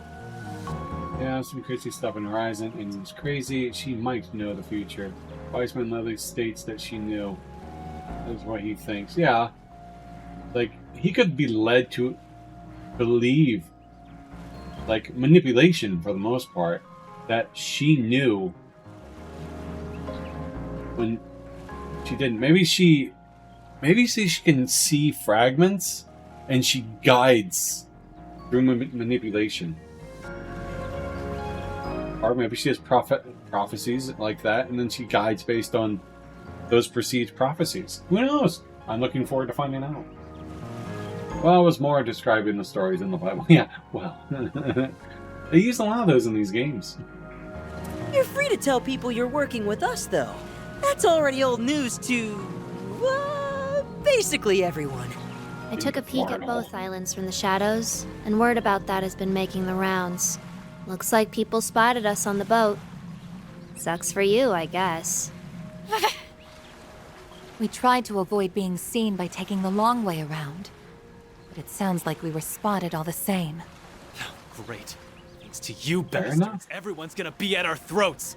Yeah, some crazy stuff in Horizon, and it's crazy. She might know the future. Wiseman Lily states that she knew. That's what he thinks. Yeah. Like, he could be led to believe, like, manipulation for the most part, that she knew when she didn't. Maybe she can see fragments and she guides through manipulation. Or maybe she has prophecies like that, and then she guides based on those perceived prophecies. Who knows? I'm looking forward to finding out. Well, it was more describing the stories in the Bible. Yeah, well. They use a lot of those in these games. You're free to tell people you're working with us, though. That's already old news to, basically everyone. I took a peek at both islands from the shadows, and word about that has been making the rounds. Looks like people spotted us on the boat. Sucks for you, I guess. We tried to avoid being seen by taking the long way around. But it sounds like we were spotted all the same. Great. Thanks to you Fair bastards, enough. everyone's gonna be at our throats.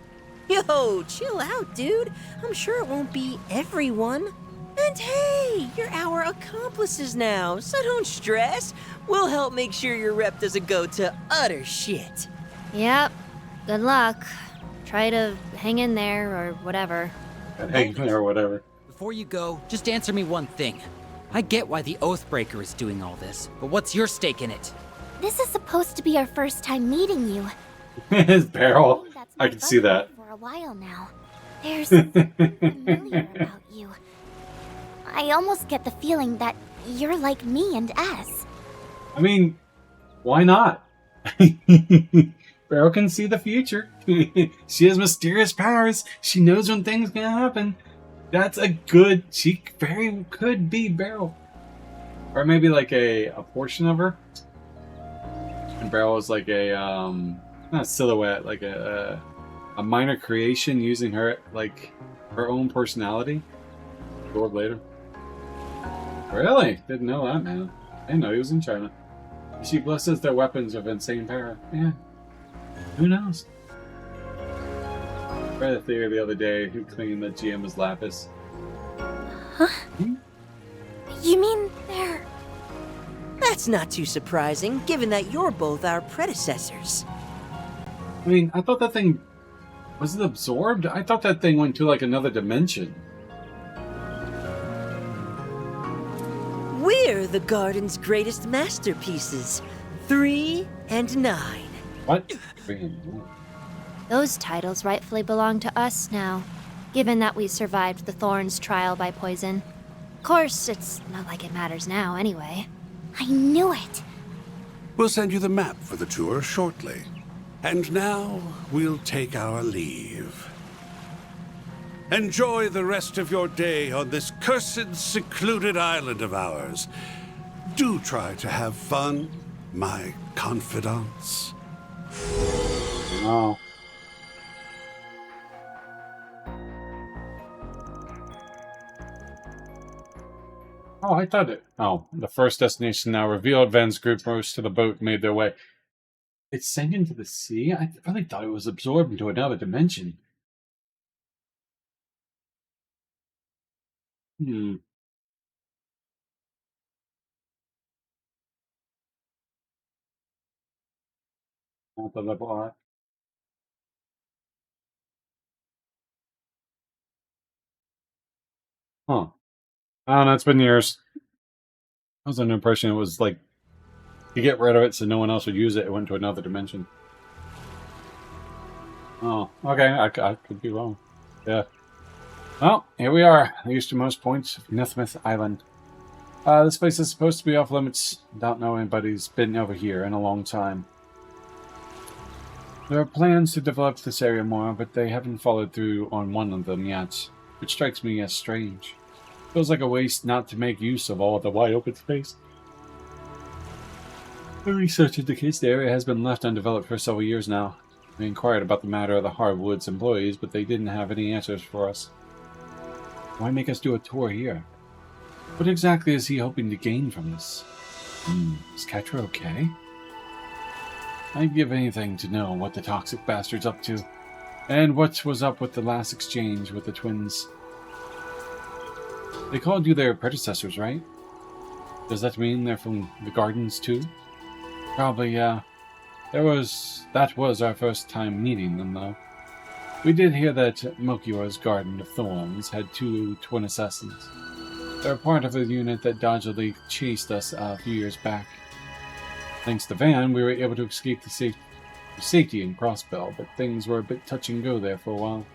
Yo, chill out, dude. I'm sure it won't be everyone. And hey, you're our accomplices now, so don't stress. We'll help make sure your rep doesn't go to utter shit. Yep. Good luck. Try to hang in there, or whatever. Hang in there or whatever. Before you go, just answer me one thing. I get why the Oathbreaker is doing all this, but what's your stake in it? This is supposed to be our first time meeting you. His barrel. I can see that. For a while now. There's something familiar about you. I almost get the feeling that you're like me and S. I mean, why not? Beryl can see the future. She has mysterious powers. She knows when things can happen. That's a good... She very could be Beryl. Or maybe like a portion of her. And Beryl is like a... not a silhouette, like a minor creation using her, like, her own personality. Absorb later. Really? Didn't know that, man. I didn't know he was in China. She blesses their weapons with insane power. Yeah. Who knows? I read a theory the other day who claimed that GM was Lapis. Huh? You mean they're... That's not too surprising, given that you're both our predecessors. I mean, I thought that thing... Was it absorbed? I thought that thing went to, like, another dimension. We're the garden's greatest masterpieces. 3 and 9. What? Those titles rightfully belong to us now, given that we survived the Thorns trial by poison. Of course, it's not like it matters now, anyway. I knew it! We'll send you the map for the tour shortly. And now, we'll take our leave. Enjoy the rest of your day on this cursed, secluded island of ours. Do try to have fun, my confidants. Oh. Oh, I thought it... Oh, the first destination now revealed. Van's group rose to the boat and made their way. It sank into the sea? I really thought it was absorbed into another dimension. Not the level R. Huh. I don't know, it's been years. I was under the impression it was like, to get rid of it so no one else would use it, it went to another dimension. Oh, okay, I could be wrong. Yeah. Well, here we are, the easternmost point of Nemeth Island. This place is supposed to be off limits. Don't know anybody's been over here in a long time. There are plans to develop this area more, but they haven't followed through on one of them yet, which strikes me as strange. Feels like a waste not to make use of all of the wide open space. The research indicates the area has been left undeveloped for several years now. We inquired about the matter of the Hardwoods employees, but they didn't have any answers for us. Why make us do a tour here? What exactly is he hoping to gain from this? Is Ketra okay? I'd give anything to know what the toxic bastard's up to, and what was up with the last exchange with the twins. They called you their predecessors, right? Does that mean they're from the gardens too? Probably, yeah. That was our first time meeting them, though. We did hear that Mokior's Garden of Thorns had 2 twin assassins. They're part of a unit that dodgily chased us a few years back. Thanks to Van, we were able to escape the safety in Crossbell, but things were a bit touch and go there for a while.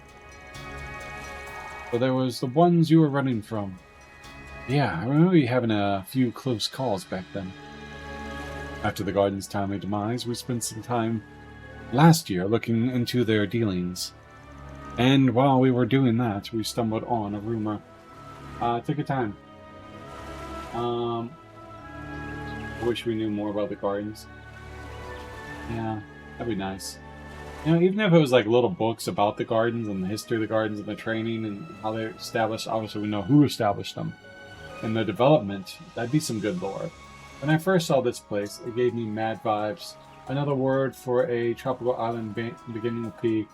So there was the ones you were running from. Yeah, I remember you having a few close calls back then. After the Garden's timely demise, we spent some time last year looking into their dealings. And while we were doing that, we stumbled on a rumor. Take your time. I wish we knew more about the gardens. Yeah, that'd be nice. You know, even if it was like little books about the gardens and the history of the gardens and the training and how they're established, obviously we know who established them. And their development, that'd be some good lore. When I first saw this place, it gave me mad vibes. Another word for a tropical island beginning with P.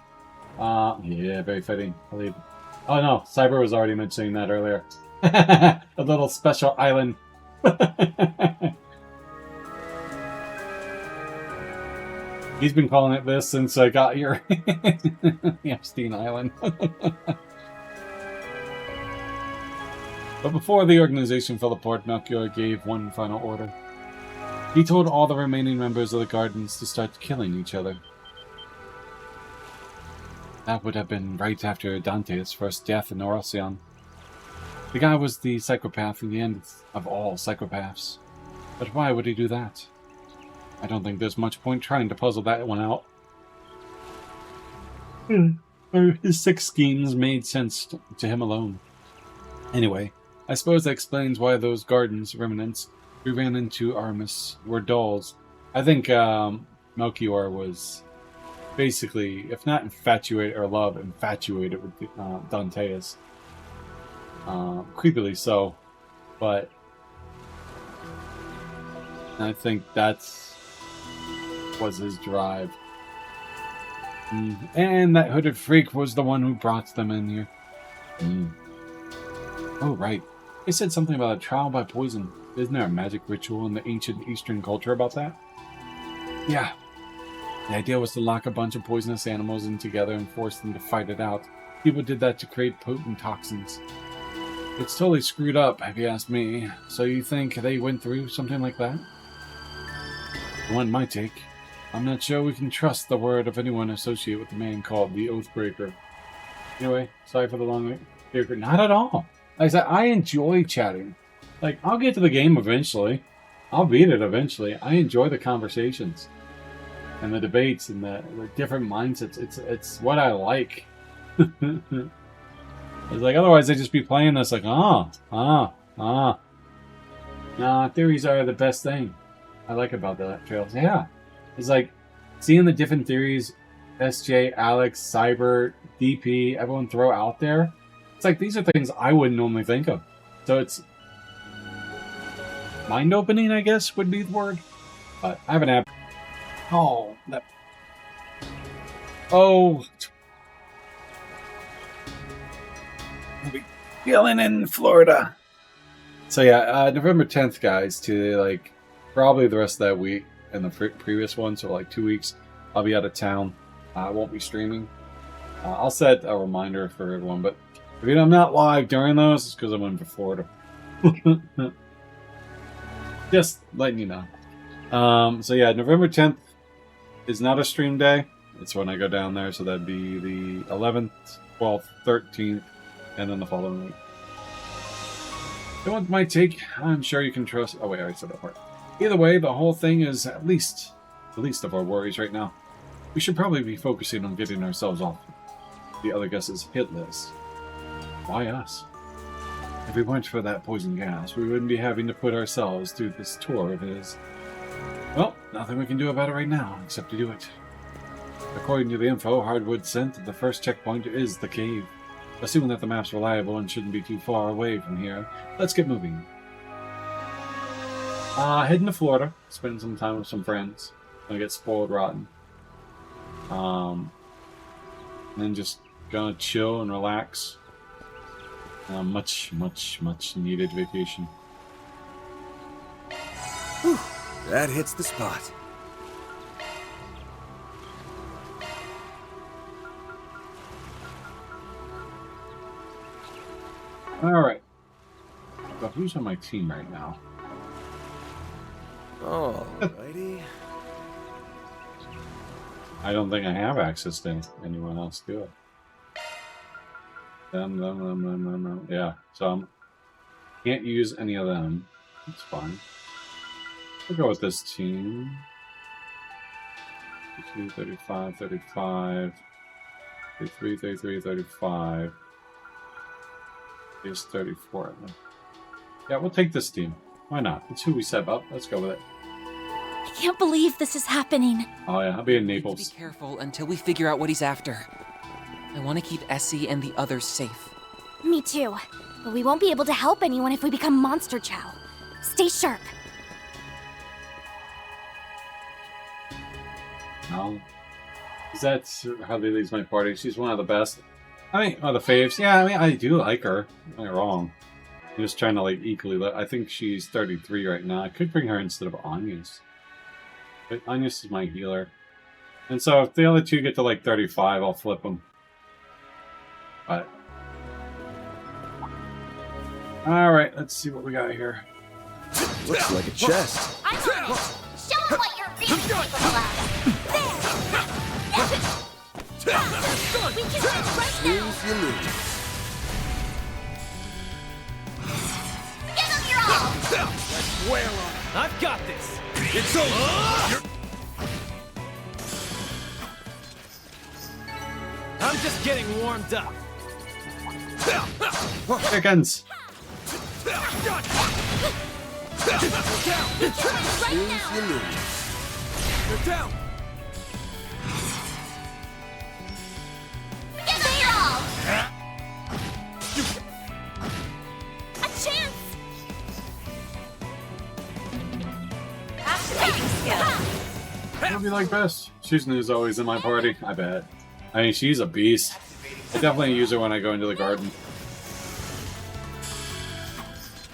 Yeah, very fitting. Oh no, Cyber was already mentioning that earlier. A little special island. He's been calling it this since I got here. Epstein Island. But before the organization fell apart, Melchior gave one final order. He told all the remaining members of the Gardens to start killing each other. That would have been right after Dante's first death in Orosian. The guy was the psychopath in the end of all psychopaths. But why would he do that? I don't think there's much point trying to puzzle that one out. His 6 schemes made sense to him alone. Anyway, I suppose that explains why those Gardens remnants we ran into Artemis were dolls. I think Melchior was basically, if not infatuated or love, infatuated with Danteus. Creepily so, but I think that's was his drive. And that hooded freak was the one who brought them in here. Oh, right. They said something about a trial by poison. Isn't there a magic ritual in the ancient Eastern culture about that? Yeah. The idea was to lock a bunch of poisonous animals in together and force them to fight it out. People did that to create potent toxins. It's totally screwed up, if you ask me. So you think they went through something like that? One might take. I'm not sure we can trust the word of anyone associated with the man called the Oathbreaker. Anyway, sorry for the long wait. Not at all. Like I said, I enjoy chatting. Like, I'll get to the game eventually. I'll beat it eventually. I enjoy the conversations. And the debates and the different mindsets. It's what I like. It's like, otherwise I'd just be playing this like, Nah, theories are the best thing I like about the trails. Yeah. It's like seeing the different theories SJ, Alex, Cyber, DP, everyone throw out there. It's like these are things I wouldn't normally think of. So it's mind-opening, I guess, would be the word. But I have an app. Oh, that. Oh. We'll be feeling in Florida. So yeah, November 10th, guys, to like probably the rest of that week and the previous one, so like 2 weeks, I'll be out of town. I won't be streaming. I'll set a reminder for everyone, but if I'm not live during those, it's because I'm in Florida. Just letting you know. So yeah, November 10th is not a stream day. It's when I go down there, so that'd be the 11th, 12th, 13th, and then the following week. The one might take, I'm sure you can trust. Oh wait, I already said that part. Either way, the whole thing is the least of our worries right now. We should probably be focusing on getting ourselves off the other guesses' hit list. Why us? If we weren't for that poison gas, we wouldn't be having to put ourselves through this tour of his. Well, nothing we can do about it right now, except to do it. According to the info Hardwood sent, the first checkpoint is the cave. Assuming that the map's reliable and shouldn't be too far away from here, let's get moving. Heading to Florida, spend some time with some friends. Gonna get spoiled rotten. And then just gonna chill and relax. Much needed vacation. Whew, that hits the spot. Alright. But who's on my team right now? Alrighty. I don't think I have access to anyone else to it. Them. Yeah, so I can't use any of them. That's fine. We'll go with this team. 35, 35, 33, 33, 35. Is 34. Yeah, we'll take this team. Why not? It's who we set up. Let's go with it. I can't believe this is happening. Oh yeah, I'll be in Naples. Be careful until we figure out what he's after. I want to keep Essie and the others safe. Me too. But we won't be able to help anyone if we become Monster Chow. Stay sharp. No. Is that how they leads my party? She's one of the best. I mean, the faves. Yeah, I mean, I do like her. I'm not wrong. I'm just trying to, like, equally... I think she's 33 right now. I could bring her instead of Agnes. But Agnes is my healer. And so if the other two get to, like, 35, I'll flip them. But... Alright, let's see what we got here. Looks like a chest. I'm on it. Show them what you're really capable of. There. We can win right now. Lose, you lose. Give them your all. Let's wail on it. I've got this. It's over. I'm just getting warmed up. Chickens. Lose, you lose. You're down. Give them your all. A chance. Activating skill. What do you like best? Susan always in my party, I bet. I mean, she's a beast. I definitely use her when I go into the garden.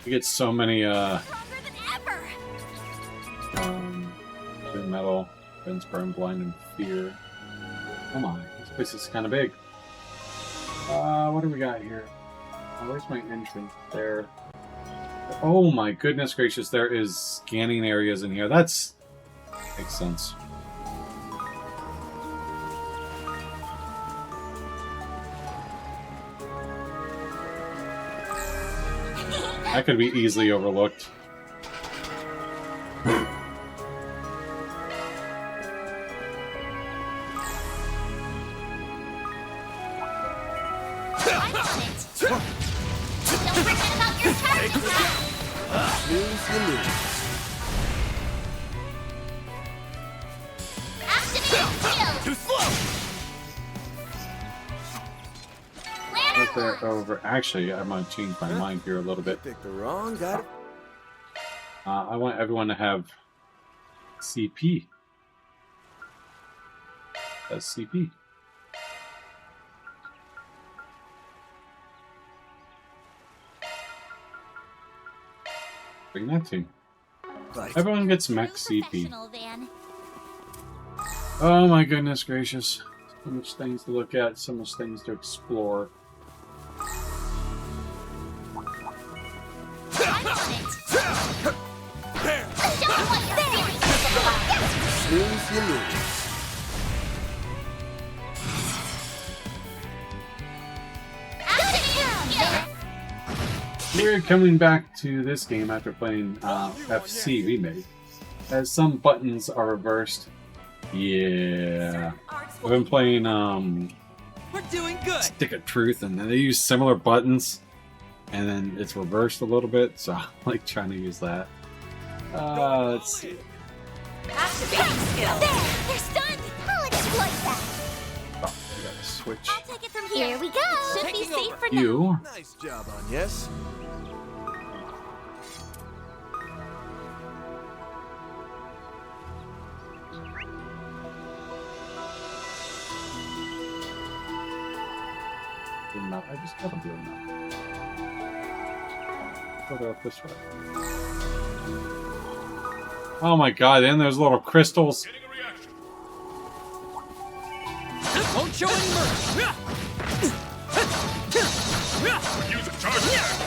You get so many, metal, Fence Burn, Blind, and Fear. Come on, this place is kind of big. What do we got here? Oh, where's my entrance? There. Oh my goodness gracious, there is scanning areas in here. That's... makes sense. That could be easily overlooked. Over. Actually, I might change my mind here a little bit. Pick the wrong guy. I want everyone to have CP. That's CP. Bring that team. Everyone gets max CP. Oh my goodness gracious. So much things to look at, so much things to explore. Lose, you lose. We're coming back to this game after playing FC Remake, as some buttons are reversed. Yeah, I've been playing We're doing good. Stick of Truth, and they use similar buttons, and then it's reversed a little bit. So I'm like trying to use that. Let's see. Activating skill. There, they're stunned. I'll exploit that. Oh, we gotta switch. I'll take it from here. Here we go. Should be safe for now. You. Nice job on yes. I just gotta do it now. Go up this way. Oh my god, and there's little crystals. Won't show any mercy. Use a charge attack.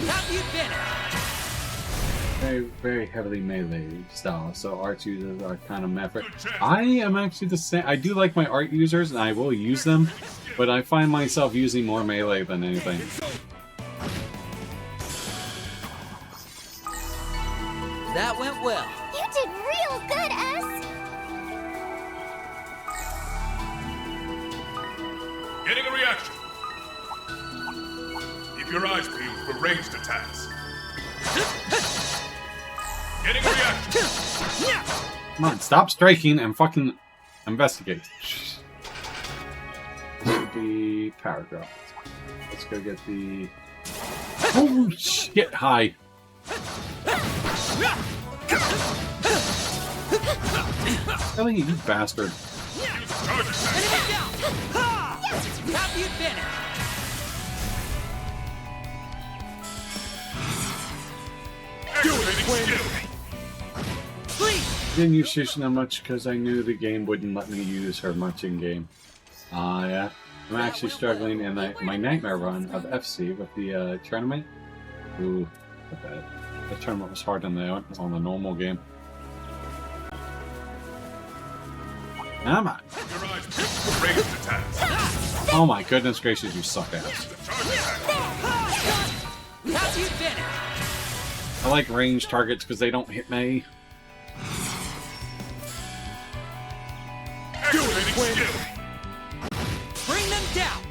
Have you been? Very, very heavily melee style, so art users are kind of method. I am actually the same. I do like my art users, and I will use them, but I find myself using more melee than anything. That went well. You did real good, S. Keep your eyes peeled for ranged attacks. Getting a reaction. Come on, stop striking and fucking investigate. The power drop. Let's go get the. Oh shit! Hi. Telling you, you bastard. Enemy down! Ha! We have the advantage. Please. Didn't use Shishna much because I knew the game wouldn't let me use her much in game. Yeah. I'm actually struggling in my nightmare run of FC with the tournament. Ooh, the tournament was hard on the normal game. Come on. Oh my goodness gracious, you suck ass. We have the advantage. I like ranged targets because they don't hit me. Bring them down.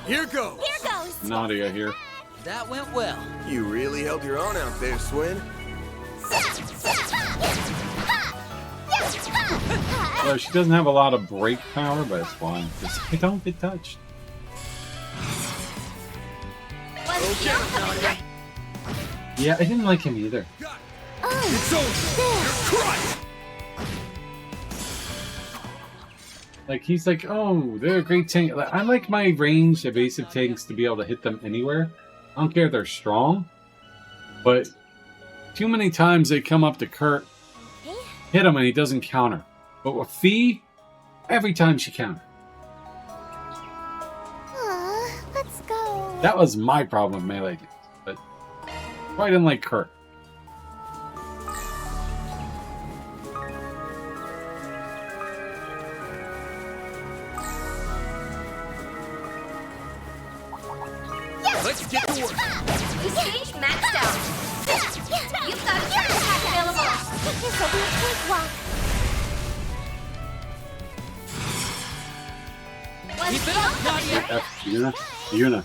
Here goes. Here goes. Nadia here. That went well. You really held your own out there, Swin. Well, she doesn't have a lot of break power, but it's fine. I don't get touched. Yeah, I didn't like him either. It's over. You're crushed. Like, he's like, oh, they're a great tank. Like, I like my ranged evasive tanks to be able to hit them anywhere. I don't care if they're strong. But too many times they come up to Kurt, hit him, and he doesn't counter. But with Fee, every time she countered. Let's go. That was my problem with melee games. But I didn't like Kurt. Let's get to work. The stage maxed out. You've got a turn attack available. This will be a cakewalk. Keep it up, Nadia. Yuna.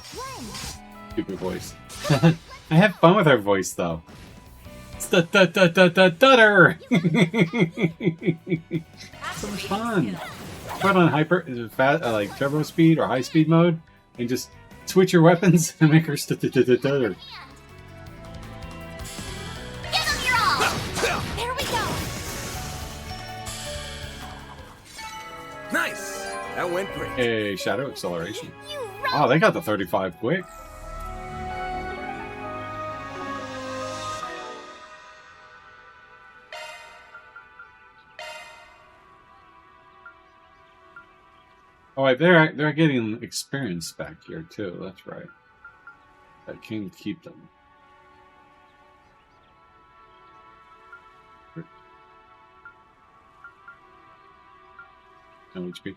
Stupid voice. I have fun with her voice, though. Stutter. So much fun. Put on hyper, like turbo speed or high speed mode, and just switch your weapons and make her stutter. Give them your all. There we go. Nice. That went great. Hey, shadow acceleration. Wow, they got the 35 quick. Oh, wait, they're getting experience back here too. That's right. I can keep them. No HP.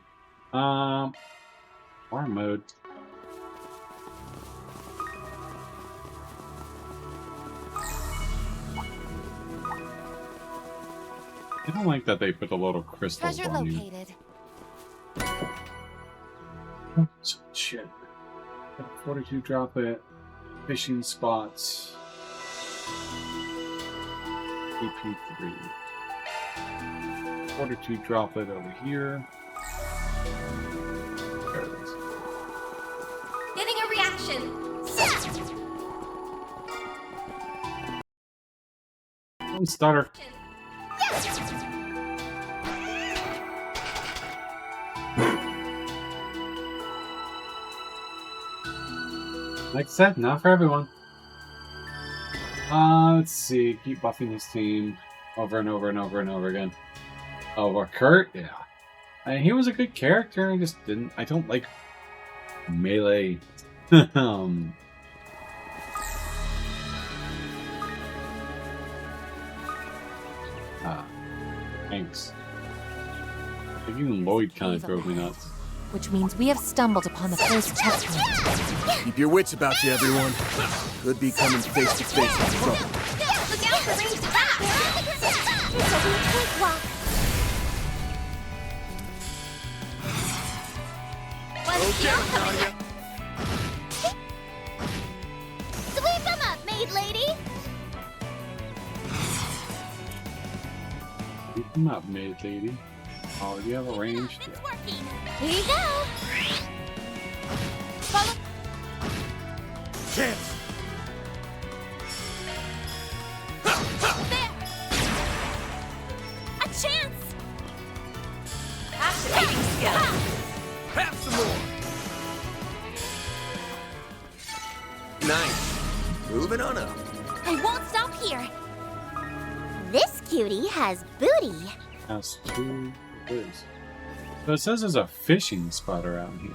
Farm mode. I don't like that they put a little crystals Treasure on located. you. Shit. 42 drop it. Fishing spots. AP3. 42 drop it over here. There it is. Getting a reaction. Don't stutter. Like I said, not for everyone. Let's see. Keep buffing this team over and over and over and over again. Oh, Kurt? Yeah. He was a good character. I don't like melee. Thanks. I think even Lloyd kind of drove me nuts. Which means we have stumbled upon the first checkpoint. Keep your wits about you, everyone. Could be coming face to face with trouble. Look out for ranged attack. This will be a cakewalk. Sweep them up, maid lady! Keep them up, maid lady. Oh, do you have a range? It's working. Here you go. Follow. Chance! There. A chance! Activating skill. Have some more! Nice. Moving on up. I won't stop here. This cutie has booty. Has 2 goods. So it says there's a fishing spot around here.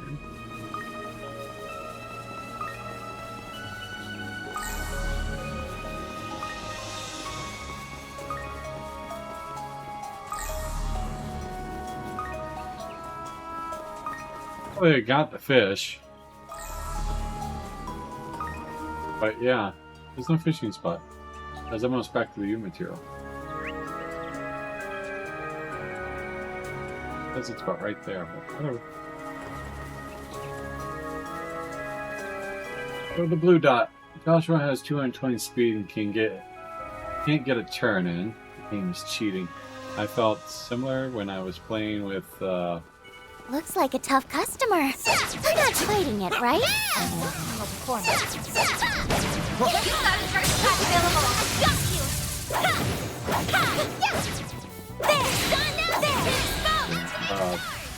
Oh, they got the fish. But yeah, there's no fishing spot. That's almost back to the U material. There's a spot right there, but whatever. So the blue dot. Joshua has 220 speed and can't get a turn in. The game is cheating. I felt similar when I was playing with Looks like a tough customer. You're not trading it, right? Of course.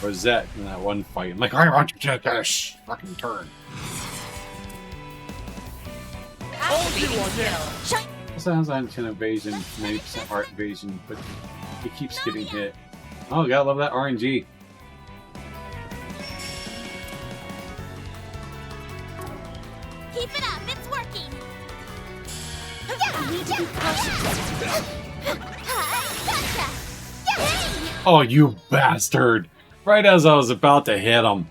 Rosette in that one fight. I'm like, I want you to get this fucking turn. Sounds like an evasion, 90% heart evasion, but he keeps getting hit. Oh, gotta love that RNG. Keep it up, it's working. Yeah, need to be cautious. Gotcha. Yay! Oh, you bastard! Right as I was about to hit him.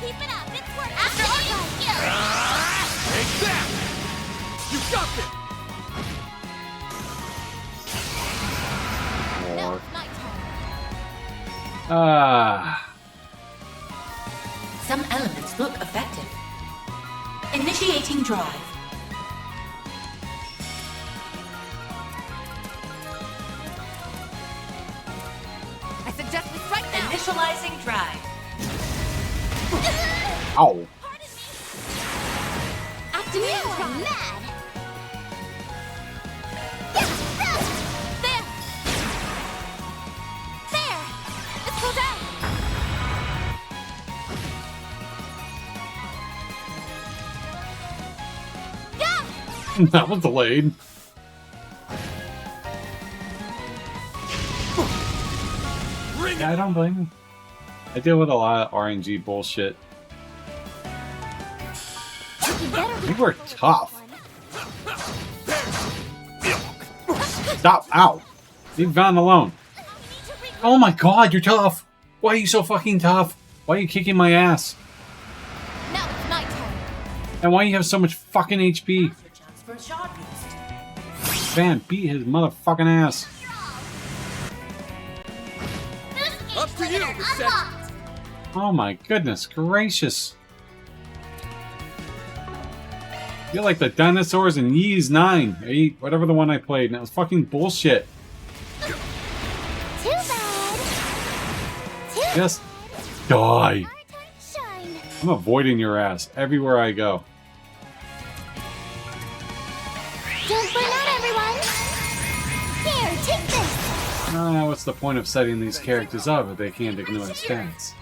Keep it up, it's working. After Take that! You got it! No, it's my turn. Some elements look effective. Initiating drive. I suggest we strike now. Initializing drive. Ow. Activating drive. Mad. There. There. Let's go down. That was delayed. Yeah, I don't blame him. I deal with a lot of RNG bullshit. You were tough. Stop! Ow! Leave Van alone. Oh my god, you're tough! Why are you so fucking tough? Why are you kicking my ass? Now it's my turn. And why do you have so much fucking HP? For a shot boost. Van, beat his motherfucking ass. Up to you, Unlocked. Oh my goodness gracious. You're like the dinosaurs in Ys 9, 8, whatever the one I played, and it was fucking bullshit. Too bad. Just die. Shine. I'm avoiding your ass everywhere I go. Don't burn out, everyone. Here, take this. What's the point of setting these characters up if they can't ignore stats?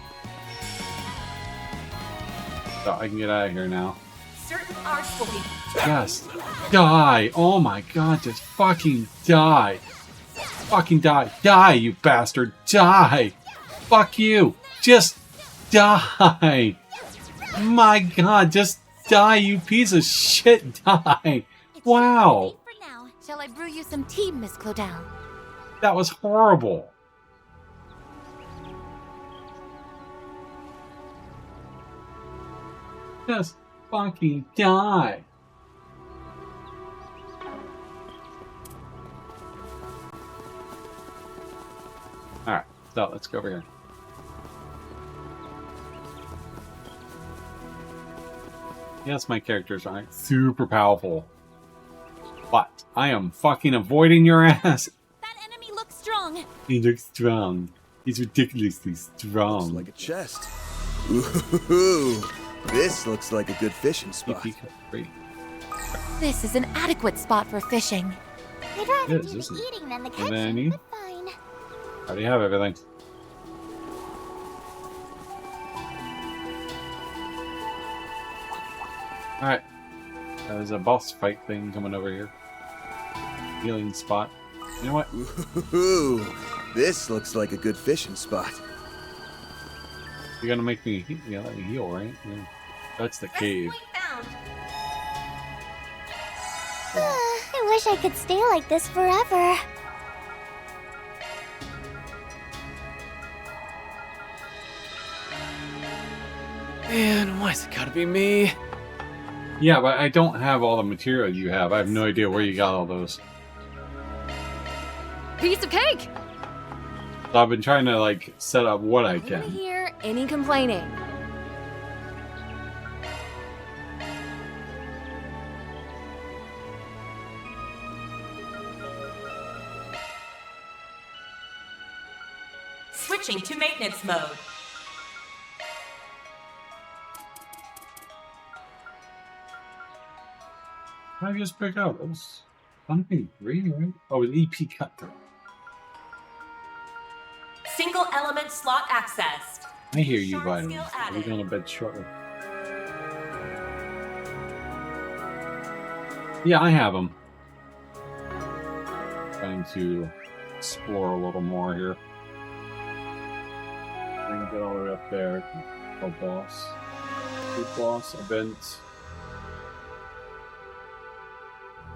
So I can get out of here now. Certain arts will be. Just die! Oh my god, just fucking die! Fucking die! Die, you bastard! Die! Fuck you! Just die! My god, just die, you piece of shit! Die! Wow! For now, shall I brew you some tea, Miss Clodagh? That was horrible! Just fucking die! Alright, so let's go over here. Yes, my characters aren't super powerful. But I am fucking avoiding your ass. That enemy looks strong. He looks strong. He's ridiculously strong. Looks like a chest. Ooh, this looks like a good fishing spot. This is an adequate spot for fishing. I'd rather It is, do isn't the it? eating than the And then catching, you- but fine. I already have everything. Alright. There's a boss fight thing coming over here. Healing spot. You know what? Ooh, this looks like a good fishing spot. You're gonna make me let me heal, right? Yeah. That's the cave. I wish I could stay like this forever. Man, why's it gotta be me? Yeah, but I don't have all the material you have. I have no idea where you got all those. Piece of cake! So I've been trying to, like, set up what I I don't can. hear any complaining. Switching to maintenance mode. I just pick out those. Something green, right? Oh, it's EP cut through. Single element slot accessed. I hear you, Shard vitamins. skill I'll be added. going to bed shortly. Yeah, I have them. Trying to explore a little more here. Bring it all the way up there. A boss. Food boss event.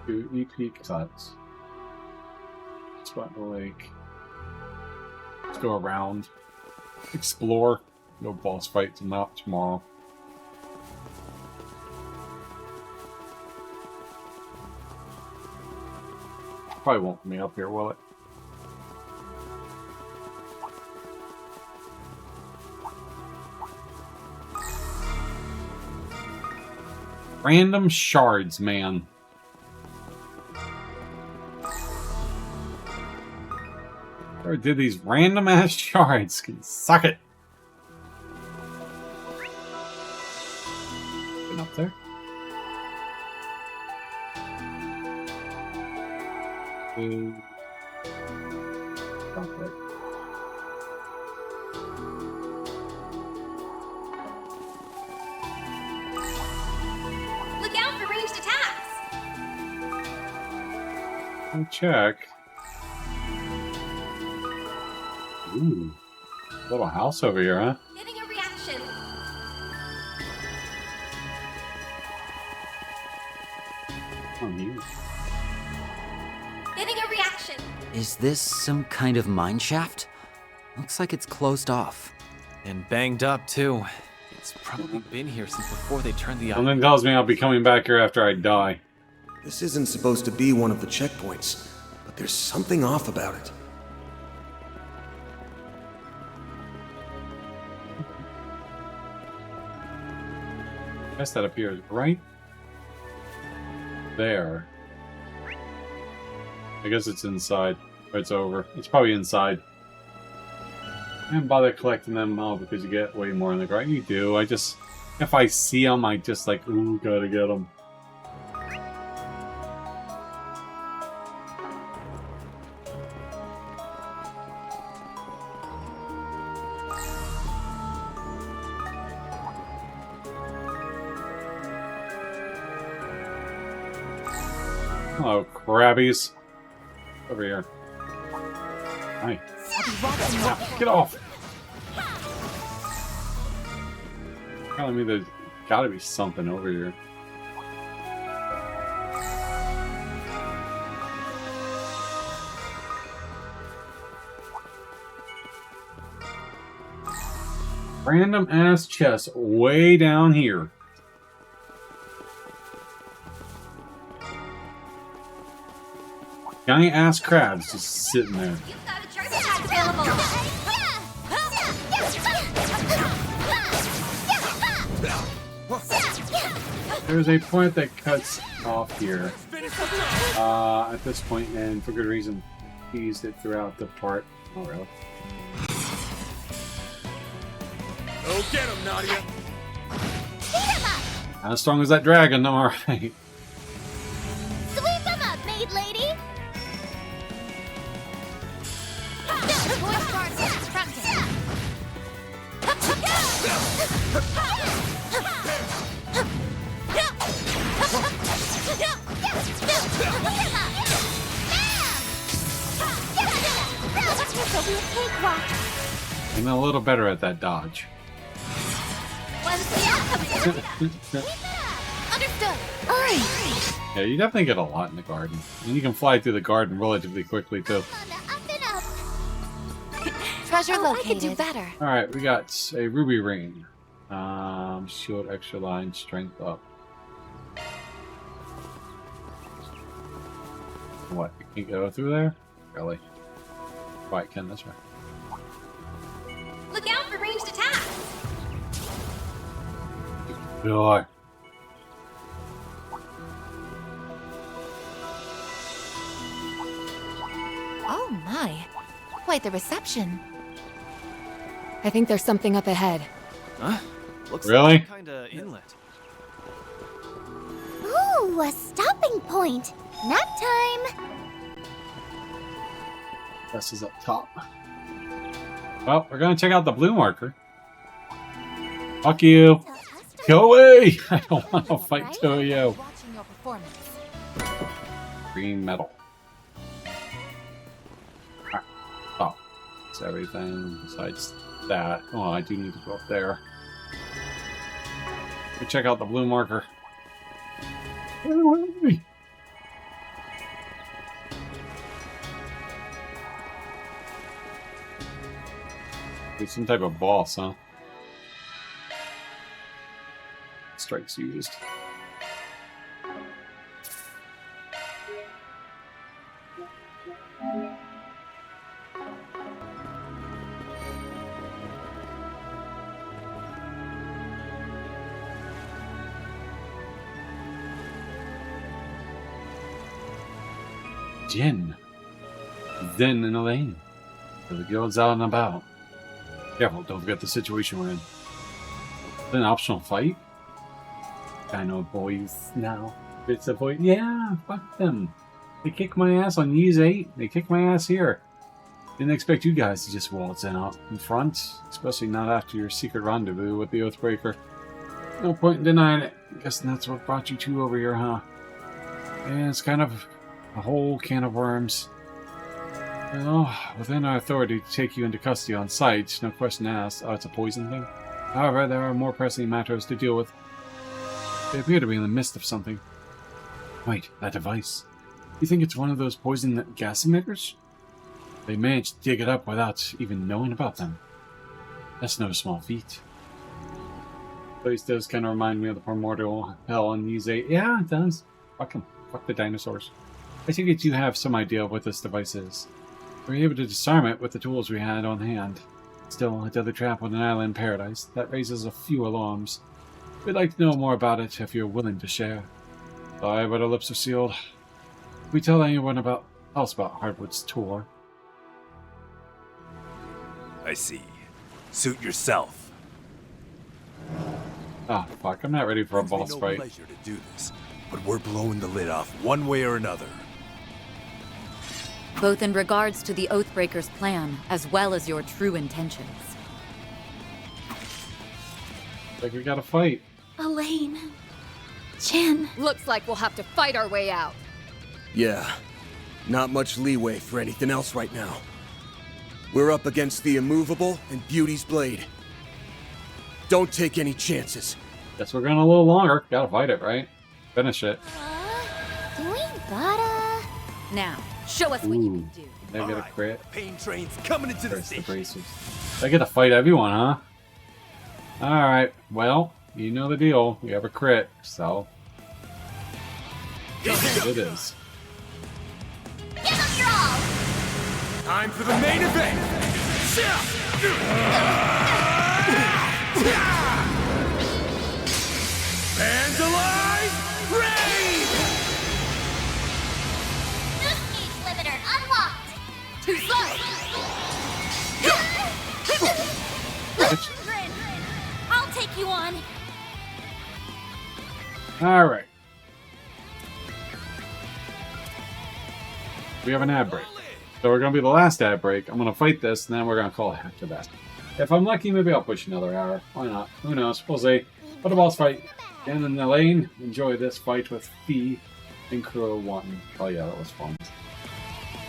2 EP cuts. Spot in the lake. Let's go around. Explore. No boss fights not tomorrow. Probably won't be up here, will it? Random shards, man. Or did these random ass shards? Can suck it. Been up there. Stop it. Look out for ranged attacks! I'll check. Ooh. Little house over here, huh? Getting a reaction. Oh, you. Getting a reaction. Is this some kind of mine shaft? Looks like it's closed off. And banged up, too. It's probably been here since before they turned the Something tells me I'll be coming back here after I die. This isn't supposed to be one of the checkpoints, but there's something off about it. I guess that appears right there. I guess it's inside. Or it's over. It's probably inside. I didn't bother collecting them all because you get way more in the ground. You do. I just... If I see them, I just like, ooh, gotta get them. Hello, crabbies. Over here. Hi. Get off! Telling me there's gotta be something over here. Random ass chest way down here. Giant ass crabs just sitting there. You've got a jerky available. There's a point that cuts off here at this point, and for good reason. He used it throughout the part. Oh, really? Go get him, Nadia! Not as strong as that dragon, no, alright. Sweep him up, maid lady. I'm a little better at that dodge. Understood. Yeah, you definitely get a lot in the garden. And you can fly through the garden relatively quickly, too. Treasure located. I could do better. Alright, we got a ruby ring. Shield extra line, strength up. What? You can't go through there? Really? Why can this way? Look out for ranged attacks. Sure. Oh my. Quite the reception. I think there's something up ahead. Huh? Looks Really? like kinda inlet. Ooh, a stopping point. Nap time. This is up top. Well, we're gonna check out the blue marker. Fuck you. Go away! I don't want to fight two of you. Watching your performance. Green metal. Alright. Oh. That's everything besides that. Oh, I do need to go up there. Let me check out the blue marker. It's some type of boss, huh? Strikes used. Jen. Zen and Elaine. The girls out and about. Careful, don't forget the situation we're in. Is it an optional fight? I know boys now. It's a boy. Yeah, fuck them. They kick my ass on Ys 8. They kick my ass here. Didn't expect you guys to just waltz out in front. Especially not after your secret rendezvous with the Oathbreaker. No point in denying it. Guessing that's what brought you two over here, huh? Yeah, it's kind of a whole can of worms. Well, within our authority to take you into custody on sight, no question asked. Oh, it's a poison thing? However, there are more pressing matters to deal with. They appear to be in the midst of something. Wait, that device. You think it's one of those poison gas emitters? They managed to dig it up without even knowing about them. That's no small feat. The place does kind of remind me of the primordial hell on Ys 8. Yeah, it does. Fuck them. Fuck the dinosaurs. I take it you have some idea of what this device is. We were able to disarm it with the tools we had on hand. Still, a deadly trap on an island paradise. That raises a few alarms. We'd like to know more about it if you're willing to share. Sorry, but our lips are sealed. We tell anyone else about Hardwood's tour. I see. Suit yourself. Ah, fuck, I'm not ready for a It's been boss no fight. pleasure to do this, but we're blowing the lid off one way or another. Both in regards to the Oathbreaker's plan, as well as your true intentions. Like we gotta fight. Elaine. Jen. Looks like we'll have to fight our way out. Yeah. Not much leeway for anything else right now. We're up against the immovable and Beauty's blade. Don't take any chances. Guess we're going a little longer. Gotta fight it, right? Finish it. Do we gotta? Now, show us what you can do. Did I get a crit? Pain train's coming into the There's the station. braces. I get to fight everyone, huh? Alright, well, you know the deal. We have a crit, so... It is. Time for the main event! Vandalize Raid! This speed limiter unlocked. Too slow. I'll take you on. All right. We have an ad break. So we're going to be the last ad break. I'm going to fight this, and then we're going to call it after that. If I'm lucky, maybe I'll push another hour. Why not? Who knows? We'll see. But a boss fight. And in the lane, enjoy this fight with Fee and Crow 1. Oh yeah, that was fun.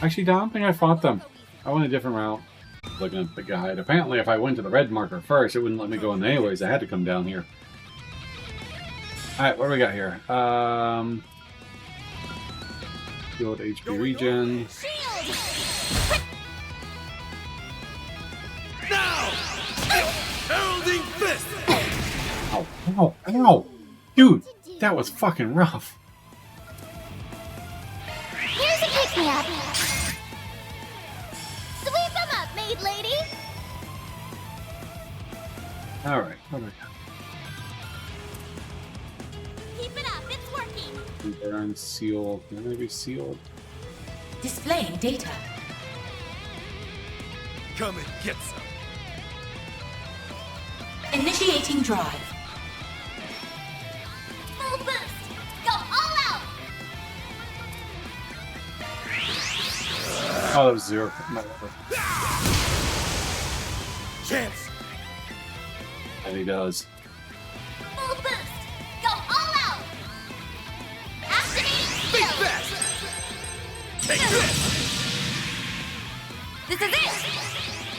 Actually, I don't think I fought them. I went a different route. Looking at the guide. Apparently, if I went to the red marker first, it wouldn't let me go in anyways. I had to come down here. Alright, what do we got here? Field HP regen. Now! Heralding Fist! Ow, ow, ow! Dude, that was fucking rough. Here's a pick-me-up. Sweep them up, maid lady. Alright, what do we got? Keep it up, it's working. Burn, seal. Can they be sealed? Displaying data. Come and get some. Initiating drive. Full boost. Go all out. Oh, that was 0. Chance. And he does. Full boost. Go all out. Activating skill. Take this. This is it.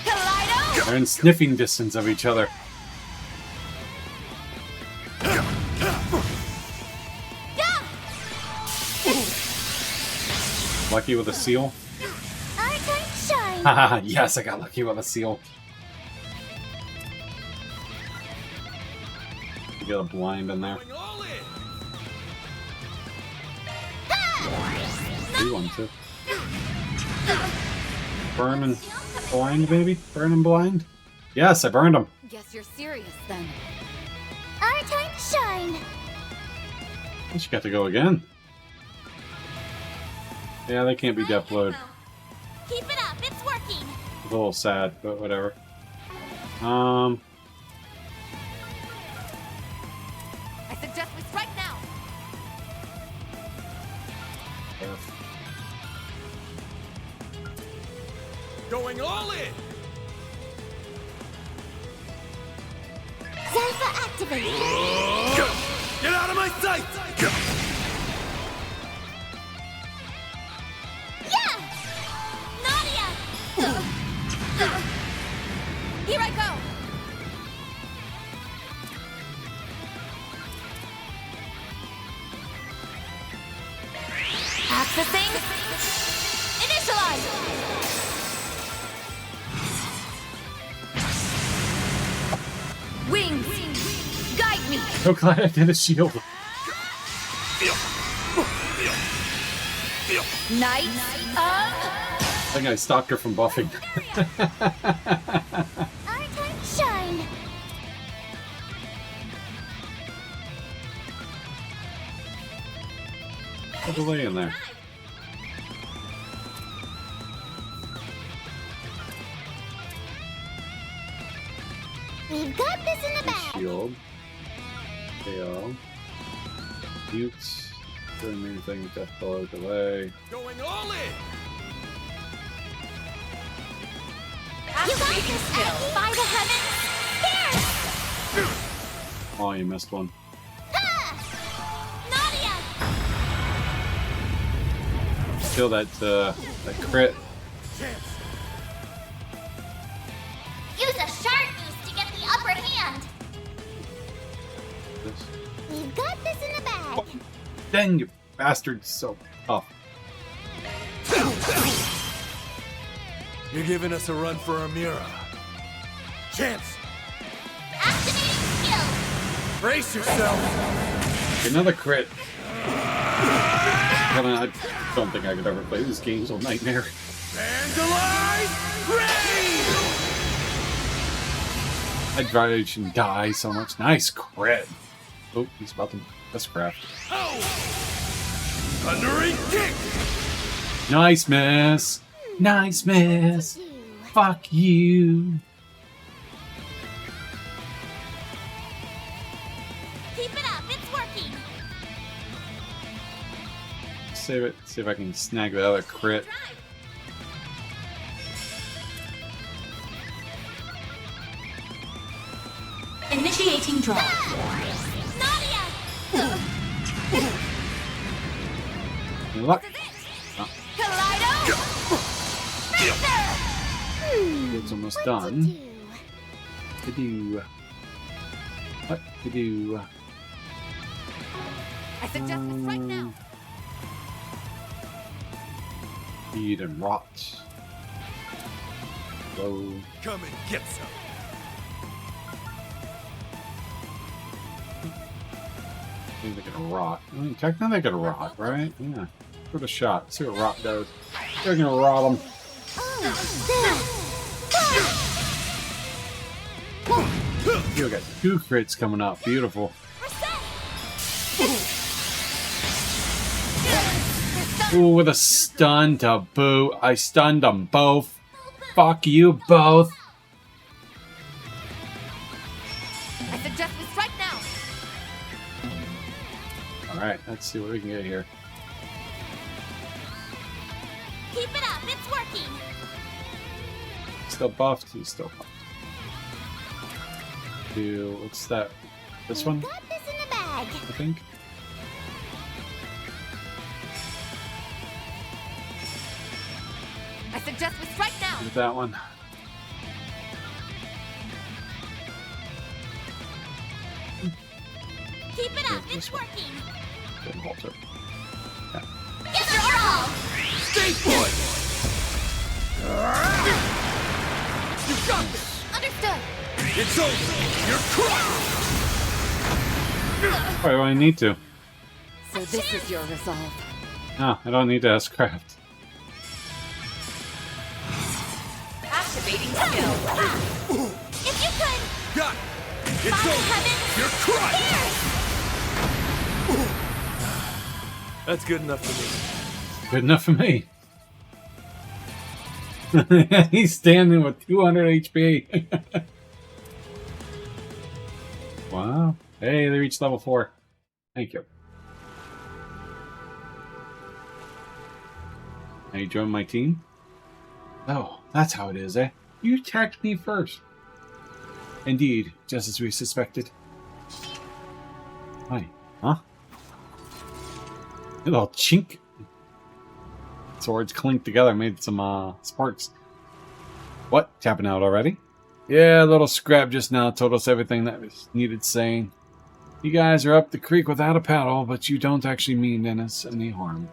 Kaleido. They're in sniffing distance of each other. Lucky with a seal? Our time to shine. Haha, yes, I got lucky with a seal. You got a blind in there. You want to. Burn and blind, baby? Burn and blind? Yes, I burned him. Guess you're serious then. Our time to shine. She got to go again. Yeah, they can't be deployed. Keep it up, it's working. It's a little sad, but whatever. I suggest we strike now. Going all in. Zelfa activated. Get out of my sight. Yeah! Nadia! Here I go! Accessing! Initialize! Wings! Guide me! So glad I did a shield. Knight of... I think I stopped her from buffing. Our time to shine! Put the delay in there. We've got this in the bag! Shield. KO. Mute. Doing anything, death blow, delay. Going all in. You got this, Abby! By the heavens! Here! Oh, you missed one. Nadia! Feel that crit. Use a sharp boost to get the upper hand! This. We've got this in the bag! Dang, you bastard, so tough. You're giving us a run for our mirror. Chance. Activating skill! Brace yourself. Another crit. I don't think I could ever play this game. It's a nightmare. Vandalize Raid! I'd rather shouldn't die so much. Nice crit. Oh, he's about to miscraft. Thundering kick! Nice miss. Nice miss. Fuck you. Keep it up, it's working. Save it. See if I can snag the other crit. Initiating draw. Luck. Oh. It's almost done. To do. What to do? I suggest this right now. Feed and rot. Low. Come and get some. I think they're gonna rot. I mean, technically they're gonna rot, right? Yeah. Give it a shot. See what rot does. They're gonna rot them. You got 2 crits coming up. Beautiful. Ooh, with a stun to boot. I stunned them both. Fuck you both. I suggest we strike now. Alright, let's see what we can get here. Keep it up, it's working. Still buffed? He's still buffed. What's that? This one? Got this in the bag. I think. I suggest we strike now. With that one. Keep it up, it's working. Good halter. Yeah. Give it your all. Stay put! You got this! Understood. It's over! You're crushed! Why do I need to? So this is your resolve. No, I don't need to ask craft. Activating skill. If you could. Got it! It's Father over! Heaven, You're crushed! here! That's good enough for me. Good enough for me. He's standing with 200 HP. Wow. Hey, they reached level 4. Thank you. Now you join my team? Oh, that's how it is, eh? You attacked me first. Indeed, just as we suspected. Hi. Huh? A little chink. Swords clinked together, made some sparks. What? Tapping out already? Yeah, a little scrap just now told us everything that was needed saying. You guys are up the creek without a paddle, but you don't actually mean us any harm.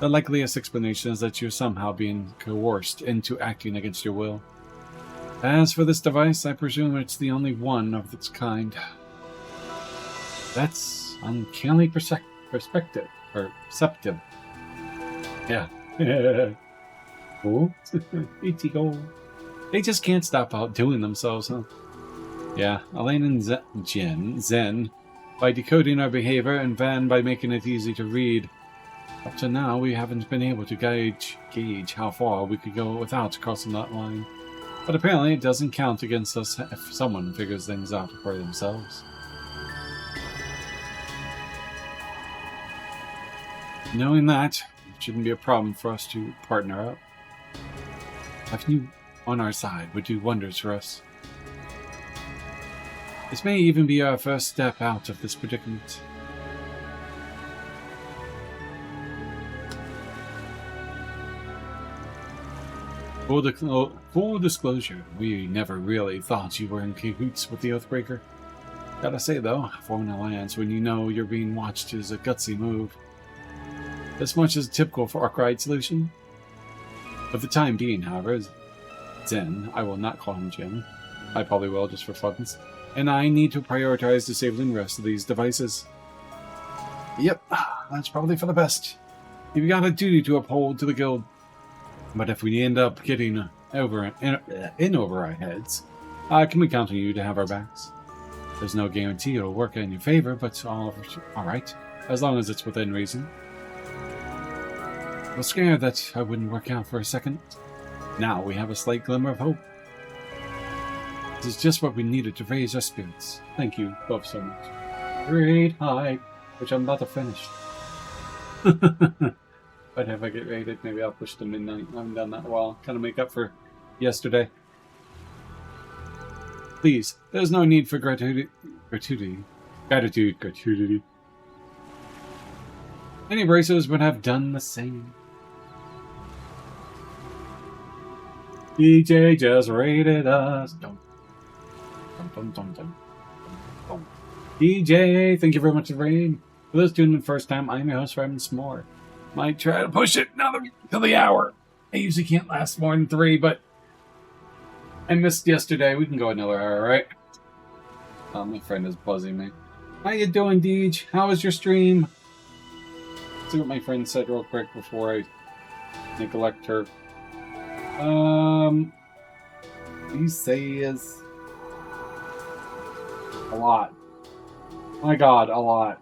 The likeliest explanation is that you're somehow being coerced into acting against your will. As for this device, I presume it's the only one of its kind. That's uncannily perspective. Perceptive. Yeah. Oh, E.T. goal. They just can't stop outdoing themselves, huh? Yeah, Elaine and Zen, by decoding our behavior, and Van by making it easy to read. Up to now, we haven't been able to gauge how far we could go without crossing that line. But apparently it doesn't count against us if someone figures things out for themselves. Knowing that, it shouldn't be a problem for us to partner up. Having you on our side would do wonders for us. This may even be our first step out of this predicament. Full disclosure, we never really thought you were in cahoots with the Oathbreaker. Gotta say though, forming an alliance when you know you're being watched is a gutsy move. This much is typical for Arkwright's solution. For the time being, however, Zen, I will not call him Jim. I probably will just for funs. And I need to prioritize disabling the rest of these devices. Yep, that's probably for the best. You've got a duty to uphold to the guild. But if we end up getting in over our heads, Can we count on you to have our backs? There's no guarantee it'll work in your favor, but all right, as long as it's within reason. I was scared that I wouldn't work out for a second. Now we have a slight glimmer of hope. This is just what we needed to raise our spirits. Thank you both so much. Great hike, which I'm about to finish. But if I get rated, maybe I'll push to midnight. I haven't done that in a while. Kind of make up for yesterday. Please, there's no need for gratuity. Many racers would have done the same. DJ just rated us. Dum, dum, dum, dum, dum, dum. DJ, thank you very much for rating. For those tuning in the first time, I'm your host, Fragments. Might try to push it to the hour. I usually can't last more than 3, but I missed yesterday. We can go another hour, right? Oh, my friend is buzzing me. How you doing, Deej? How was your stream? Let's see what my friend said real quick before I neglect her. He says a lot. My God, a lot.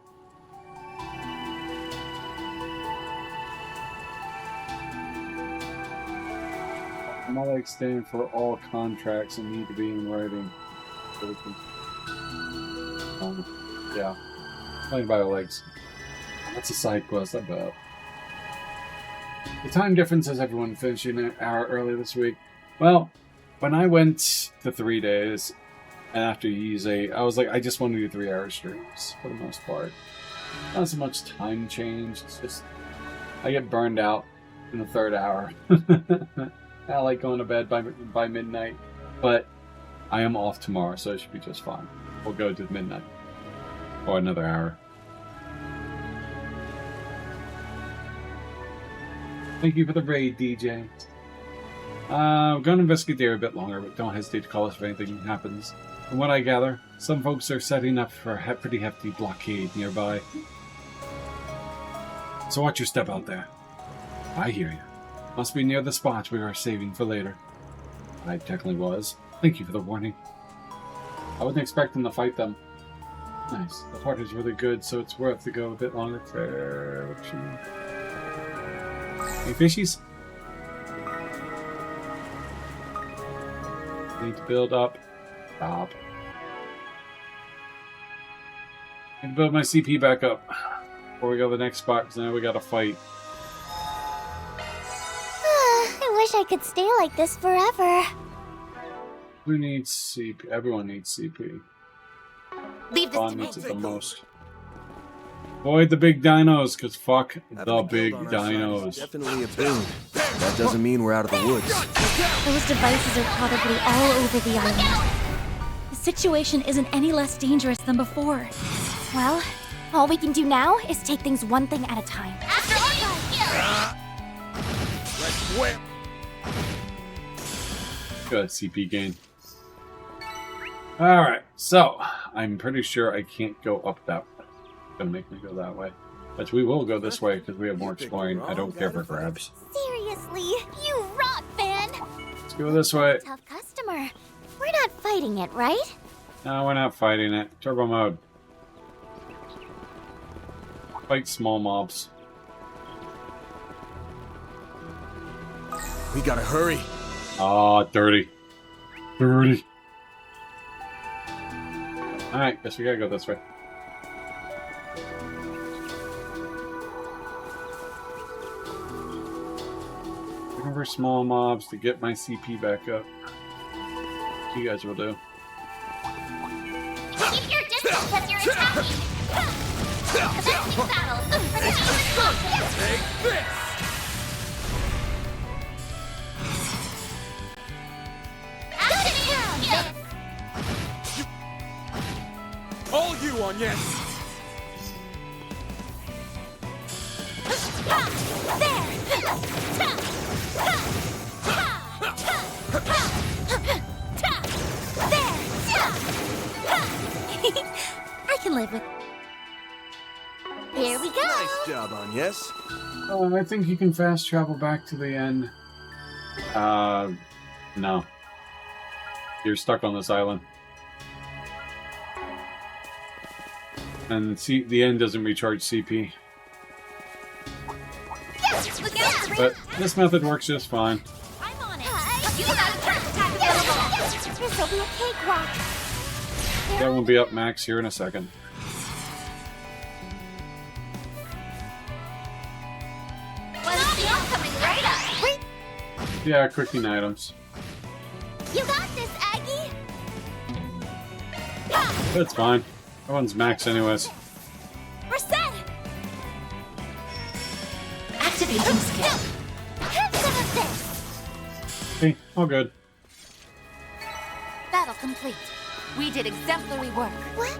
I'm not like staying for all contracts and need to be in writing. Yeah. Playing by the legs. That's a side quest, I bet. The time difference has everyone finishing an hour early this week. Well, when I went to 3 days, and after Yeezy, I was like, I just want to do 3-hour streams, for the most part. Not so much time change, it's just, I get burned out in the 3rd hour. I like going to bed by midnight, but I am off tomorrow, so it should be just fine. We'll go to midnight, or another hour. Thank you for the raid, DJ. We're going to investigate there a bit longer, but don't hesitate to call us if anything happens. From what I gather, some folks are setting up for a pretty hefty blockade nearby. So watch your step out there. I hear you. Must be near the spot we were saving for later. I technically was. Thank you for the warning. I wasn't expecting to fight them. Nice. The part is really good, so it's worth to go a bit longer. Any fishies? Need to build up. Stop. Need to build my CP back up before we go to the next spot, because now we gotta fight. I wish I could stay like this forever. Who needs CP? Everyone needs CP. Leave this to me. Needs it the most. Avoid the big dinos, because fuck the big dinos. Definitely a boon. That doesn't mean we're out of the woods. Those devices are probably all over the island. The situation isn't any less dangerous than before. Well, all we can do now is take things one thing at a time. After all you here! Let's whip! Good CP gain. Alright, so I'm pretty sure I can't go up that way. Gonna make me go that way. But we will go this way because we have more exploring. I don't care for grabs. Seriously, you rock, fan! Let's go this way. Tough customer. We're not fighting it, right? No, we're not fighting it. Turbo mode. Fight small mobs. We gotta hurry. Ah, dirty. Dirty. Alright, guess we gotta go this way. Looking for small mobs to get my CP back up. You guys will do. Keep your distance as you're attacking! Commencing battle! Take this! All you on yes! I can live with. Here we go. Nice job on yes. Oh, I think you can fast travel back to the end. No. You're stuck on this island. And see, the end doesn't recharge CP. Yes, look out! But this method works just fine. I'm on it. You got a turn attack available. This will be a cakewalk. That won't be up max here in a second. Coming right up. Wait, Yeah, quickie items. you got this, Aggie. That's fine. That one's max anyways. We're set. Activating skill. Have some of this. Okay, all good. Battle complete. We did exemplary work. What?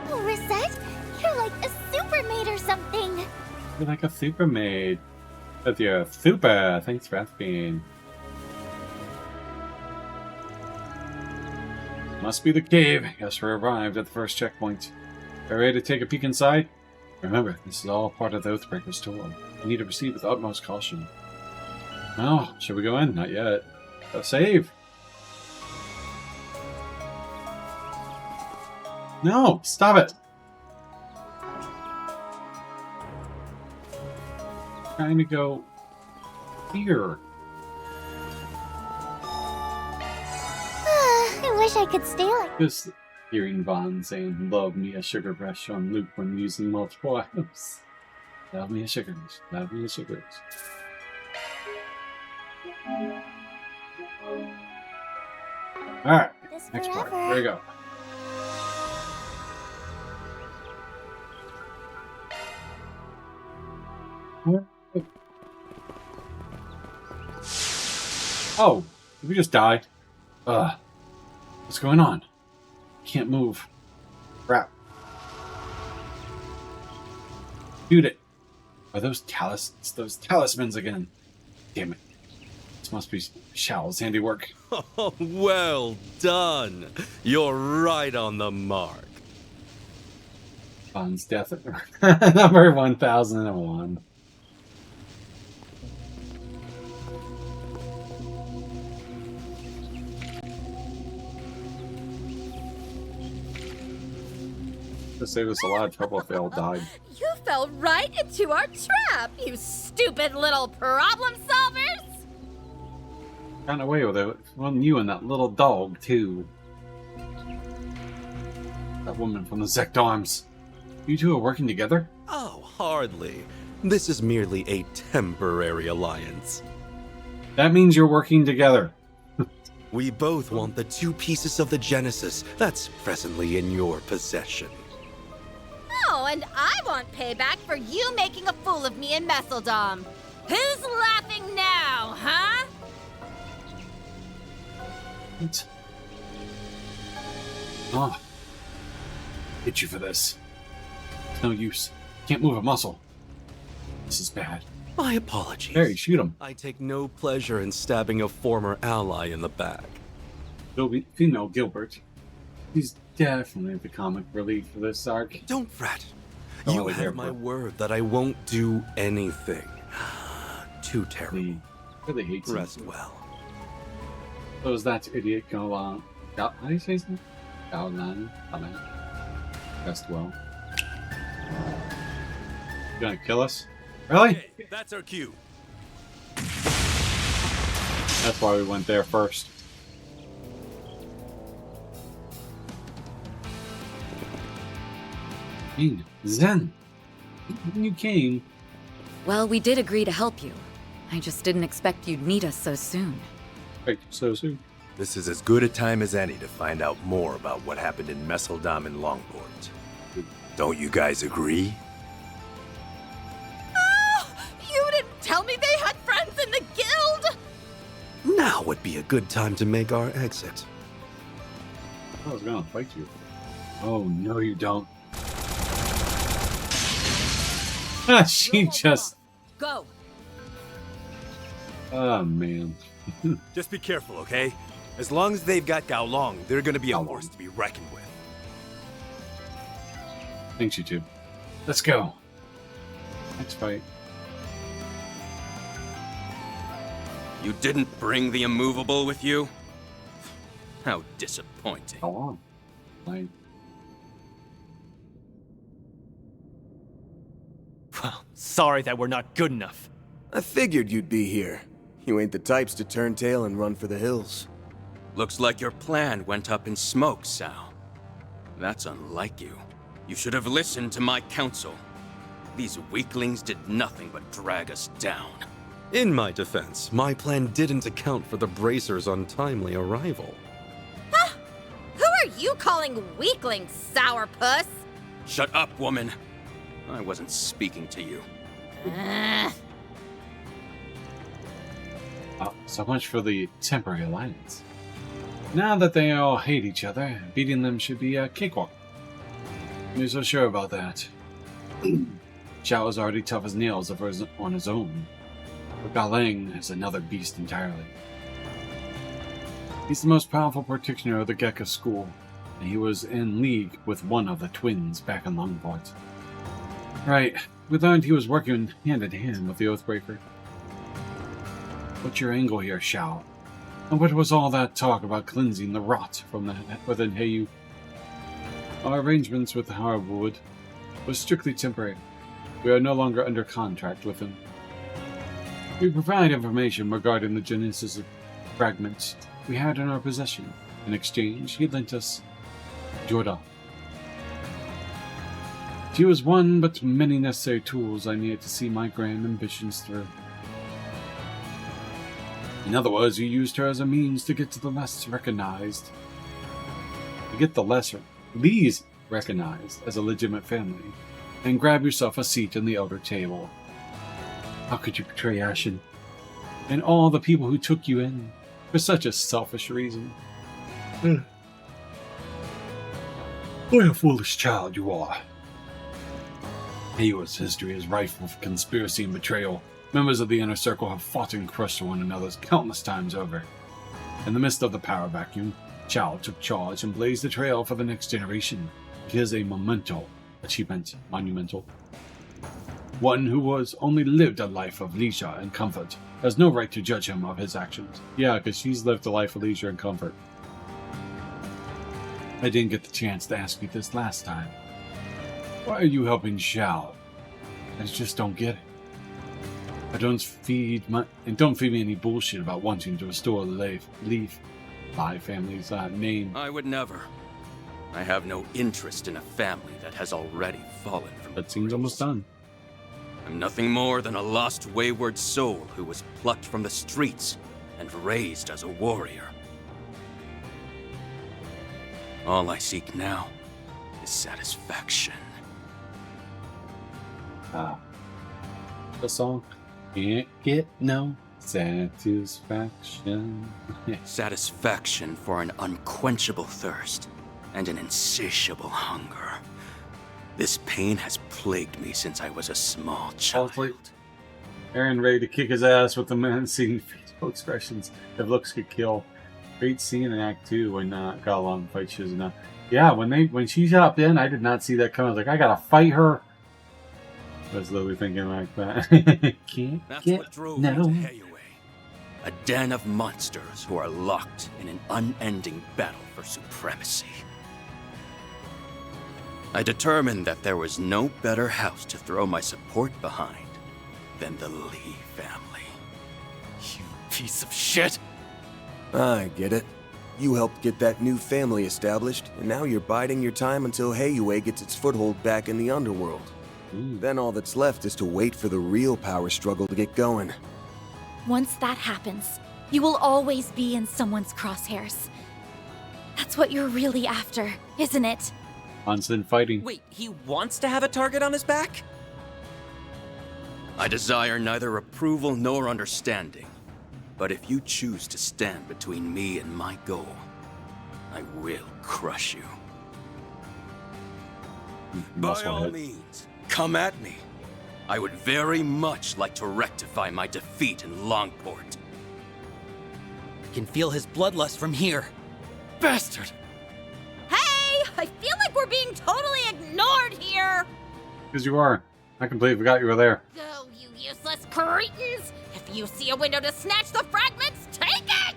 Oh, Reset, you're like a super maid or something. You're like a super maid. That's your super. Thanks for asking. Must be the cave. Guess we arrived at the first checkpoint. Are you ready to take a peek inside? Remember, this is all part of the Oathbreaker's tour. You need to proceed with utmost caution. Well, should we go in? Not yet. Save! No! Stop it! Trying to go here. I wish I could stay like Just hearing Vaughn saying, "Love me a sugar rush" on loop when using multiple items. Love me a sugar rush. Love me a sugar rush. Alright, next part. There you go. Oh, did we just die? What's going on? Can't move. Crap. Shoot it. Are those talismans again? Damn it. This must be Shao's handiwork. Oh, well done. You're right on the mark. Vaughn's death at number 1001. To save us a lot of trouble if they all died. you fell right into our trap, you stupid little problem solvers. Got away with it. Well, you and that little dog, too. That woman from the Zect Arms. You two are working together? Oh, hardly. This is merely a temporary alliance. That means you're working together. We both want the 2 pieces of the Genesis that's presently in your possession. Oh, and I want payback for you making a fool of me in Messeldom. Who's laughing now, huh? What? Oh. Hit you for this. It's no use. Can't move a muscle. This is bad. My apologies. Harry, shoot him. I take no pleasure in stabbing a former ally in the back. Female Gilbert. He's definitely the comic relief for this arc. Don't fret. You have my word that I won't do anything too terrible. Really hates him. Rest well. So is that idiot Golan? How do you say his name? Golan. Rest well. You gonna kill us? Really? Hey, that's our cue. That's why we went there first. Zen, when you came. Well, we did agree to help you. I just didn't expect you'd need us so soon. So soon. This is as good a time as any to find out more about what happened in Messeldom and Longport. Don't you guys agree? Oh, you didn't tell me they had friends in the guild! Now would be a good time to make our exit. I was gonna fight you. Oh, no you don't. She just... Go! Oh, man. Just be careful, okay? As long as they've got Gao Long, they're gonna be a force to be reckoned with. Thanks, you two. Let's go. Next fight. You didn't bring the immovable with you? How disappointing. How long? Like... Well, sorry that we're not good enough. I figured you'd be here. You ain't the types to turn tail and run for the hills. Looks like your plan went up in smoke, Sal. That's unlike you. You should have listened to my counsel. These weaklings did nothing but drag us down. In my defense, my plan didn't account for the Bracers' untimely arrival. Who are you calling weakling, sourpuss? Shut up, woman. I wasn't speaking to you. So much for the temporary alliance. Now that they all hate each other, beating them should be a cakewalk. You're so sure about that. Xiao is already tough as nails on his own. But Galang is another beast entirely. He's the most powerful practitioner of the Gekka school, and he was in league with one of the twins back in Longport. Right, we learned he was working hand in hand with the Oathbreaker. What's your angle here, Xiao? And what was all that talk about cleansing the rot from within Heiyu? Our arrangements with the Hardwood was strictly temporary. We are no longer under contract with him. We provide information regarding the genesis of fragments we had in our possession. In exchange, he lent us Jorda. She was one but many necessary tools I needed to see my grand ambitions through. In other words, you used her as a means to get to the less recognized. To get the least recognized as a legitimate family, and grab yourself a seat in the elder table. How could you betray Ashen and all the people who took you in for such a selfish reason? What a foolish child you are. Heyward's history is rife with conspiracy and betrayal. Members of the Inner Circle have fought and crushed one another countless times over. In the midst of the power vacuum, Xiao took charge and blazed the trail for the next generation. It is a monumental achievement. One who has only lived a life of leisure and comfort has no right to judge him of his actions. Yeah, because she's lived a life of leisure and comfort. I didn't get the chance to ask you this last time. Why are you helping Xiao? I just don't get it. Don't feed me any bullshit about wanting to restore the Lai family's name. I would never. I have no interest in a family that has already fallen from That seems almost done. I'm nothing more than a lost, wayward soul who was plucked from the streets and raised as a warrior. All I seek now is satisfaction. The song. Can't get no satisfaction. Satisfaction for an unquenchable thirst and an insatiable hunger. This pain has plagued me since I was a small child. Aaron ready to kick his ass with the menacing facial expressions if looks could kill. Great scene in Act 2 when got along fight Shizuna. Yeah, when she hopped in, I did not see that coming. I was like, I gotta fight her. I was literally thinking like that. That's what drove me to Heiyu. A den of monsters who are locked in an unending battle for supremacy. I determined that there was no better house to throw my support behind than the Lee family. You piece of shit! I get it. You helped get that new family established, and now you're biding your time until Heiyu gets its foothold back in the underworld. Then all that's left is to wait for the real power struggle to get going. Once that happens, you will always be in someone's crosshairs. That's what you're really after, isn't it? Constant fighting. Wait, he wants to have a target on his back? I desire neither approval nor understanding. But if you choose to stand between me and my goal, I will crush you. By all means, come at me. I would very much like to rectify my defeat in Longport. I can feel his bloodlust from here. Bastard! Hey! I feel like we're being totally ignored here! Because you are. I completely forgot you were there. Go, you useless cretins! If If you see a window to snatch the fragments, take it!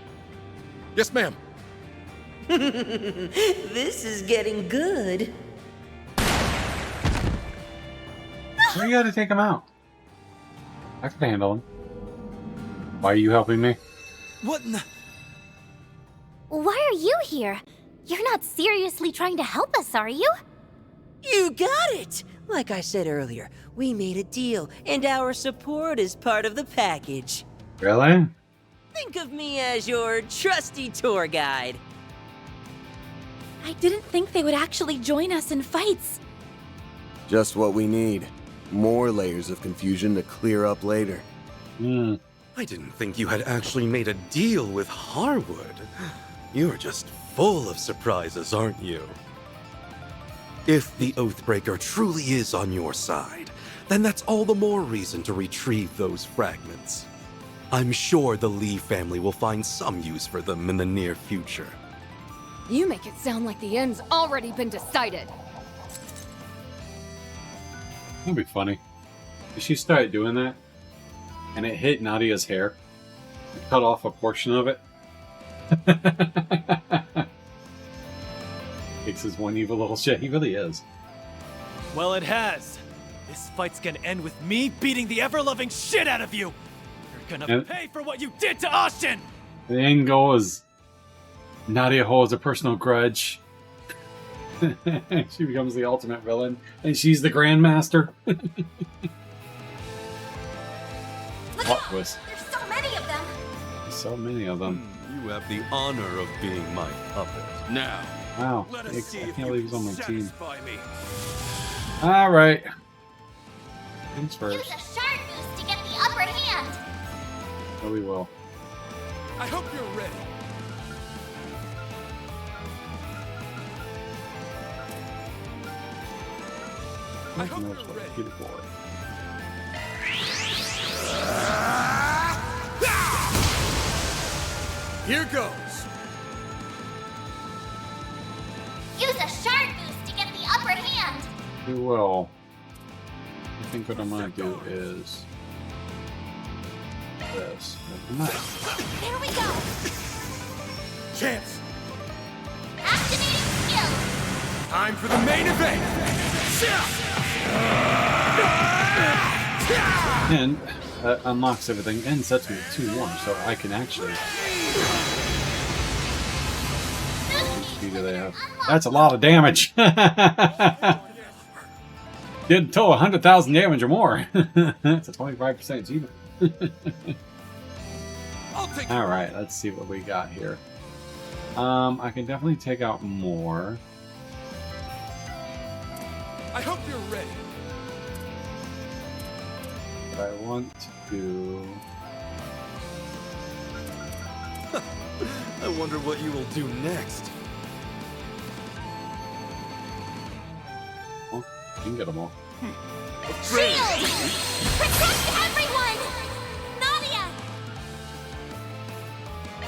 Yes, ma'am. This is getting good. Why you gotta take him out? I can handle him. Why are you helping me? What in the... Why are you here? You're not seriously trying to help us, are you? You got it! Like I said earlier, we made a deal, and our support is part of the package. Really? Think of me as your trusty tour guide. I didn't think they would actually join us in fights. Just what we need. More layers of confusion to clear up later. I didn't think you had actually made a deal with Harwood. You're just full of surprises, aren't you? If the Oathbreaker truly is on your side, then that's all the more reason to retrieve those fragments. I'm sure the Lee family will find some use for them in the near future. You make it sound like the end's already been decided. That'd be funny. If she started doing that, and it hit Nadia's hair, and cut off a portion of it. Hicks is one evil little shit. He really is. Well, it has. This fight's gonna end with me beating the ever-loving shit out of you. You're gonna pay for what you did to Austin. The end goal is Nadia holds a personal grudge. She becomes the ultimate villain, and she's the Grandmaster. Plot twist. There's so many of them. So many of them. You have the honor of being my puppet. Now, Wow, let us Hicks, see I if can't you believe he's can on my team. satisfy me. Alright. Things Use first. a shard boost to get the upper hand. Oh, we will. I hope you're ready. I hope you're ready. Get it, boy. Here goes. Use a shard boost to get the upper hand. We will. I think what I'm gonna do is this. Here we go. Chance. Activating skill. Time for the main event. And that unlocks everything and sets me at 2-1, so I can actually. How much speed do they have? That's a lot of damage. Did total 100,000 damage or more. That's a 25% achievement. Alright, let's see what we got here. I can definitely take out more. I hope you're ready. But I want to. I wonder what you will do next. Well, you can get them all. Shield! Protect everyone! Nadia!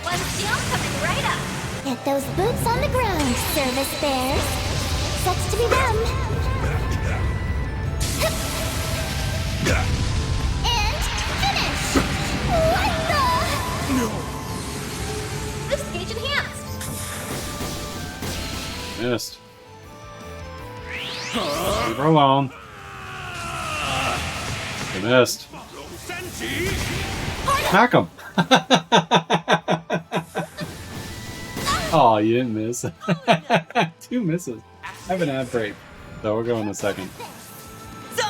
One shield coming right up. Get those boots on the ground, service bears. Sucks to be them. And finish! What the? No. Boost gauge enhanced. Missed. Leave her alone. You missed. Hack him! Oh, you didn't miss. 2 misses. I have an ad break. So we'll go in a second.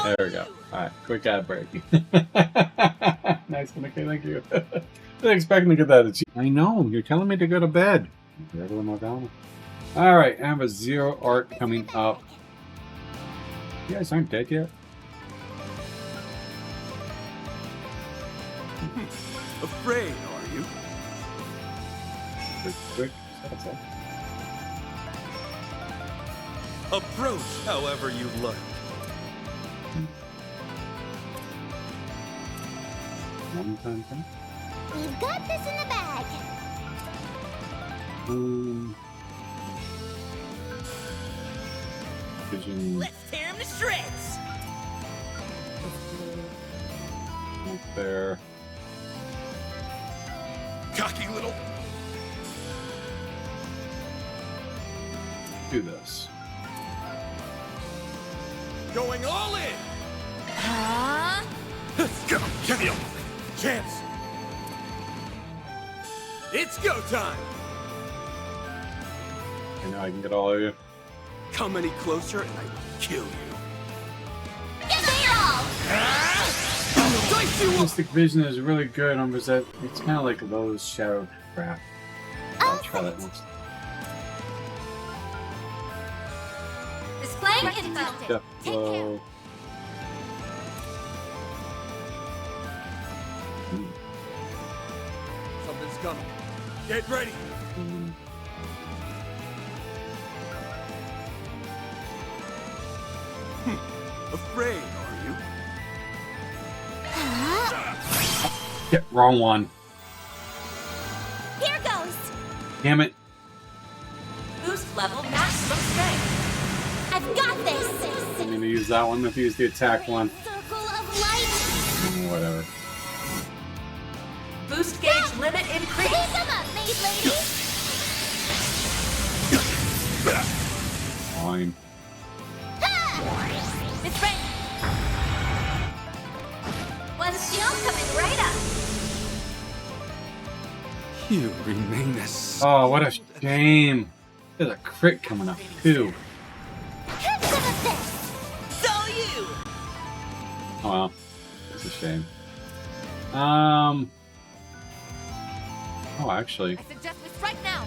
There we go. Alright, quick ad break. Nice one, okay, thank you. I wasn't expecting to get that achievement. I know, you're telling me to go to bed. Alright, I have a 0 art coming up. You guys aren't dead yet? Afraid, are you? Quick. That's all. Approach however you like. One time thing. We've got this in the bag. Vision. Let's tear him to shreds. Up there. cocky little... Do this. Going all in! Huh? Go, give me a chance! It's go time! And now I can get all of you. Come any closer and I will kill you. Give it your all! Mystic Vision is really good on Rosette. It's kind of like Lowe's Shadow crap. I'll try that next. Display info. Step low. Something's coming. Get ready! Afraid, are you? Yeah, wrong one. Here goes. Damn it. Boost level maximum strength. I've got this. I'm gonna use that one if you use the attack one. Circle of light. Whatever. Boost gauge limit increased. Keep them up, maid lady. Fine. It's ready. One shield coming right up. You remain as... Oh, what a shame. There's a crit coming up, too. Have some of this. So you. Oh, well. It's a shame. Oh, actually, I suggest we strike now.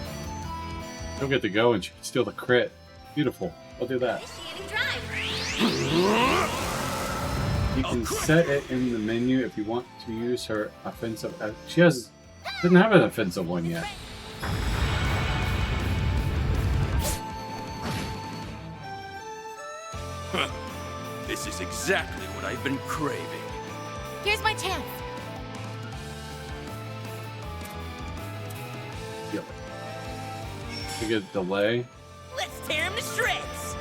you'll get to go and she can steal the crit. Beautiful. I'll do that. Initiating drive. You can set it in the menu if you want to use her offensive. She doesn't have an offensive one yet. This is exactly what I've been craving. Here's my chance. Yep. You get a delay. Let's tear him to shreds.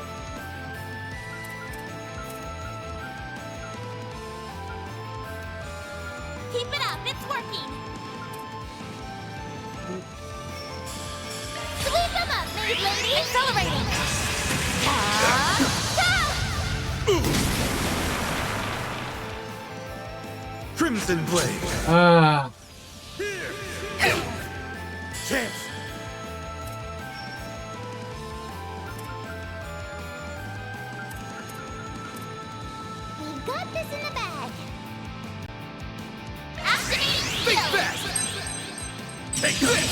Keep it up, it's working. Sweep him up, maid lady. Accelerating. Crimson Blade! Ah. Chance! We've got this in the bag. Activating Think shield. fast! Take this!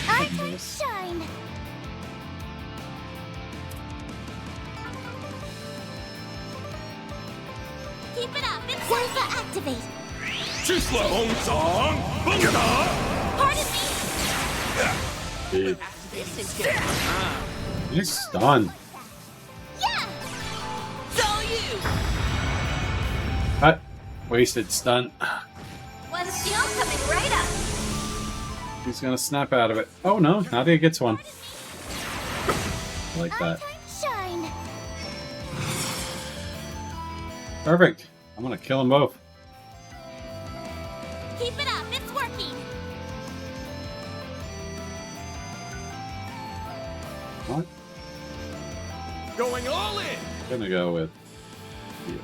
Our time to shine. Keep it up. It's Zelda activate. Too slow! Bong song! Pardon me. Dude. This is good. He's stunned. Yeah. So you. Cut. Wasted stun. One shield coming right up. He's gonna snap out of it. Oh no, Nadia gets one. I like that. Shine. Perfect. I'm gonna kill them both. Keep it up. It's working. What? Going all in! Gonna go with you.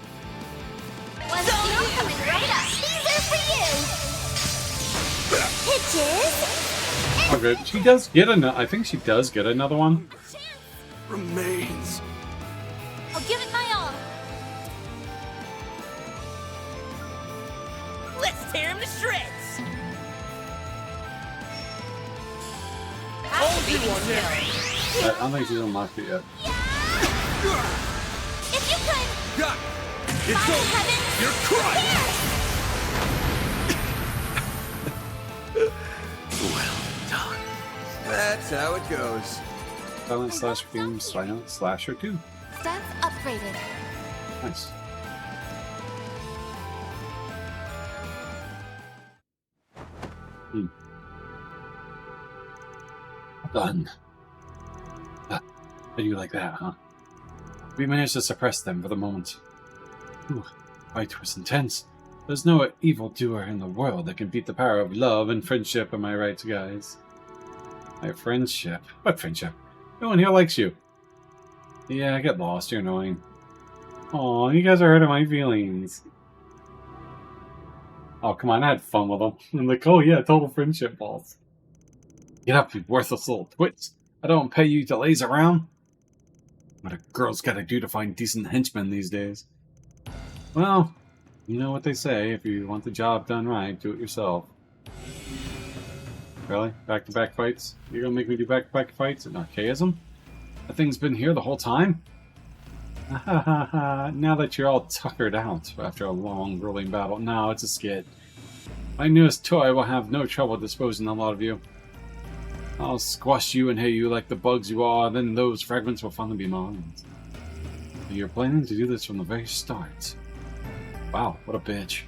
One shield coming right up. These are for you. Pitches. Oh good. She does get another. I think she does get another one. Remains. I'll give it my all. Let's tear him to shreds. I'll be one I don't think she's unlocked it yet. If you could. Got it. It's over. Heaven. You're crying. Well done. That's how it goes. Silent slash game silent slasher 2. Stats upgraded. Nice. Done. How do you like that, huh? We managed to suppress them for the moment. Ooh, fight was intense. There's no evildoer in the world that can beat the power of love and friendship, am I right, guys? My friendship? What friendship? No one here likes you. Yeah, get lost, you're annoying. Aw, you guys are hurting my feelings. Oh, come on, I had fun with them. I'm like, oh yeah, total friendship balls. Get up, you worthless little twits. I don't pay you to laze around. What a girl's gotta do to find decent henchmen these days. Well, you know what they say, if you want the job done right, do it yourself. Really? Back-to-back fights? You're gonna make me do back-to-back fights in archaism? That thing's been here the whole time? Now that you're all tuckered out after a long, grueling battle. No, it's a skit. My newest toy will have no trouble disposing of a lot of you. I'll squash you and hate you like the bugs you are, then those fragments will finally be mine. You're planning to do this from the very start. Wow, what a bitch.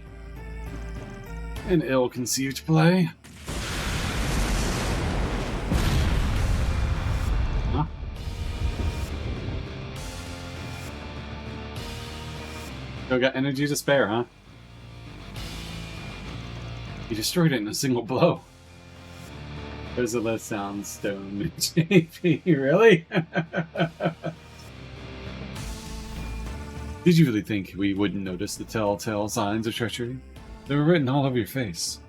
An ill-conceived play. Huh? Still got energy to spare, huh? You destroyed it in a single blow. Doesn't that sound stone, JP? Really? Did you really think we wouldn't notice the telltale signs of treachery? They were written all over your face.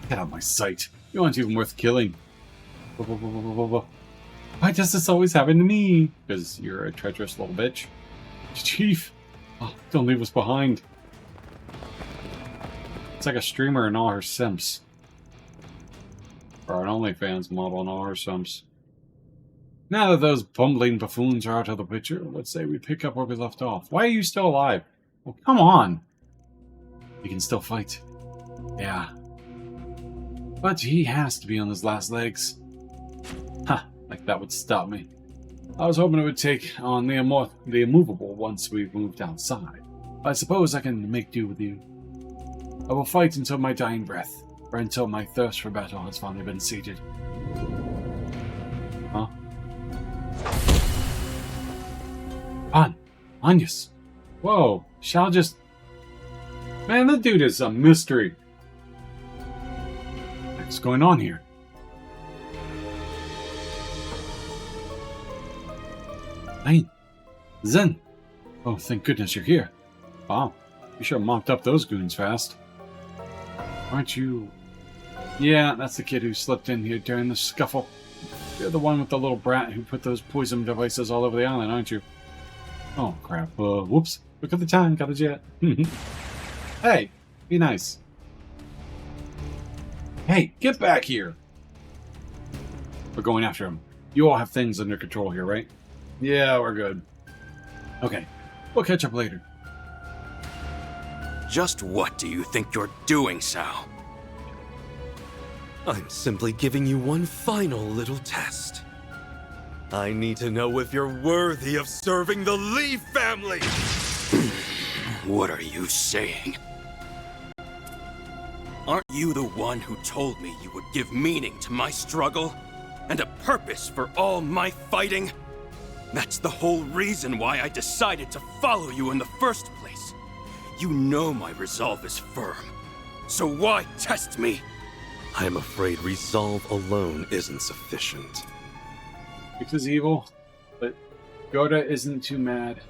Get out of my sight. You aren't even worth killing. Why does this always happen to me? Because you're a treacherous little bitch. Chief! Oh, don't leave us behind. It's like a streamer and all her simps. Or an OnlyFans model and all her simps. Now that those bumbling buffoons are out of the picture, let's say we pick up where we left off. Why are you still alive? Well, come on! You can still fight. Yeah. But he has to be on his last legs. Ha! Like that would stop me. I was hoping it would take on the immovable once we've moved outside. I suppose I can make do with you. I will fight until my dying breath, or until my thirst for battle has finally been sated. Huh? Onius. Whoa, Shao just... Man, that dude is a mystery. What's going on here? Hey, Zen. Oh, thank goodness you're here. Wow, you sure mopped up those goons fast. Aren't you... Yeah, that's the kid who slipped in here during the scuffle. You're the one with the little brat who put those poison devices all over the island, aren't you? Oh, crap. Whoops. Look at the time. Got a jet. Hey, be nice. Hey, get back here. We're going after him. You all have things under control here, right? Yeah, we're good. Okay, we'll catch up later. Just what do you think you're doing, Sal? I'm simply giving you one final little test. I need to know if you're worthy of serving the Lee family! What are you saying? Aren't you the one who told me you would give meaning to my struggle? And a purpose for all my fighting? That's the whole reason why I decided to follow you in the first place. You know my resolve is firm. So why test me? I am afraid resolve alone isn't sufficient. Because evil, but Yoda isn't too mad.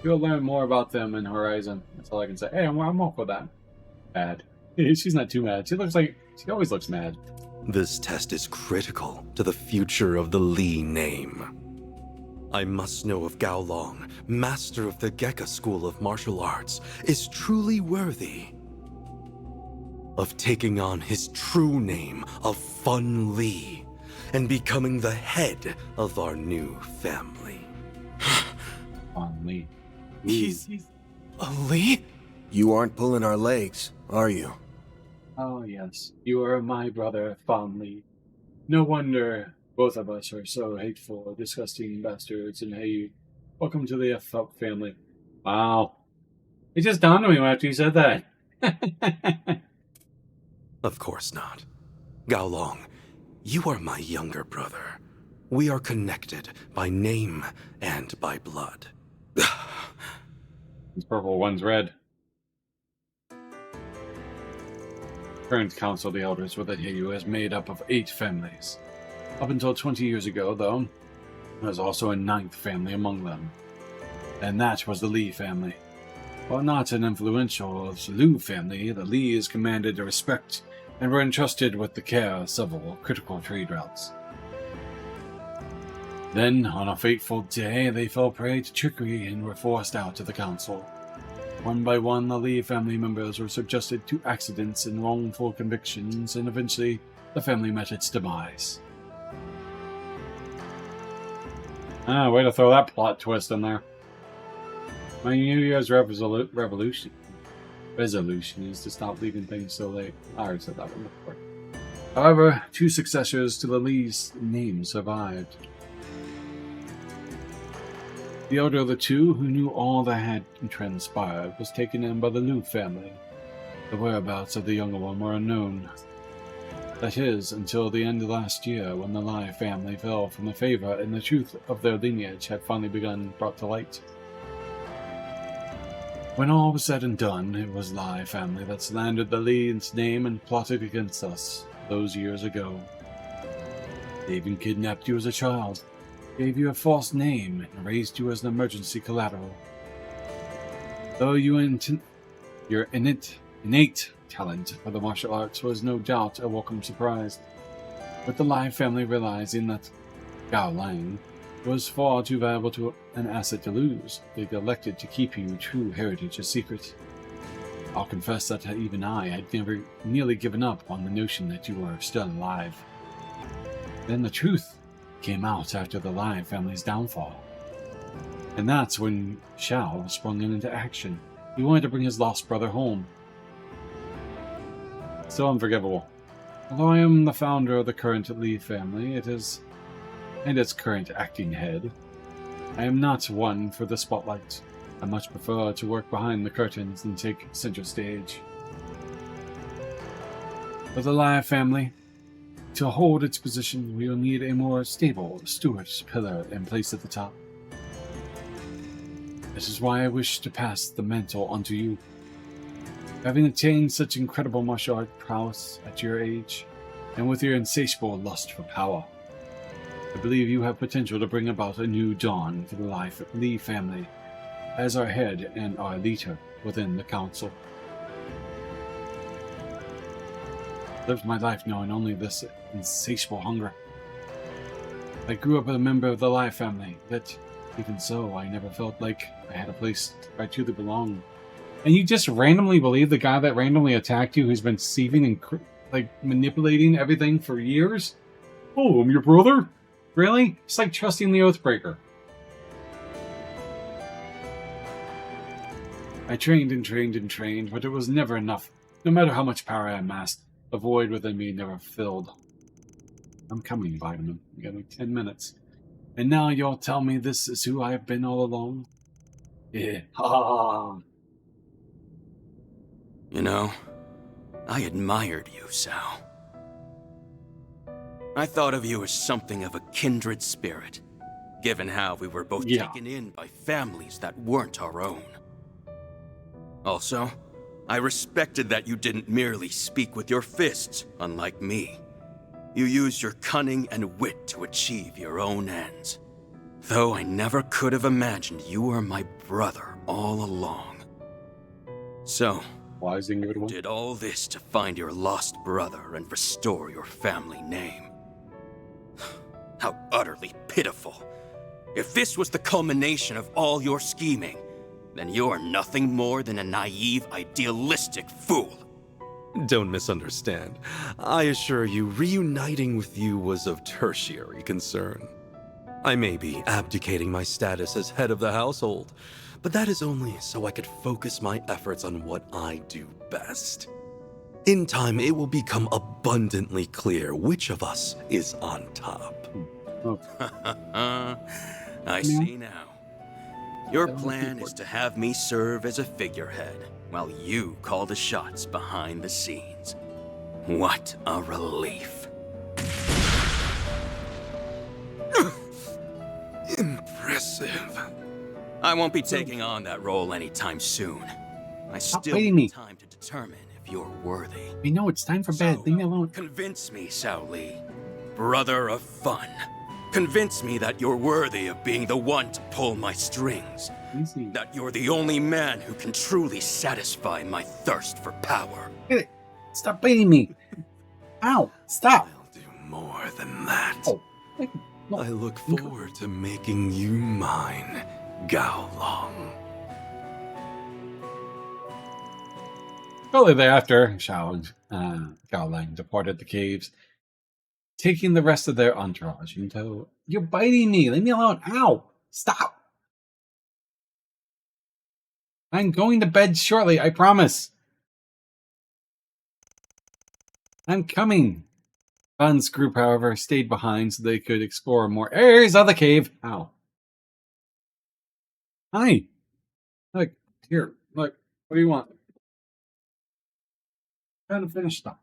You'll learn more about them in Horizon. That's all I can say. Hey, I'm all for that. Mad. She's not too mad. She always looks mad. This test is critical to the future of the Lee name. I must know if Gao Long, master of the Gekka School of Martial Arts, is truly worthy of taking on his true name of Fun Lee and becoming the head of our new family. Fun Lee. He's a Lee? You aren't pulling our legs, are you? Oh yes, you are my brother, Fun Lee. No wonder both of us are so hateful, disgusting bastards, and hey, welcome to the F-Up family. Wow. It just dawned on me after you said that. Of course not. Gao Long, you are my younger brother. We are connected by name and by blood. One's purple, one's red. Current Council of the Elders within Heiau is made up of 8 families. Up until 20 years ago, though, there was also a 9th family among them. And that was the Lee family. While not an influential Lu family, the Lees commanded respect and were entrusted with the care of several critical trade routes. Then, on a fateful day, they fell prey to trickery and were forced out of the council. One by one, the Lee family members were subjected to accidents and wrongful convictions, and eventually, the family met its demise. Ah, way to throw that plot twist in there. My New Year's resolution is to stop leaving things so late. I already said that one before. However, 2 successors to the Lee's name survived. The elder of the 2, who knew all that had transpired, was taken in by the Liu family. The whereabouts of the younger one were unknown. That is, until the end of last year, when the Lai family fell from the favor and the truth of their lineage had finally begun brought to light. When all was said and done, it was Lai family that slandered the Lee's name and plotted against us those years ago. They even kidnapped you as a child, gave you a false name, and raised you as an emergency collateral. Though your innate talent for the martial arts was no doubt a welcome surprise, with the Lai family realizing that Gao Lang was far too valuable to an asset to lose, they elected to keep your true heritage a secret. I'll confess that even I had never nearly given up on the notion that you were still alive. Then the truth came out after the Lai family's downfall. And that's when Xiao sprung into action. He wanted to bring his lost brother home. So unforgivable. Although I am the founder of the current Li family, and its current acting head, I am not one for the spotlight. I much prefer to work behind the curtains than take center stage. For the Lai family, to hold its position, we will need a more stable steward's pillar in place at the top. This is why I wish to pass the mantle onto you. Having attained such incredible martial art prowess at your age, and with your insatiable lust for power, I believe you have potential to bring about a new dawn for the Li family, as our head and our leader within the council. I lived my life knowing only this insatiable hunger. I grew up as a member of the Lai family, yet even so, I never felt like I had a place where I truly belonged. And you just randomly believe the guy that randomly attacked you, who's been deceiving and manipulating everything for years? Oh, I'm your brother? Really? It's like trusting the Oathbreaker. I trained and trained and trained, but it was never enough. No matter how much power I amassed, the void within me never filled. I'm coming, Vitamin. You got like 10 minutes. And now you'll tell me this is who I have been all along? Yeah. Ha ha ha. You know, I admired you, Sao. I thought of you as something of a kindred spirit, given how we were both taken in by families that weren't our own. Also, I respected that you didn't merely speak with your fists, unlike me. You used your cunning and wit to achieve your own ends. Though I never could have imagined you were my brother all along. So, you did all this to find your lost brother and restore your family name. How utterly pitiful. If this was the culmination of all your scheming, then you're nothing more than a naive, idealistic fool. Don't misunderstand. I assure you, reuniting with you was of tertiary concern. I may be abdicating my status as head of the household, but that is only so I could focus my efforts on what I do best. In time, it will become abundantly clear which of us is on top. I see now. Your plan is to have me serve as a figurehead, while you call the shots behind the scenes. What a relief. Impressive. I won't be taking on that role anytime soon. I still need time to determine if you're worthy. We know it's time for bed. Leave me alone. Convince me, Xiao Li, brother of fun. Convince me that you're worthy of being the one to pull my strings. Easy. That you're the only man who can truly satisfy my thirst for power. Get it. Stop beating me. Ow. Stop. I'll do more than that. Oh. I look forward to making you mine, Gao Long. Shortly thereafter, Xiao and Gao Lang departed the caves, taking the rest of their entourage in tow. You're biting me. Leave me alone. Ow. Stop. I'm going to bed shortly, I promise. I'm coming. Fun's group, however, stayed behind so they could explore more areas of the cave. Ow. Hi. Look, here. Look. What do you want? I'm trying to finish stuff.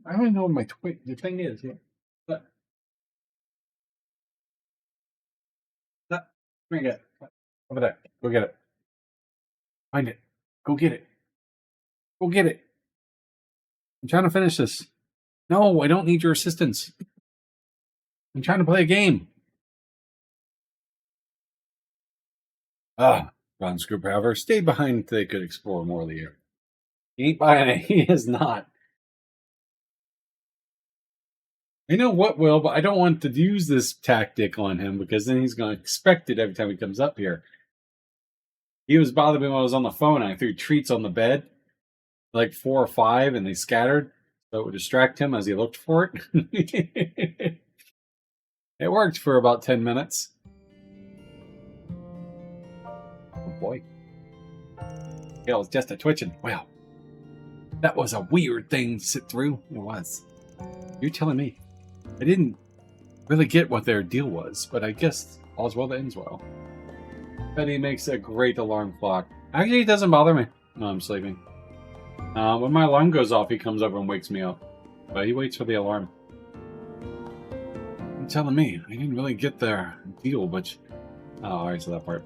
I don't know what the thing is here. But that, bring it. Over there. Go get it. Find it. Go get it. Go get it. I'm trying to finish this. No, I don't need your assistance. I'm trying to play a game. Ron's group, however, stayed behind so they could explore more of the area. He ain't buying it. He is not. I know what will, but I don't want to use this tactic on him because then he's going to expect it every time he comes up here. He was bothering me when I was on the phone and I threw treats on the bed, like 4 or 5, and they scattered, so it would distract him as he looked for it. It worked for about 10 minutes. Oh boy. It was just a twitching. Wow. That was a weird thing to sit through. It was. You're telling me. I didn't really get what their deal was, but I guess all's well that ends well. Betty makes a great alarm clock. Actually, it doesn't bother me when I'm sleeping. When my alarm goes off, he comes over and wakes me up. But he waits for the alarm. You're telling me. I didn't really get their deal, but... Oh, alright, so that part.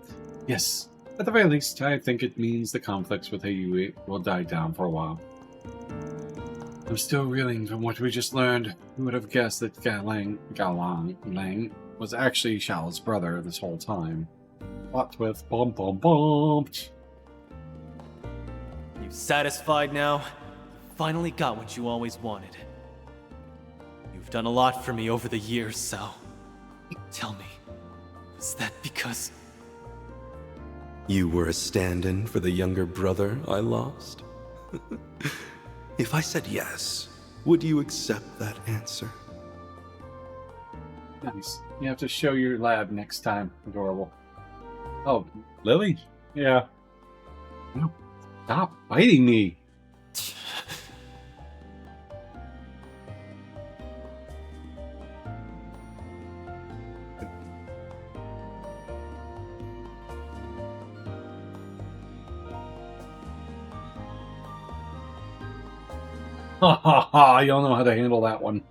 Yes. At the very least, I think it means the conflicts with Heiyue will die down for a while. I'm still reeling from what we just learned. Who would have guessed that Gao Lang was actually Xiao's brother this whole time? Plot twist. Bum bum bum. You satisfied now? Finally got what you always wanted. You've done a lot for me over the years, so... Tell me, was that because... You were a stand-in for the younger brother I lost? If I said yes, would you accept that answer? Nice. You have to show your lab next time. Adorable. Oh, Lily? Yeah. No, stop biting me. Ha ha ha, y'all know how to handle that one.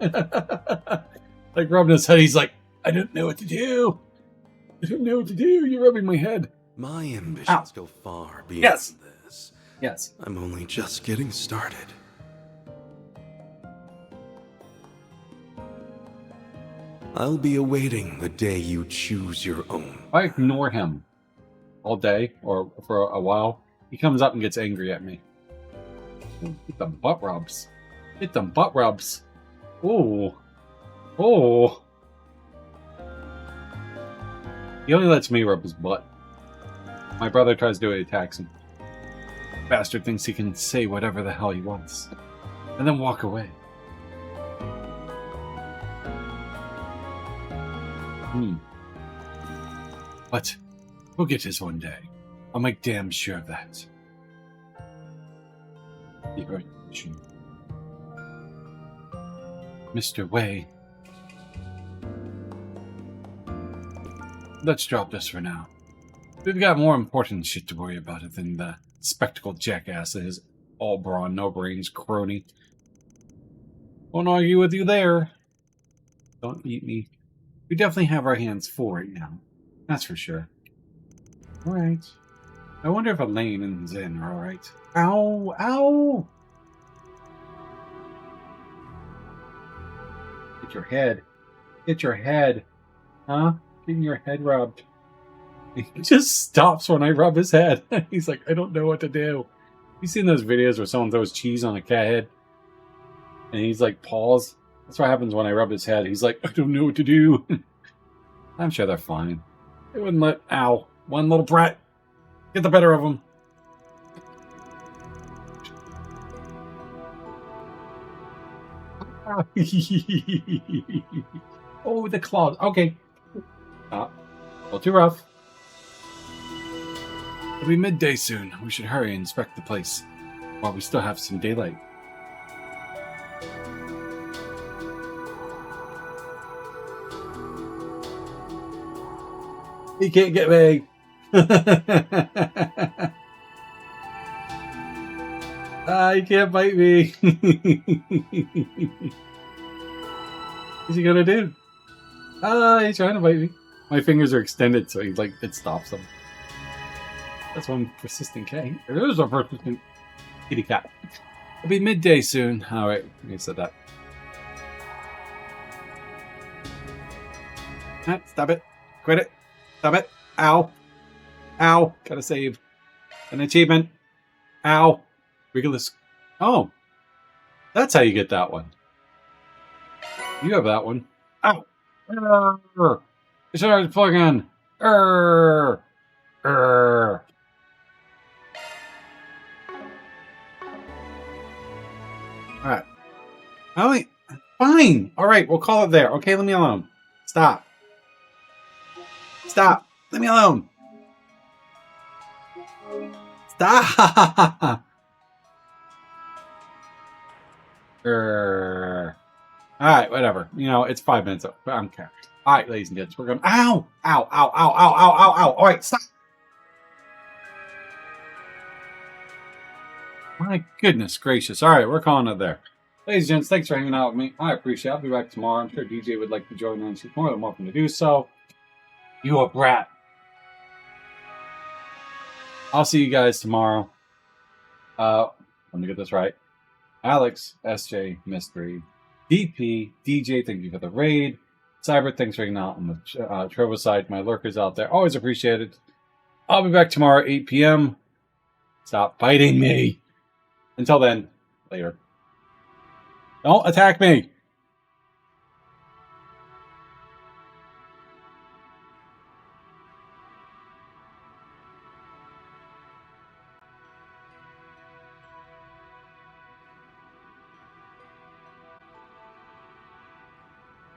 Like rubbing his head, he's like, I don't know what to do. I don't know what to do. You're rubbing my head. My ambitions go far beyond this. Yes. I'm only just getting started. I'll be awaiting the day you choose your own. If I ignore him all day or for a while, he comes up and gets angry at me. Get them butt rubs. Get them butt rubs. Ooh. Oh. He only lets me rub his butt. My brother tries to do it, attacks him. Bastard thinks he can say whatever the hell he wants. And then walk away. But we'll get his one day. I'll make damn sure of that. The urgent. Mr. Wei. Let's drop this for now. We've got more important shit to worry about than the spectacled jackass that is all brawn, no brains, crony. Won't argue with you there. Don't eat me. We definitely have our hands full right now. That's for sure. Alright. I wonder if Elaine and Zen are alright. Ow! Ow! Get your head. Get your head. Huh? Getting your head rubbed. He just stops when I rub his head. He's like, I don't know what to do. You seen those videos where someone throws cheese on a cat head? And he's like, pause. That's what happens when I rub his head. He's like, I don't know what to do. I'm sure they're fine. They wouldn't let, ow, one little brat get the better of him. Oh, the claws. Okay. A little too rough. It'll be midday soon. We should hurry and inspect the place while we still have some daylight. He can't get me. He can't bite me. What's he gonna do? He's trying to bite me. My fingers are extended, so he's like, it stops him. That's one persistent cat. There's a persistent kitty cat. It'll be midday soon. Alright, you said that. Stop it. Quit it. Stop it. Ow. Ow. Gotta save. An achievement. Ow. Rigorous. Oh. That's how you get that one. You have that one. Ow. It's hard to plug in. Alright. Fine. Alright, we'll call it there. Okay, leave me alone. Stop. Stop. Leave me alone. Stop. Alright, whatever. You know, it's 5 minutes. I don't care. Alright, ladies and gents, we're going. Ow! Ow, ow, ow, ow, ow, ow, ow. Alright, stop. My goodness gracious. Alright, we're calling it there. Ladies and gents, thanks for hanging out with me. I appreciate it. I'll be back tomorrow. I'm sure DJ would like to join in. She's more than welcome to do so. You a brat. I'll see you guys tomorrow. Let me get this right. Alex, SJ, Mystery, DP, DJ, thank you for the raid. Cyber, thanks for hanging out on the Trovo side. My lurkers out there, always appreciated. I'll be back tomorrow at 8 p.m. Stop fighting me. Until then, later. Don't attack me.